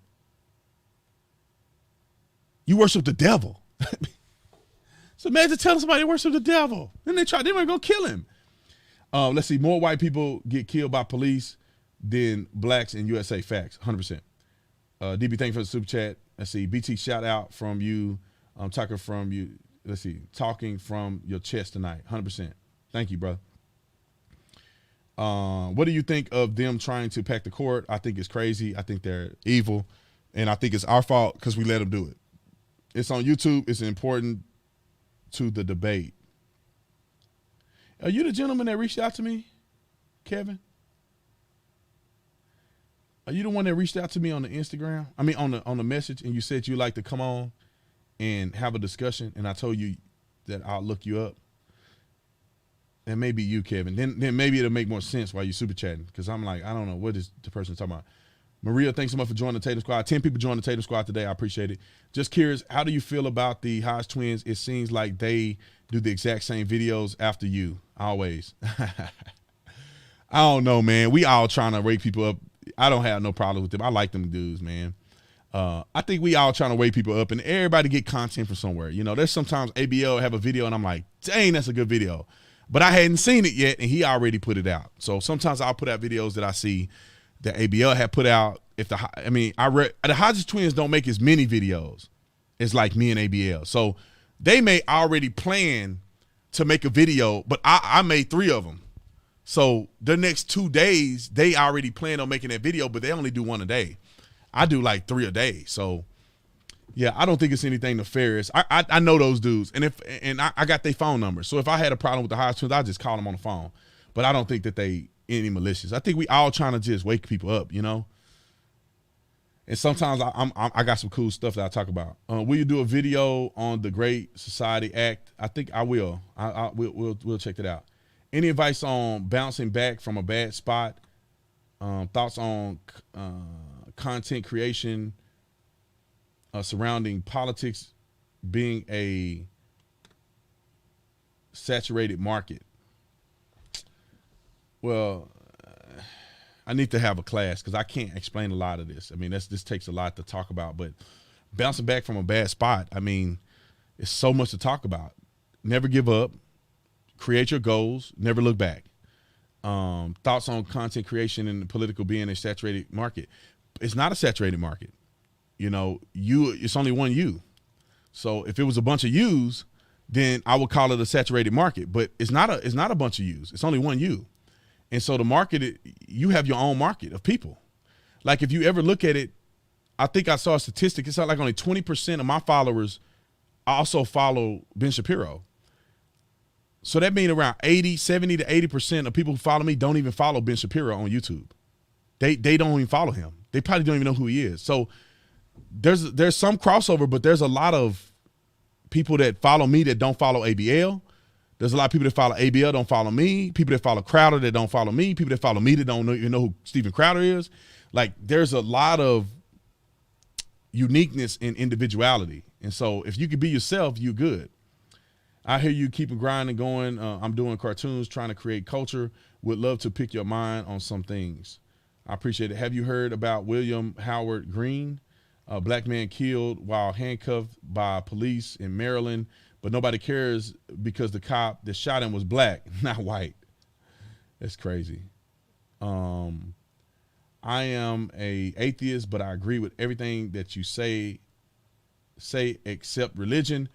You worship the devil. So imagine telling somebody they worship the devil. Then they were going to kill him. Let's see, more white people get killed by police than blacks in USA. Facts, 100%. DB, thank you for the super chat. Let's see, BT, shout out from you. Talking from you. Let's see, talking from your chest tonight, 100%. Thank you, bro. What do you think of them trying to pack the court? I think it's crazy. I think they're evil, and I think it's our fault because we let them do it. It's on YouTube. It's important to the debate. Are you the gentleman that reached out to me, Kevin? Are you the one that reached out to me on the Instagram? I mean, on the message, and you said you'd like to come on and have a discussion, and I told you that I'll look you up. That may be you, Kevin. Then maybe it'll make more sense while you're super chatting, because I'm like, I don't know, what is the person talking about? Maria, thanks so much for joining the Tatum Squad. 10 people joined the Tatum Squad today. I appreciate it. Just curious, how do you feel about the Hodge twins? It seems like they do the exact same videos after you, always. I don't know, man. We all trying to wake people up. I don't have no problem with them. I like them dudes, man. I think we all trying to wake people up, and everybody get content from somewhere. You know, there's sometimes ABL have a video, and I'm like, dang, that's a good video. But I hadn't seen it yet, and he already put it out. So sometimes I'll put out videos that I see that ABL had put out. The Hodges twins don't make as many videos as like me and ABL. So they may already plan to make a video, but I made 3 of them. So the next 2 days, they already plan on making that video, but they only do 1 a day. I do like 3 a day. So yeah, I don't think it's anything nefarious. I know those dudes, and I got their phone numbers. So if I had a problem with the Hodge twins, I'd just call them on the phone. But I don't think that they any malicious. I think we all trying to just wake people up, you know. And sometimes I got some cool stuff that I talk about. Will you do a video on the Great Society Act? I think I will. We'll check that out. Any advice on bouncing back from a bad spot? Thoughts on content creation surrounding politics being a saturated market? Well, I need to have a class because I can't explain a lot of this. I mean, this takes a lot to talk about, but bouncing back from a bad spot, I mean, it's so much to talk about. Never give up. Create your goals. Never look back. Thoughts on content creation and political being a saturated market. It's not a saturated market. You know, it's only one you. So if it was a bunch of yous, then I would call it a saturated market. But it's not a bunch of yous. It's only one you. And so the market, you have your own market of people. Like if you ever look at it, I think I saw a statistic. It's like only 20% of my followers also follow Ben Shapiro. So that means around 70 to 80% of people who follow me don't even follow Ben Shapiro on YouTube. They don't even follow him. They probably don't even know who he is. So there's some crossover, but there's a lot of people that follow me that don't follow ABL. There's a lot of people that follow ABL don't follow me. People that follow Crowder that don't follow me. People that follow me that don't even know who Steven Crowder is. Like, there's a lot of uniqueness in individuality. And so if you can be yourself, you're good. I hear you keeping grinding going. I'm doing cartoons, trying to create culture. Would love to pick your mind on some things. I appreciate it. Have you heard about William Howard Green? A black man killed while handcuffed by police in Maryland, but nobody cares because the cop that shot him was black, not white. That's crazy. I am a atheist, but I agree with everything that you say except religion.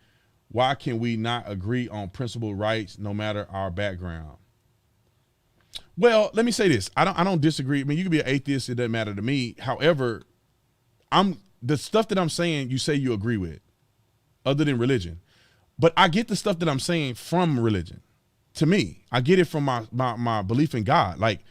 Why can we not agree on principal rights no matter our background? Well, let me say this. I don't disagree. I mean, you can be an atheist. It doesn't matter to me. However, the stuff that I'm saying, you say you agree with, other than religion. But I get the stuff that I'm saying from religion. To me, I get it from my belief in God. Like,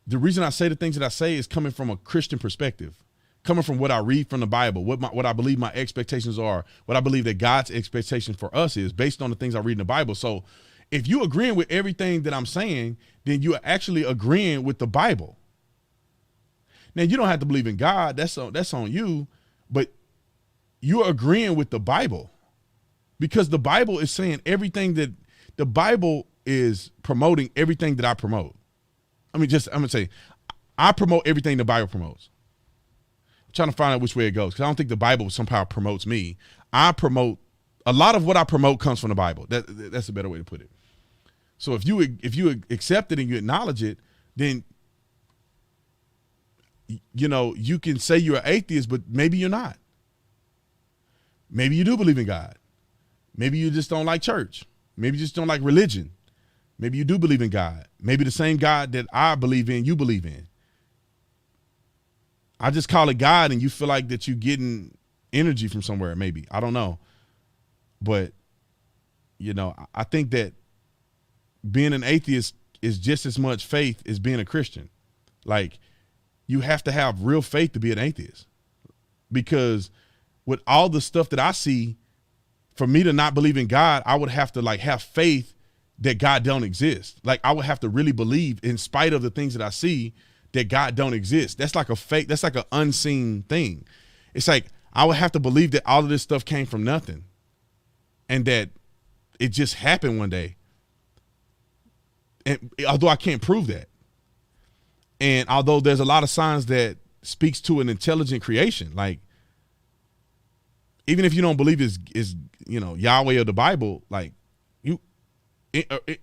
the reason I say the things that I say is coming from a Christian perspective, coming from what I read from the Bible, what I believe my expectations are, what I believe that God's expectation for us is based on the things I read in the Bible. So if you agreeing with everything that I'm saying, then you are actually agreeing with the Bible. Now, you don't have to believe in God. That's on you, but you're agreeing with the Bible because the Bible is saying everything that the Bible is promoting, everything that I promote. I'm going to say, I promote everything the Bible promotes. I'm trying to find out which way it goes because I don't think the Bible somehow promotes me. I promote, a lot of what I promote comes from the Bible. That's a better way to put it. So if you accept it and you acknowledge it, then you know, you can say you're an atheist, but maybe you're not. Maybe you do believe in God. Maybe you just don't like church. Maybe you just don't like religion. Maybe you do believe in God. Maybe the same God that I believe in, you believe in. I just call it God and you feel like that you're getting energy from somewhere, maybe. I don't know. But, you know, I think that being an atheist is just as much faith as being a Christian. Like, you have to have real faith to be an atheist, because with all the stuff that I see, for me to not believe in God, I would have to like have faith that God don't exist. Like, I would have to really believe, in spite of the things that I see, that God don't exist. That's like a fake, that's like an unseen thing. It's like, I would have to believe that all of this stuff came from nothing and that it just happened one day. And although I can't prove that. And although there's a lot of signs that speaks to an intelligent creation, like, even if you don't believe is you know, Yahweh or the Bible, like,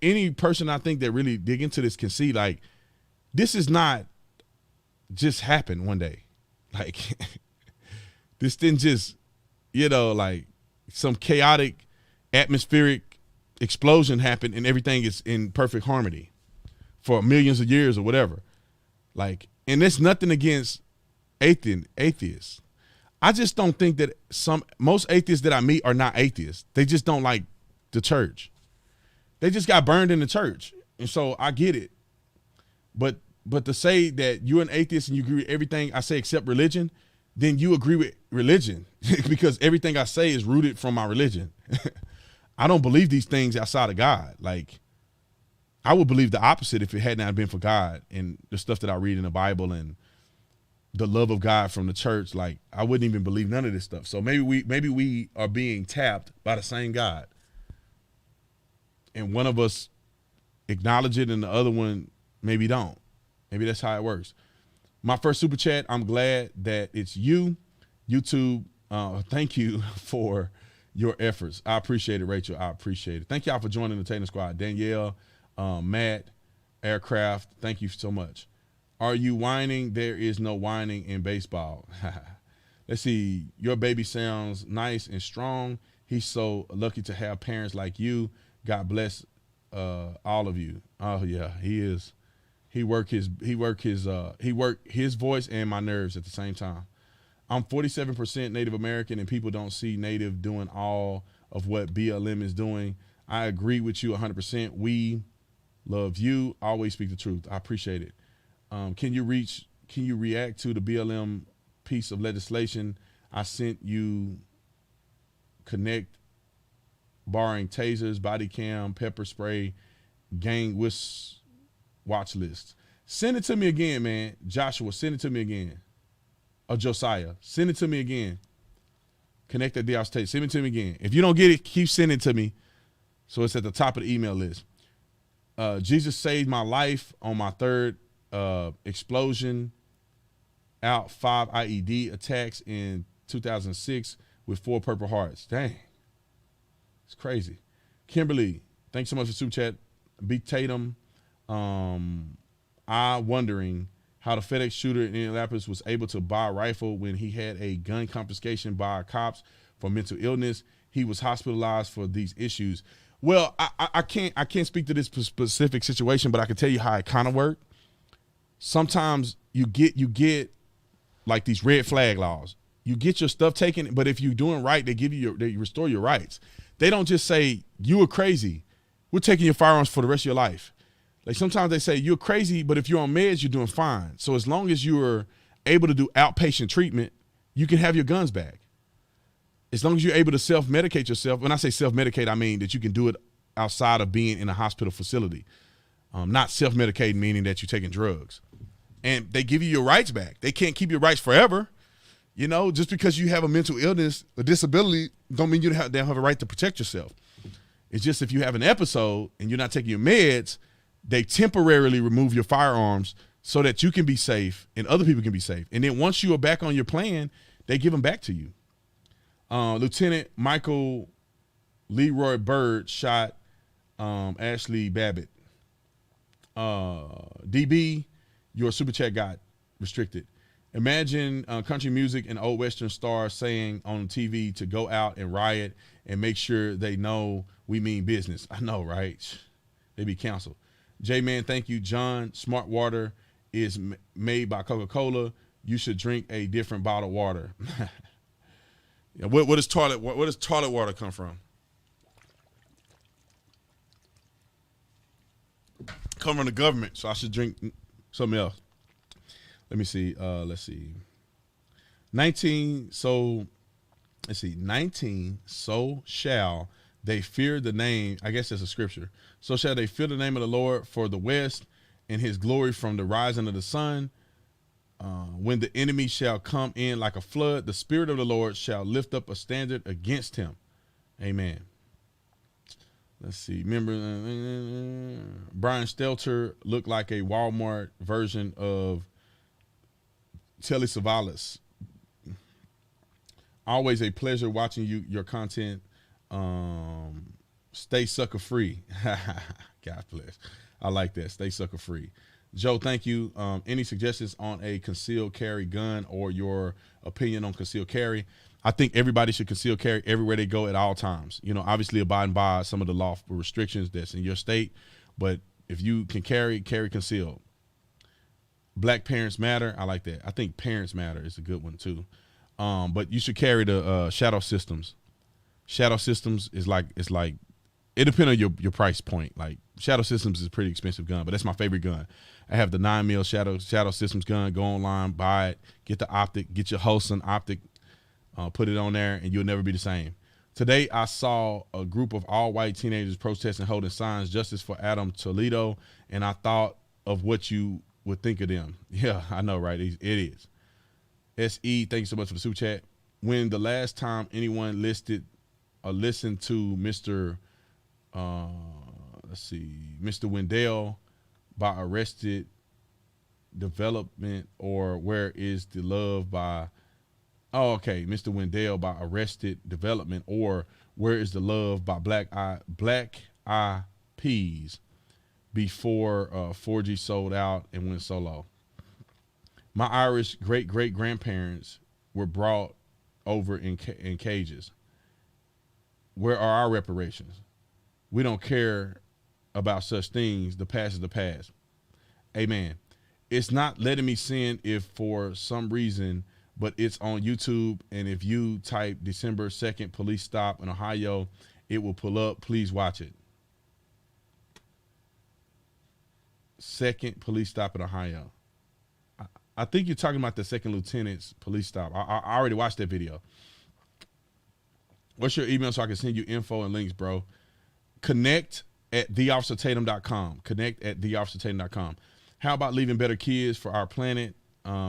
any person I think that really dig into this can see, like, this is not just happen one day. Like, this didn't just, you know, like some chaotic atmospheric explosion happened and everything is in perfect harmony for millions of years or whatever. Like, and there's nothing against atheists. I just don't think that most atheists that I meet are not atheists. They just don't like the church. They just got burned in the church. And so I get it. But to say that you're an atheist and you agree with everything I say except religion, then you agree with religion because everything I say is rooted from my religion. I don't believe these things outside of God. Like, I would believe the opposite if it had not been for God and the stuff that I read in the Bible and the love of God from the church. Like, I wouldn't even believe none of this stuff. So maybe we are being tapped by the same God. And one of us acknowledge it and the other one maybe don't. Maybe that's how it works. My first super chat, I'm glad that it's you. YouTube, thank you for your efforts. I appreciate it, Rachel. I appreciate it. Thank y'all for joining the Tatum Squad. Danielle, Matt, Aircraft, thank you so much. Are you whining? There is no whining in baseball. Let's see. Your baby sounds nice and strong. He's so lucky to have parents like you. God bless all of you. Oh yeah, he is. He worked his voice and my nerves at the same time. I'm 47% Native American and people don't see Native doing all of what BLM is doing. I agree with you 100%. We love you. Always speak the truth. I appreciate it. Can you react to the BLM piece of legislation I sent you? Connect barring tasers, body cam, pepper spray, gang watch lists. Send it to me again, man. Joshua, send it to me again. Or Josiah, send it to me again. Connect that Dios tape. Send it to me again. If you don't get it, keep sending it to me. So it's at the top of the email list. Jesus saved my life on my third explosion out 5 IED attacks in 2006 with 4 Purple Hearts. Dang. It's crazy. Kimberly, thanks so much for super chat. B. Tatum, wondering how the FedEx shooter in Indianapolis was able to buy a rifle when he had a gun confiscation by cops for mental illness. He was hospitalized for these issues. Well, I can't speak to this specific situation, but I can tell you how it kind of worked. Sometimes you get like these red flag laws. You get your stuff taken, but if you're doing right, they restore your rights. They don't just say you are crazy. We're taking your firearms for the rest of your life. Like sometimes they say you're crazy, but if you're on meds, you're doing fine. So as long as you're able to do outpatient treatment, you can have your guns back. As long as you're able to self-medicate yourself. When I say self-medicate, I mean that you can do it outside of being in a hospital facility. Not self-medicating, meaning that you're taking drugs. And they give you your rights back. They can't keep your rights forever. You know, just because you have a mental illness, a disability, don't mean they have a right to protect yourself. It's just if you have an episode and you're not taking your meds, they temporarily remove your firearms so that you can be safe and other people can be safe. And then once you are back on your plan, they give them back to you. Lieutenant Michael Leroy Bird shot Ashley Babbitt. DB, your super chat got restricted. Imagine country music and old Western stars saying on TV to go out and riot and make sure they know we mean business. I know, right? They be canceled. J-Man, thank you. John, smart water is made by Coca-Cola. You should drink a different bottle of water. Yeah, where does toilet water come from? Come from the government, so I should drink something else. Let me see. Let's see. 19, so shall they fear the name. I guess that's a scripture. So shall they fear the name of the Lord for the west and his glory from the rising of the sun. When the enemy shall come in like a flood, the spirit of the Lord shall lift up a standard against him. Amen. Let's see. Remember, Brian Stelter looked like a Walmart version of Telly Savalas. Always a pleasure watching your content. Stay sucker free. God bless. I like that. Stay sucker free. Joe, thank you. Any suggestions on a concealed carry gun or your opinion on concealed carry? I think everybody should conceal carry everywhere they go at all times. You know, obviously abiding by some of the lawful restrictions that's in your state. But if you can carry concealed. Black parents matter. I like that. I think parents matter is a good one too. But you should carry the shadow systems. Shadow systems is like it depends on your price point. Like shadow systems is a pretty expensive gun, but that's my favorite gun. I have the 9mm shadow systems gun. Go online, buy it, get the optic, get your Ellison optic, put it on there, and you'll never be the same. Today I saw a group of all-white teenagers protesting, holding signs, "Justice for Adam Toledo," and I thought of what you would think of them. Yeah, I know, right? It is. SE, thank you so much for the super chat. When the last time anyone listened to Mr. Mr. Wendell by Arrested Development, or Where is the Love by Mr. Wendell by Arrested Development, or Where is the Love by Black Eye Peas, before 4G sold out and went solo. My Irish great-great-grandparents were brought over in cages. Where are our reparations? We don't care about such things. The past is the past. Amen. It's not letting me sin if for some reason, but it's on YouTube. And if you type December 2nd police stop in Ohio, it will pull up. Please watch it. Second police stop in Ohio. I think you're talking about the second lieutenant's police stop. I already watched that video. What's your email so I can send you info and links, bro? Connect@theofficertatum.com. Connect@theofficertatum.com. How about leaving better kids for our planet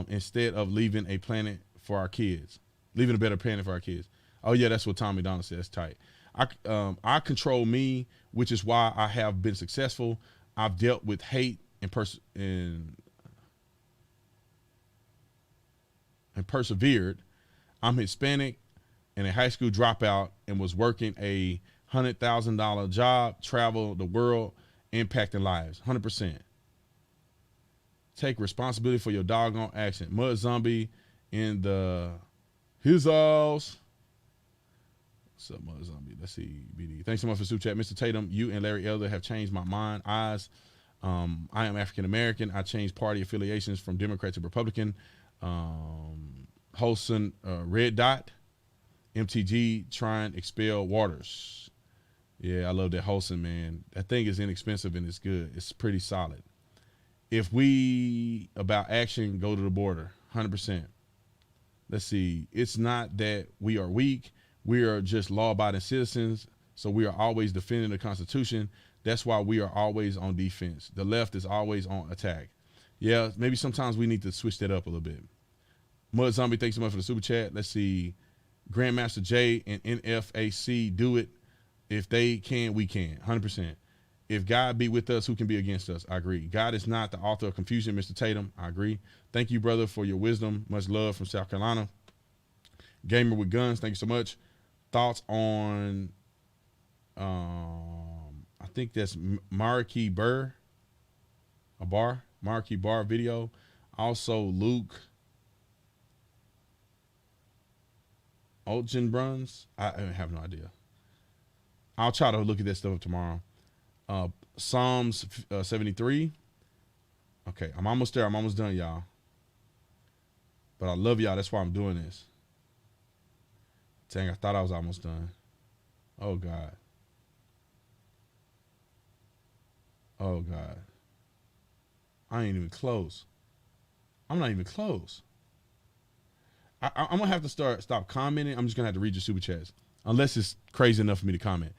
instead of leaving a planet for our kids? Leaving a better planet for our kids. Oh, yeah, that's what Tommy Donald said. That's tight. I control me, which is why I have been successful. I've dealt with hate and persevered. I'm Hispanic and a high school dropout and was working a $100,000 job, travel the world, impacting lives. 100%. Take responsibility for your doggone accent. Mud Zombie in the his house. What's up, Mud Zombie? Let's see, BD. Thanks so much for super chat, Mr. Tatum. You and Larry Elder have changed my mind, eyes. I am African American. I changed party affiliations from Democrat to Republican. Holson, Red Dot, MTG, trying expel Waters. Yeah, I love that Holson, man. That thing is inexpensive and it's good. It's pretty solid. If we about action, go to the border, 100%. Let's see. It's not that we are weak. We are just law-abiding citizens, so we are always defending the Constitution. That's why we are always on defense. The left is always on attack. Yeah, maybe sometimes we need to switch that up a little bit. Mud Zombie, thanks so much for the super chat. Let's see. Grandmaster J and NFAC do it. If they can, we can. 100%. If God be with us, who can be against us? I agree. God is not the author of confusion, Mr. Tatum. I agree. Thank you, brother, for your wisdom. Much love from South Carolina. Gamer with Guns, thank you so much. Thoughts on, I think that's Marquis Burr, Marquis Barr video. Also, Luke Olchenbruns. I have no idea. I'll try to look at that stuff up tomorrow. Psalms 73. Okay, I'm almost there. I'm almost done, y'all. But I love y'all. That's why I'm doing this. Dang, I thought I was almost done. Oh, God. Oh, God. I ain't even close. I'm not even close. I'm going to have to stop commenting. I'm just going to have to read your super chats. Unless it's crazy enough for me to comment.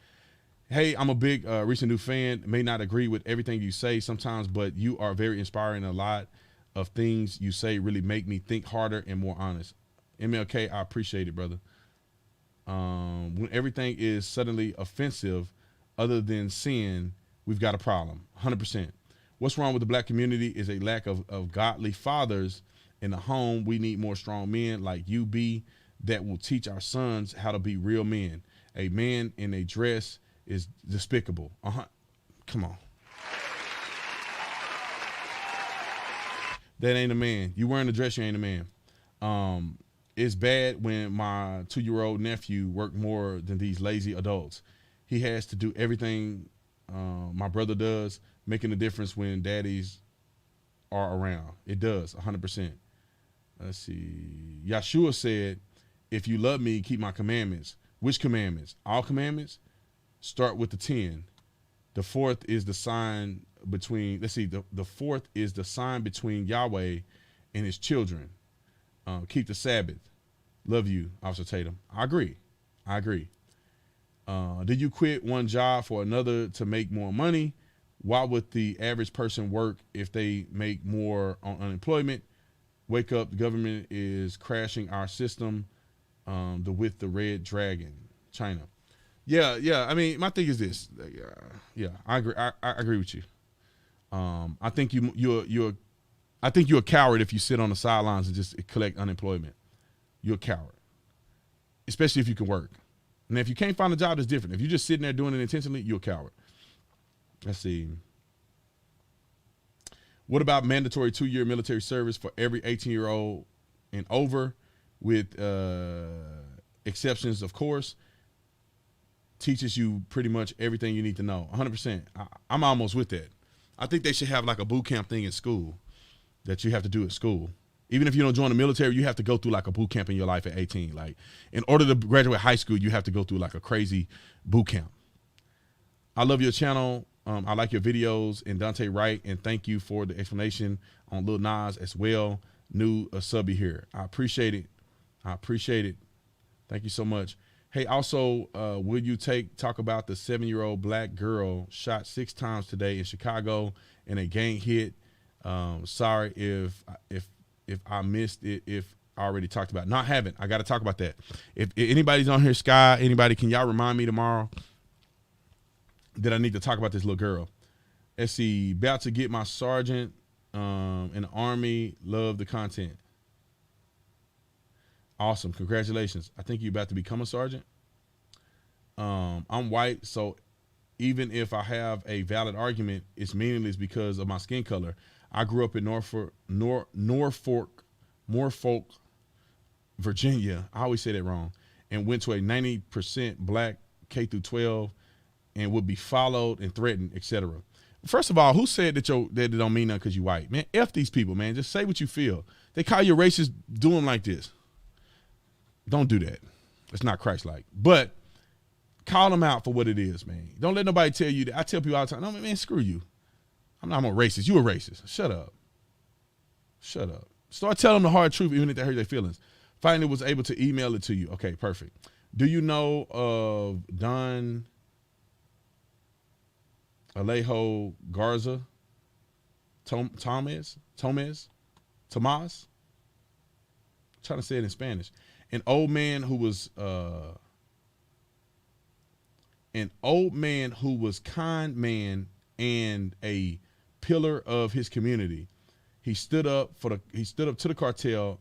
Hey, I'm a big recent new fan. May not agree with everything you say sometimes, but you are very inspiring. A lot of things you say really make me think harder and more honest. MLK, I appreciate it, brother. When everything is suddenly offensive other than sin, we've got a problem. 100%. What's wrong with the black community is a lack of godly fathers in the home. We need more strong men like you be that will teach our sons how to be real men. A man in a dress is despicable. Come on. That ain't a man. You wearing a dress, you ain't a man. It's bad when my 2-year-old nephew worked more than these lazy adults. He has to do everything my brother does, making a difference when daddies are around. It does, 100%. Let's see. Yeshua said, if you love me, keep my commandments. Which commandments? All commandments? Start with the 10. The fourth is the sign between, let's see, the fourth is the sign between Yahweh and his children. Keep the Sabbath. Love you, Officer Tatum. I agree. Did you quit one job for another to make more money? Why would the average person work if they make more on unemployment? Wake up, the government is crashing our system. With the red dragon, China. Yeah. I mean, my thing is this. Yeah, I agree. I agree with you. I think you're a coward if you sit on the sidelines and just collect unemployment. You're a coward, especially if you can work. And if you can't find a job, it's different. If you're just sitting there doing it intentionally, you're a coward. Let's see. What about mandatory 2-year military service for every 18-year-old and over, with exceptions, of course? Teaches you pretty much everything you need to know. 100%. I'm almost with that. I think they should have like a boot camp thing in school that you have to do at school. Even if you don't join the military, you have to go through like a boot camp in your life at 18. Like, in order to graduate high school, you have to go through like a crazy boot camp. I love your channel. I like your videos and Dante Wright, and thank you for the explanation on Lil Nas as well. New subby here. I appreciate it. Thank you so much. Hey, also, will you talk about the 7-year-old black girl shot 6 times today in Chicago in a gang hit? Sorry if I missed it. If I already talked about it. No, I haven't. I got to talk about that. If anybody's on here, Sky, anybody, can y'all remind me tomorrow that I need to talk about this little girl? Let's see. About to get my sergeant in the Army. Love the content. Awesome. Congratulations. I think you're about to become a sergeant. I'm white, so even if I have a valid argument, it's meaningless because of my skin color. I grew up in Norfolk, Virginia. I always say that wrong. And went to a 90% black K through 12 and would be followed and threatened, etc. First of all, who said that it don't mean nothing because you white? Man, F these people, man. Just say what you feel. They call you racist, do them like this. Don't do that. It's not Christ-like. But call them out for what it is, man. Don't let nobody tell you that. I tell people all the time, no, man, screw you. I'm a racist. You a racist. Shut up. Shut up. Start telling them the hard truth, even if they hurt their feelings. Finally was able to email it to you. Okay, perfect. Do you know of Don Alejo Garza? Tomas? I'm trying to say it in Spanish. An old man who was kind man and a pillar of his community. He stood up to the cartel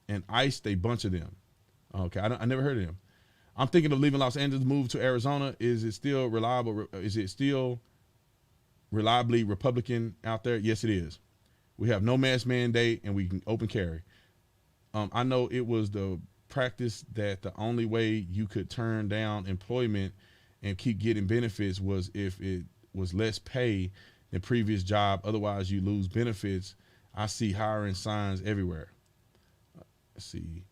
and iced a bunch of them. Okay, I never heard of him. I'm thinking of leaving Los Angeles, move to Arizona. Is it still reliable? Is it still reliably Republican out there? Yes, it is. We have no mask mandate and we can open carry. I know it was the practice that the only way you could turn down employment and keep getting benefits was if it was less pay than previous job. Otherwise, you lose benefits. I see hiring signs everywhere. Let's see.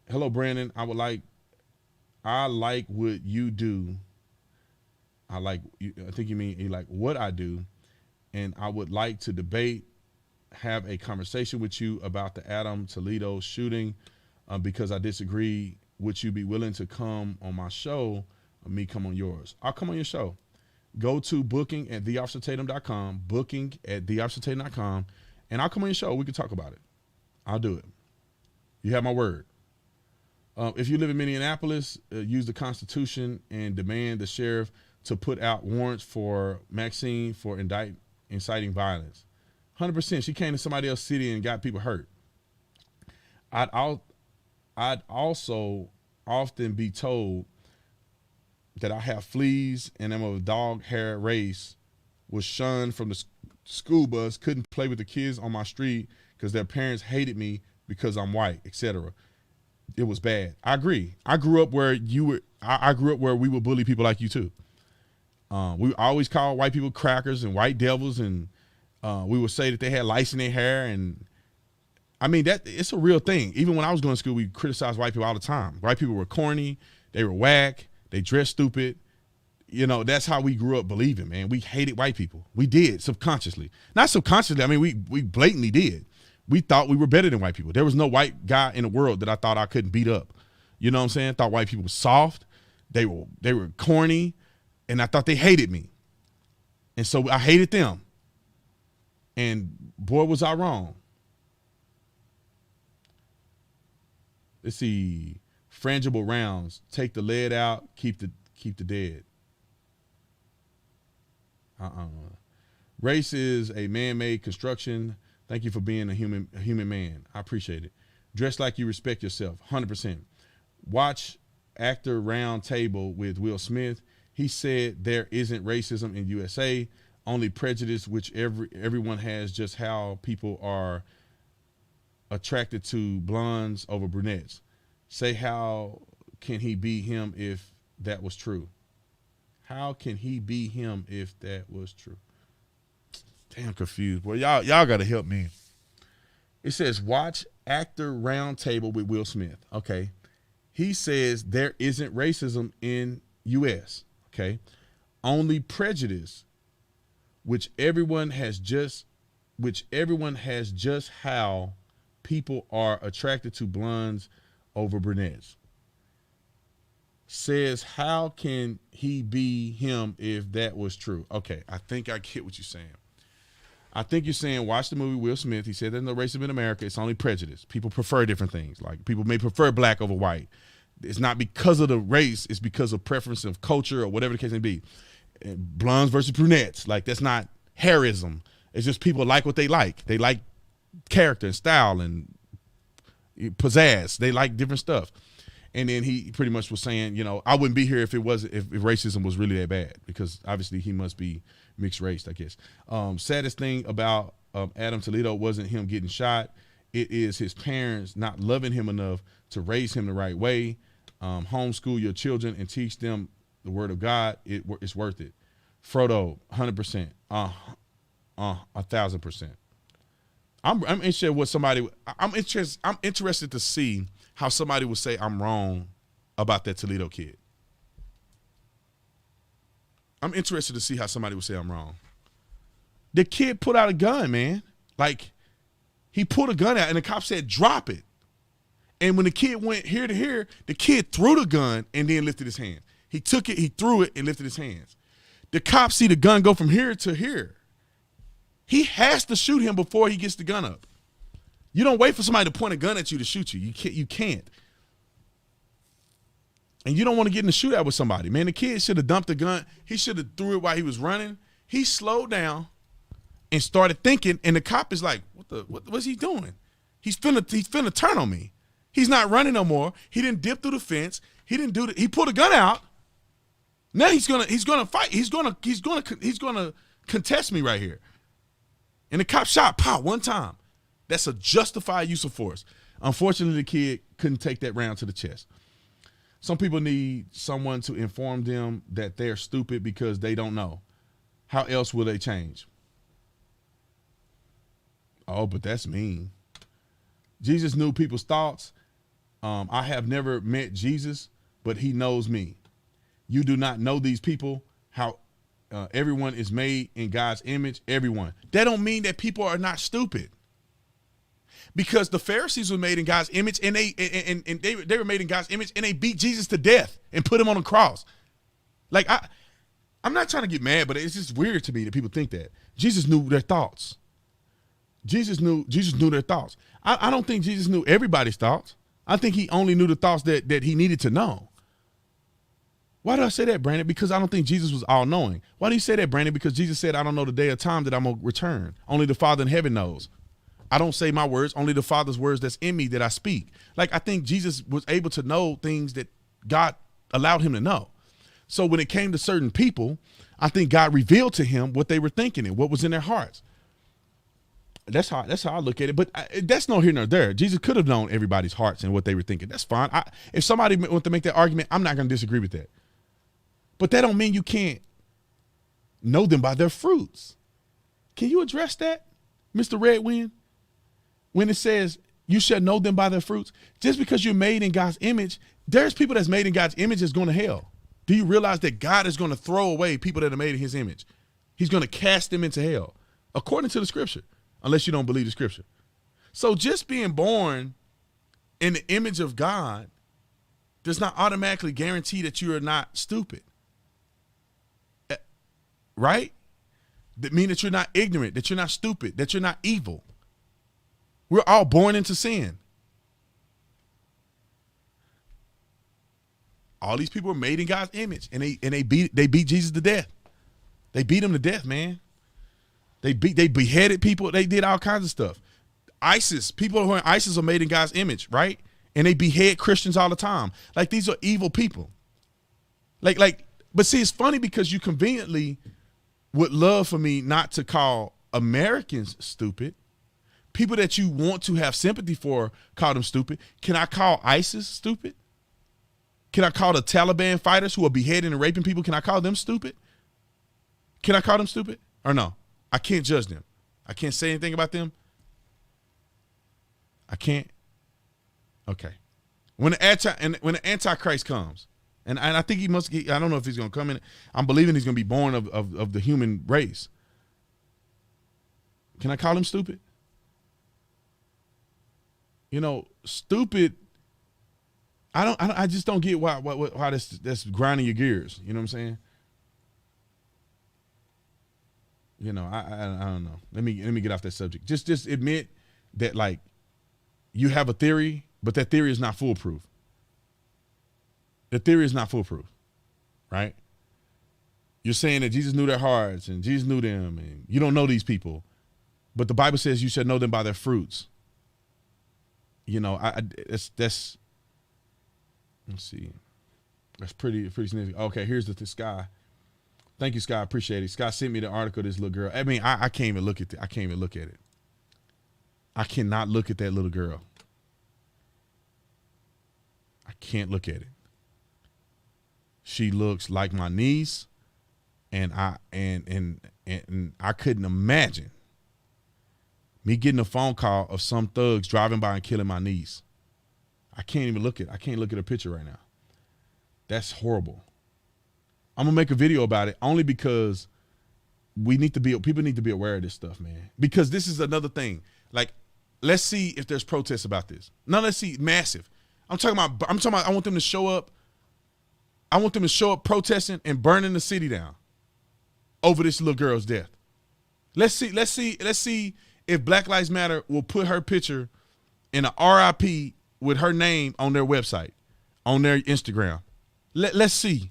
Hello, Brandon. I like what you do. I think you mean you like what I do, and I would like to have a conversation with you about the Adam Toledo shooting because I disagree. Would you be willing to come on my show or me come on yours? I'll come on your show. Go to booking@theofficertatum.com, and I'll come on your show. We can talk about it. I'll do it. You have my word. If you live in Minneapolis, use the Constitution and demand the sheriff to put out warrants for Maxine for inciting violence. 100%. She came to somebody else's city and got people hurt. I'd also often be told that I have fleas and am of a dog hair race, was shunned from the school bus, couldn't play with the kids on my street because their parents hated me because I'm white, etc. It was bad. I agree. I grew up where I grew up where we would bully people like you too. We always called white people crackers and white devils, and we would say that they had lice in their hair, and I mean that it's a real thing. Even when I was going to school, we criticized white people all the time. White people were corny, they were whack, they dressed stupid. You know, that's how we grew up believing, man. We hated white people. We did subconsciously, not subconsciously. I mean, we blatantly did. We thought we were better than white people. There was no white guy in the world that I thought I couldn't beat up. You know what I'm saying? Thought white people were soft. They were corny, and I thought they hated me. And so I hated them. And boy, was I wrong. Let's see. Frangible rounds. Take the lead out. Keep the dead. Race is a man-made construction. Thank you for being a human man. I appreciate it. Dress like you respect yourself. 100%. Watch Actor Round Table with Will Smith. He said there isn't racism in USA, only prejudice, which everyone has, just how people are attracted to blondes over brunettes. Say, how can he be him if that was true? How can he be him if that was true? Damn confused. Boy, y'all got to help me. It says, watch Actor Round Table with Will Smith. Okay. He says there isn't racism in U.S. Okay. Only prejudice, which everyone has just how people are attracted to blondes over brunettes. says, how can he be him if that was true? Okay, I think I get what you're saying. I think you're saying, watch the movie Will Smith. He said there's no racism in America. It's only prejudice. People prefer different things. Like people may prefer black over white. It's not because of the race. It's because of preference of culture or whatever the case may be. Blondes versus brunettes. Like that's not hairism. It's just people like what they like. They like character and style and pizzazz. They like different stuff. And then he pretty much was saying, you know, I wouldn't be here if racism was really that bad, because obviously he must be mixed race, I guess. Saddest thing about Adam Toledo wasn't him getting shot. It is his parents not loving him enough to raise him the right way. Homeschool your children and teach them the word of God. It's worth it. Frodo, 100%. 1,000%. I'm interested what somebody. I'm interested to see how somebody would say I'm wrong about that Toledo kid. I'm interested to see how somebody would say I'm wrong. The kid put out a gun, man. Like, he pulled a gun out, and the cop said, drop it. And when the kid went here to here, the kid threw the gun and then lifted his hand. He took it, he threw it, and lifted his hands. The cops see the gun go from here to here. He has to shoot him before he gets the gun up. You don't wait for somebody to point a gun at you to shoot you. You can't. And you don't want to get in a shootout with somebody. Man, the kid should have dumped the gun. He should have threw it while he was running. He slowed down and started thinking, and the cop is like, what's he doing? He's finna turn on me. He's not running no more. He didn't dip through the fence. He didn't do he pulled a gun out. Now he's gonna fight. He's gonna contest me right here. And the cop shot, pow, one time. That's a justified use of force. Unfortunately, the kid couldn't take that round to the chest. Some people need someone to inform them that they're stupid because they don't know. How else will they change? Oh, but that's mean. Jesus knew people's thoughts. I have never met Jesus, but he knows me. You do not know these people, how everyone is made in God's image, everyone. That don't mean that people are not stupid. Because the Pharisees were made in God's image, and they were made in God's image, and they beat Jesus to death and put him on a cross. Like, I'm not trying to get mad, but it's just weird to me that people think that. Jesus knew their thoughts. Jesus knew their thoughts. I don't think Jesus knew everybody's thoughts. I think he only knew the thoughts that he needed to know. Why do I say that, Brandon? Because I don't think Jesus was all-knowing. Why do you say that, Brandon? Because Jesus said, I don't know the day or time that I'm going to return. Only the Father in heaven knows. I don't say my words, only the Father's words that's in me that I speak. Like, I think Jesus was able to know things that God allowed him to know. So when it came to certain people, I think God revealed to him what they were thinking and what was in their hearts. That's how I look at it. But that's no here nor there. Jesus could have known everybody's hearts and what they were thinking. That's fine. If somebody wants to make that argument, I'm not going to disagree with that. But that don't mean you can't know them by their fruits. Can you address that, Mr. Redwind? When it says you shall know them by their fruits, just because you're made in God's image, there's people that's made in God's image that's going to hell. Do you realize that God is going to throw away people that are made in his image? He's going to cast them into hell, according to the scripture, unless you don't believe the scripture. So just being born in the image of God does not automatically guarantee that you are not stupid. Right? That means that you're not ignorant, that you're not stupid, that you're not evil. We're all born into sin. All these people are made in God's image, and they beat Jesus to death. They beat him to death, man. They beheaded people. They did all kinds of stuff. ISIS, people who are in ISIS are made in God's image, right? And they behead Christians all the time. Like, these are evil people. But see, it's funny because you conveniently would love for me not to call Americans stupid. People that you want to have sympathy for, call them stupid. Can I call ISIS stupid? Can I call the Taliban fighters who are beheading and raping people, can I call them stupid? Can I call them stupid? Or no? I can't judge them. I can't say anything about them. I can't. Okay. When the Antichrist comes, and I think I don't know if he's going to come in. I'm believing he's going to be born of the human race. Can I call him stupid? You know, stupid, I just don't get why that's grinding your gears. You know what I'm saying? You know, I don't know. Let me get off that subject. Just admit that, like, you have a theory, but that theory is not foolproof. The theory is not foolproof, right? You're saying that Jesus knew their hearts and Jesus knew them, and you don't know these people, but the Bible says you should know them by their fruits. You know, that's let's see, that's pretty significant. Okay, here's the Sky. Thank you, Sky. I appreciate it. Sky sent me the article of this little girl. I mean, I can't even look at it. I can't even look at it. I cannot look at that little girl. I can't look at it. She looks like my niece, and I couldn't imagine me getting a phone call of some thugs driving by and killing my niece. I can't look at her picture right now. That's horrible. I'm gonna make a video about it only because people need to be aware of this stuff, man. Because this is another thing. Like, let's see if there's protests about this. Now let's see, massive. I want them to show up. I want them to show up protesting and burning the city down over this little girl's death. Let's see if Black Lives Matter will put her picture in a RIP with her name on their website, on their Instagram. Let's see.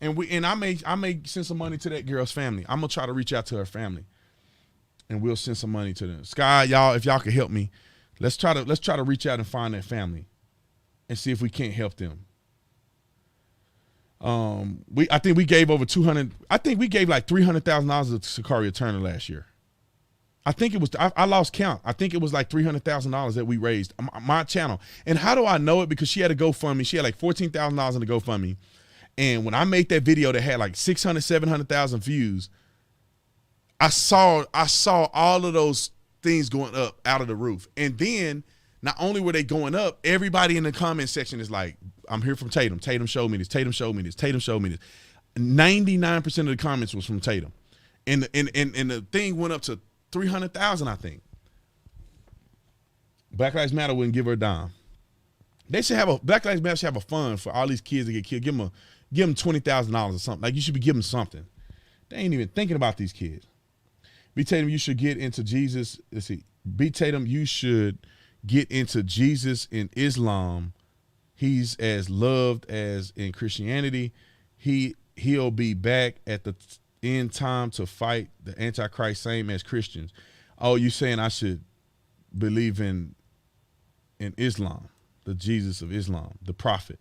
And I may send some money to that girl's family. I'm gonna try to reach out to her family, and we'll send some money to them. Sky, y'all, if y'all could help me, let's try to reach out and find that family, and see if we can't help them. I think we gave over 200. I think we gave like $300,000 to Sicaria Turner last year. I think it was. I lost count. I think it was like $300,000 that we raised. My channel. And how do I know it? Because she had a GoFundMe. She had like $14,000 in the GoFundMe. And when I made that video that had like 600, 700,000 views, I saw all of those things going up out of the roof. And then not only were they going up, everybody in the comment section is like, I'm here from Tatum. Tatum showed me this. Tatum showed me this. Tatum showed me this. 99% of the comments was from Tatum. And the thing went up to 300,000, I think. Black Lives Matter wouldn't give her a dime. They should have Black Lives Matter should have a fund for all these kids that get killed. Give them $20,000 or something. Like, you should be giving them something. They ain't even thinking about these kids. B. Tatum, you should get into Jesus. Let's see. B. Tatum, you should get into Jesus in Islam. He's as loved as in Christianity. He'll be back at the end time to fight the Antichrist, same as Christians. Oh, you saying I should believe in Islam, the Jesus of Islam, the prophet,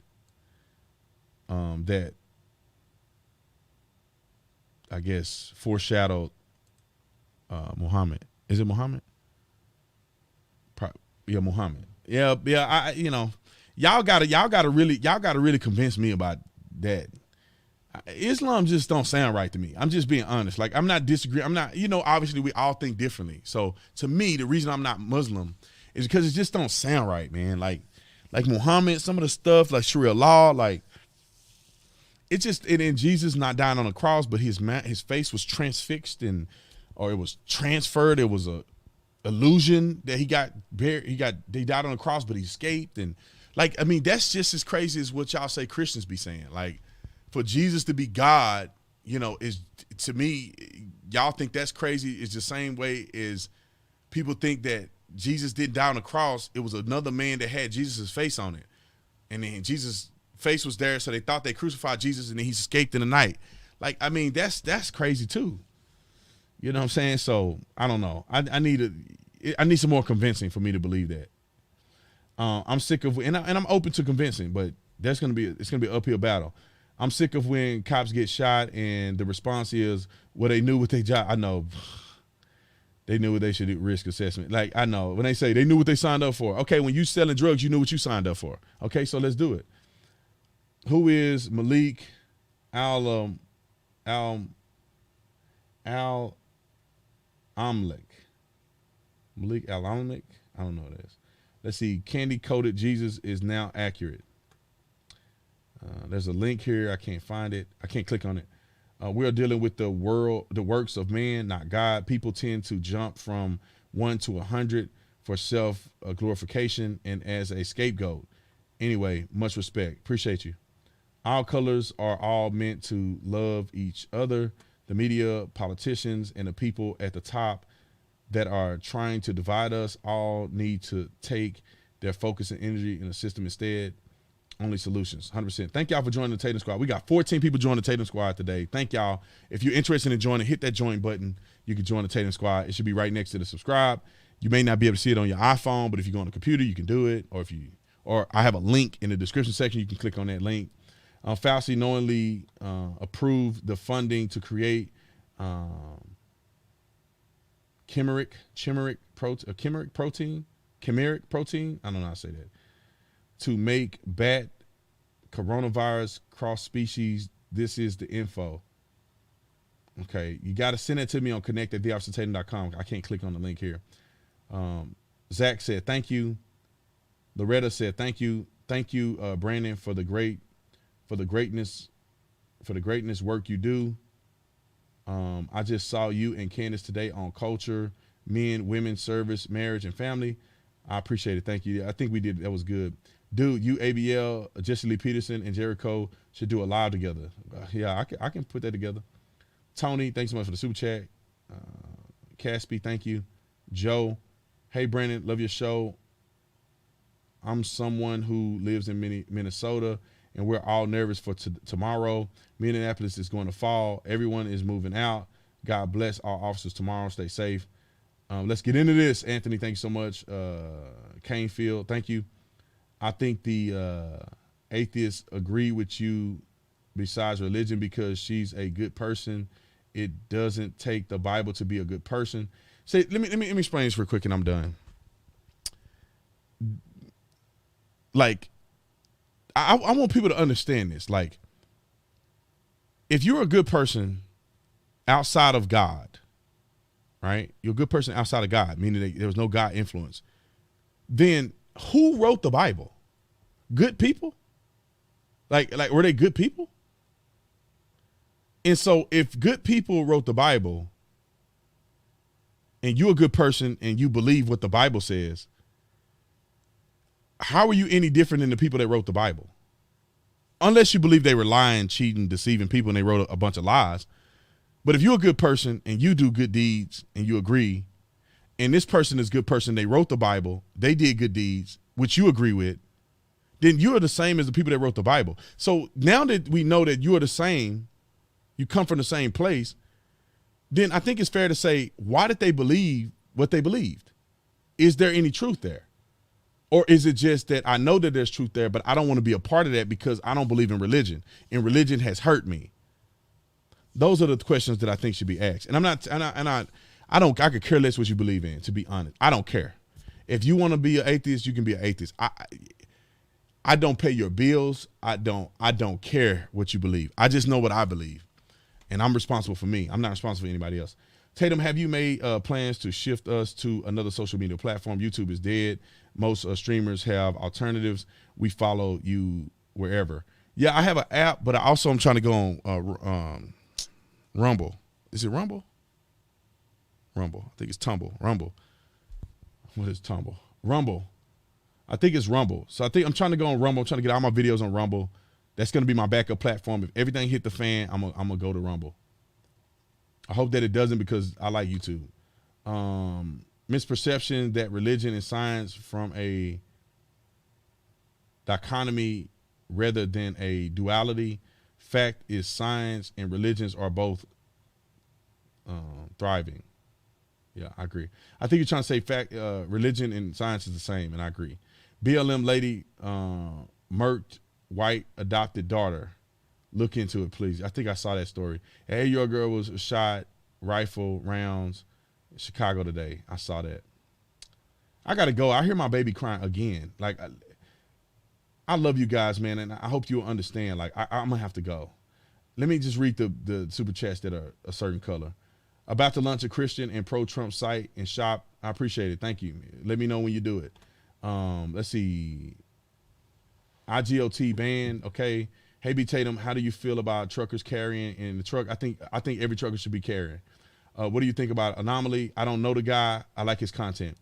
that I guess foreshadowed Muhammad. Is it Muhammad? Yeah, Muhammad. Yeah. Y'all gotta really convince me about that. Islam just don't sound right to me. I'm just being honest. Like, I'm not disagreeing. I'm not, obviously we all think differently. So to me, the reason I'm not Muslim is because it just don't sound right, man. Like Muhammad, some of the stuff like Sharia law, like it and Jesus not dying on the cross, but his face was transfixed or it was transferred. It was a illusion that he died on the cross, but he escaped. And like, I mean, that's just as crazy as what y'all say Christians be saying. Like, for Jesus to be God, is, to me, y'all think that's crazy. It's the same way as people think that Jesus didn't die on the cross. It was another man that had Jesus' face on it. And then Jesus' face was there, so they thought they crucified Jesus, and then he escaped in the night. Like, I mean, that's crazy too. You know what I'm saying? So I don't know. I need some more convincing for me to believe that. I'm sick of, and I'm open to convincing, but it's gonna be an uphill battle. I'm sick of when cops get shot and the response is, well, they knew what they job. I know they knew what they should do, risk assessment. Like, I know when they say they knew what they signed up for. Okay, when you selling drugs, you knew what you signed up for. Okay, so let's do it. Who is Malik Al Amlik? Malik Al Amlik? I don't know what it is. Let's see. Candy coated Jesus is now accurate. There's a link here. I can't find it. I can't click on it. We're dealing with the works of man, not God. People tend to jump from 1 to 100 for self glorification and as a scapegoat. Anyway, much respect. Appreciate you. Our colors are all meant to love each other. The media, politicians, and the people at the top that are trying to divide us all need to take their focus and energy in the system instead. Only solutions, 100%. Thank y'all for joining the Tatum Squad. We got 14 people joining the Tatum Squad today. Thank y'all. If you're interested in joining, hit that join button. You can join the Tatum Squad. It should be right next to the subscribe. You may not be able to see it on your iPhone, but if you go on the computer, you can do it. Or I have a link in the description section. You can click on that link. Fauci knowingly approved the funding to create chimeric protein. I don't know how to say that. To make bat coronavirus cross species. This is the info. Okay, you got to send it to me on connect@theofficertatum.com. I can't click on the link here. Zach said thank you. Loretta said thank you. Thank you, Brandon, for the greatness work you do. I just saw you and Candace today on culture, men, women, service, marriage, and family. I appreciate it. Thank you. I think we did. That was good. Dude, you, ABL, Jesse Lee Peterson, and Jericho should do a live together. Yeah, I can put that together. Tony, thanks so much for the super chat. Caspi, thank you. Joe, hey, Brandon, love your show. I'm someone who lives in Minnesota, and we're all nervous for tomorrow. Minneapolis is going to fall. Everyone is moving out. God bless all officers tomorrow. Stay safe. Let's get into this. Anthony, thank you so much. Canefield, thank you. I think the atheists agree with you besides religion because she's a good person. It doesn't take the Bible to be a good person. Say, let me explain this real quick and I'm done. Like, I want people to understand this. Like, if you're a good person outside of God, right? You're a good person outside of God, meaning there was no God influence. Then who wrote the Bible? Good people? Like were they good people? And so if good people wrote the Bible and you're a good person and you believe what the Bible says, how are you any different than the people that wrote the Bible? Unless you believe they were lying, cheating, deceiving people and they wrote a bunch of lies. But if you're a good person and you do good deeds and you agree, and this person is a good person, they wrote the Bible, they did good deeds, which you agree with, then you are the same as the people that wrote the Bible. So now that we know that you are the same, you come from the same place, then I think it's fair to say, why did they believe what they believed? Is there any truth there? Or is it just that I know that there's truth there, but I don't want to be a part of that because I don't believe in religion, and religion has hurt me? Those are the questions that I think should be asked. And I could care less what you believe in, to be honest. I don't care. If you want to be an atheist, you can be an atheist. I don't pay your bills. I don't care what you believe. I just know what I believe. And I'm responsible for me. I'm not responsible for anybody else. Tatum, have you made plans to shift us to another social media platform? YouTube is dead. Most streamers have alternatives. We follow you wherever. Yeah, I have an app, but I'm trying to go on Rumble. Is it Rumble? Rumble. I think it's Tumble. Rumble. What is Tumble? Rumble. I think it's Rumble. So I think I'm trying to go on Rumble. I'm trying to get all my videos on Rumble. That's going to be my backup platform. If everything hit the fan, I'm going to go to Rumble. I hope that it doesn't because I like YouTube. Misperception that religion and science from a dichotomy rather than a duality. Fact is science and religions are both thriving. Yeah, I agree. I think you're trying to say fact, religion and science is the same, and I agree. BLM lady murked white adopted daughter. Look into it, please. I think I saw that story. Hey, your girl was shot, rifle rounds, in Chicago today. I saw that. I got to go. I hear my baby crying again. Like, I love you guys, man, and I hope you'll understand. Like, I'm going to have to go. Let me just read the super chats that are a certain color. About to launch a Christian and pro-Trump site and shop. I appreciate it. Thank you. Let me know when you do it. Let's see. IGOT ban. Okay. Hey, B. Tatum, how do you feel about truckers carrying in the truck? I think every trucker should be carrying. What do you think about Anomaly? I don't know the guy. I like his content.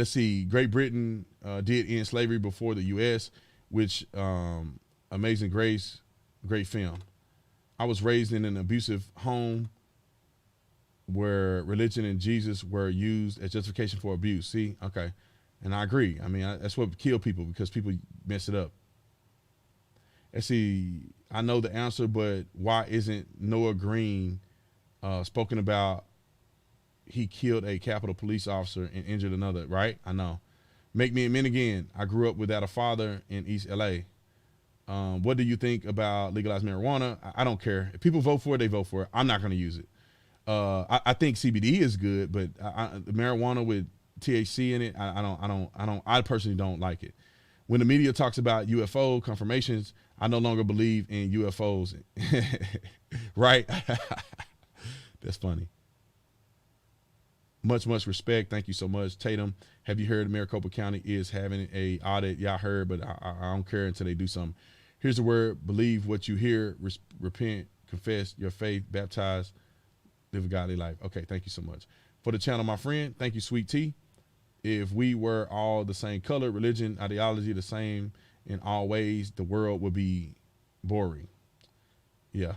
Let's see. Great Britain did end slavery before the U.S., which Amazing Grace, great film. I was raised in an abusive home where religion and Jesus were used as justification for abuse. See? Okay. And I agree. I mean, that's what killed people, because people mess it up. Let's see. I know the answer, but why isn't Noah Green spoken about? He killed a Capitol police officer and injured another, right? I know. Make me amend again. I grew up without a father in East LA. What do you think about legalized marijuana? I don't care. If people vote for it, they vote for it. I'm not going to use it. I think CBD is good, but marijuana with THC in it, I personally don't like it. When the media talks about UFO confirmations, I no longer believe in UFOs. Right? That's funny. Much respect. Thank you so much. Tatum, have you heard Maricopa County is having a audit? Yeah, I heard, but I don't care until they do something. Here's the word: believe what you hear, repent, confess your faith, baptize, live a godly life. Okay, thank you so much. For the channel, my friend, thank you, Sweet Tea. If we were all the same color, religion, ideology, the same in all ways, the world would be boring. Yeah,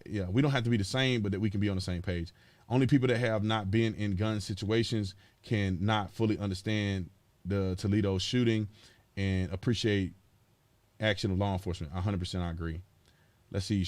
yeah, we don't have to be the same, but that we can be on the same page. Only people that have not been in gun situations can not fully understand the Toledo shooting and appreciate action of law enforcement. 100% I agree. Let's see,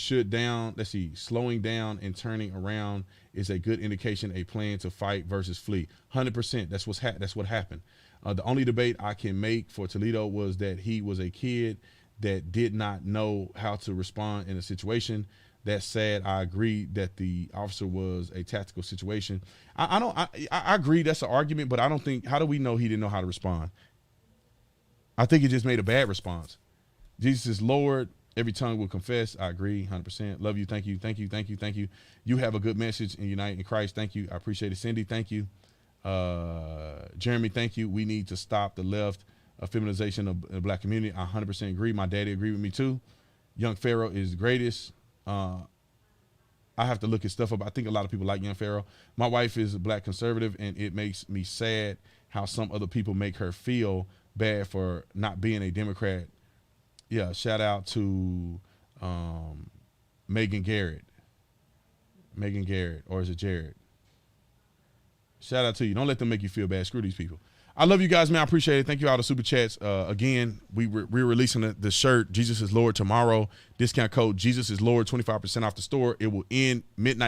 slowing down and turning around is a good indication a plan to fight versus flee. 100%, that's what happened. The only debate I can make for Toledo was that he was a kid that did not know how to respond in a situation. That's sad. I agree that the officer was a tactical situation. I agree that's an argument, but I don't think, how do we know he didn't know how to respond? I think he just made a bad response. Jesus is Lord. Every tongue will confess. I agree 100%. Love you. Thank you. Thank you. Thank you. Thank you. You have a good message and unite in Christ. Thank you. I appreciate it. Cindy, thank you. Jeremy, thank you. We need to stop the left feminization of the black community. I 100% agree. My daddy agreed with me too. Young Pharaoh is the greatest. I have to look at stuff up. I think a lot of people like Young Pharaoh. My wife is a black conservative, and it makes me sad how some other people make her feel bad for not being a Democrat. Yeah, shout out to Megan Garrett. Or is it Jared? Shout out to you. Don't let them make you feel bad. Screw these people. I love you guys, man. I appreciate it. Thank you all the super chats. Again, we're releasing the shirt, Jesus is Lord, tomorrow. Discount code Jesus is Lord, 25% off the store. It will end midnight.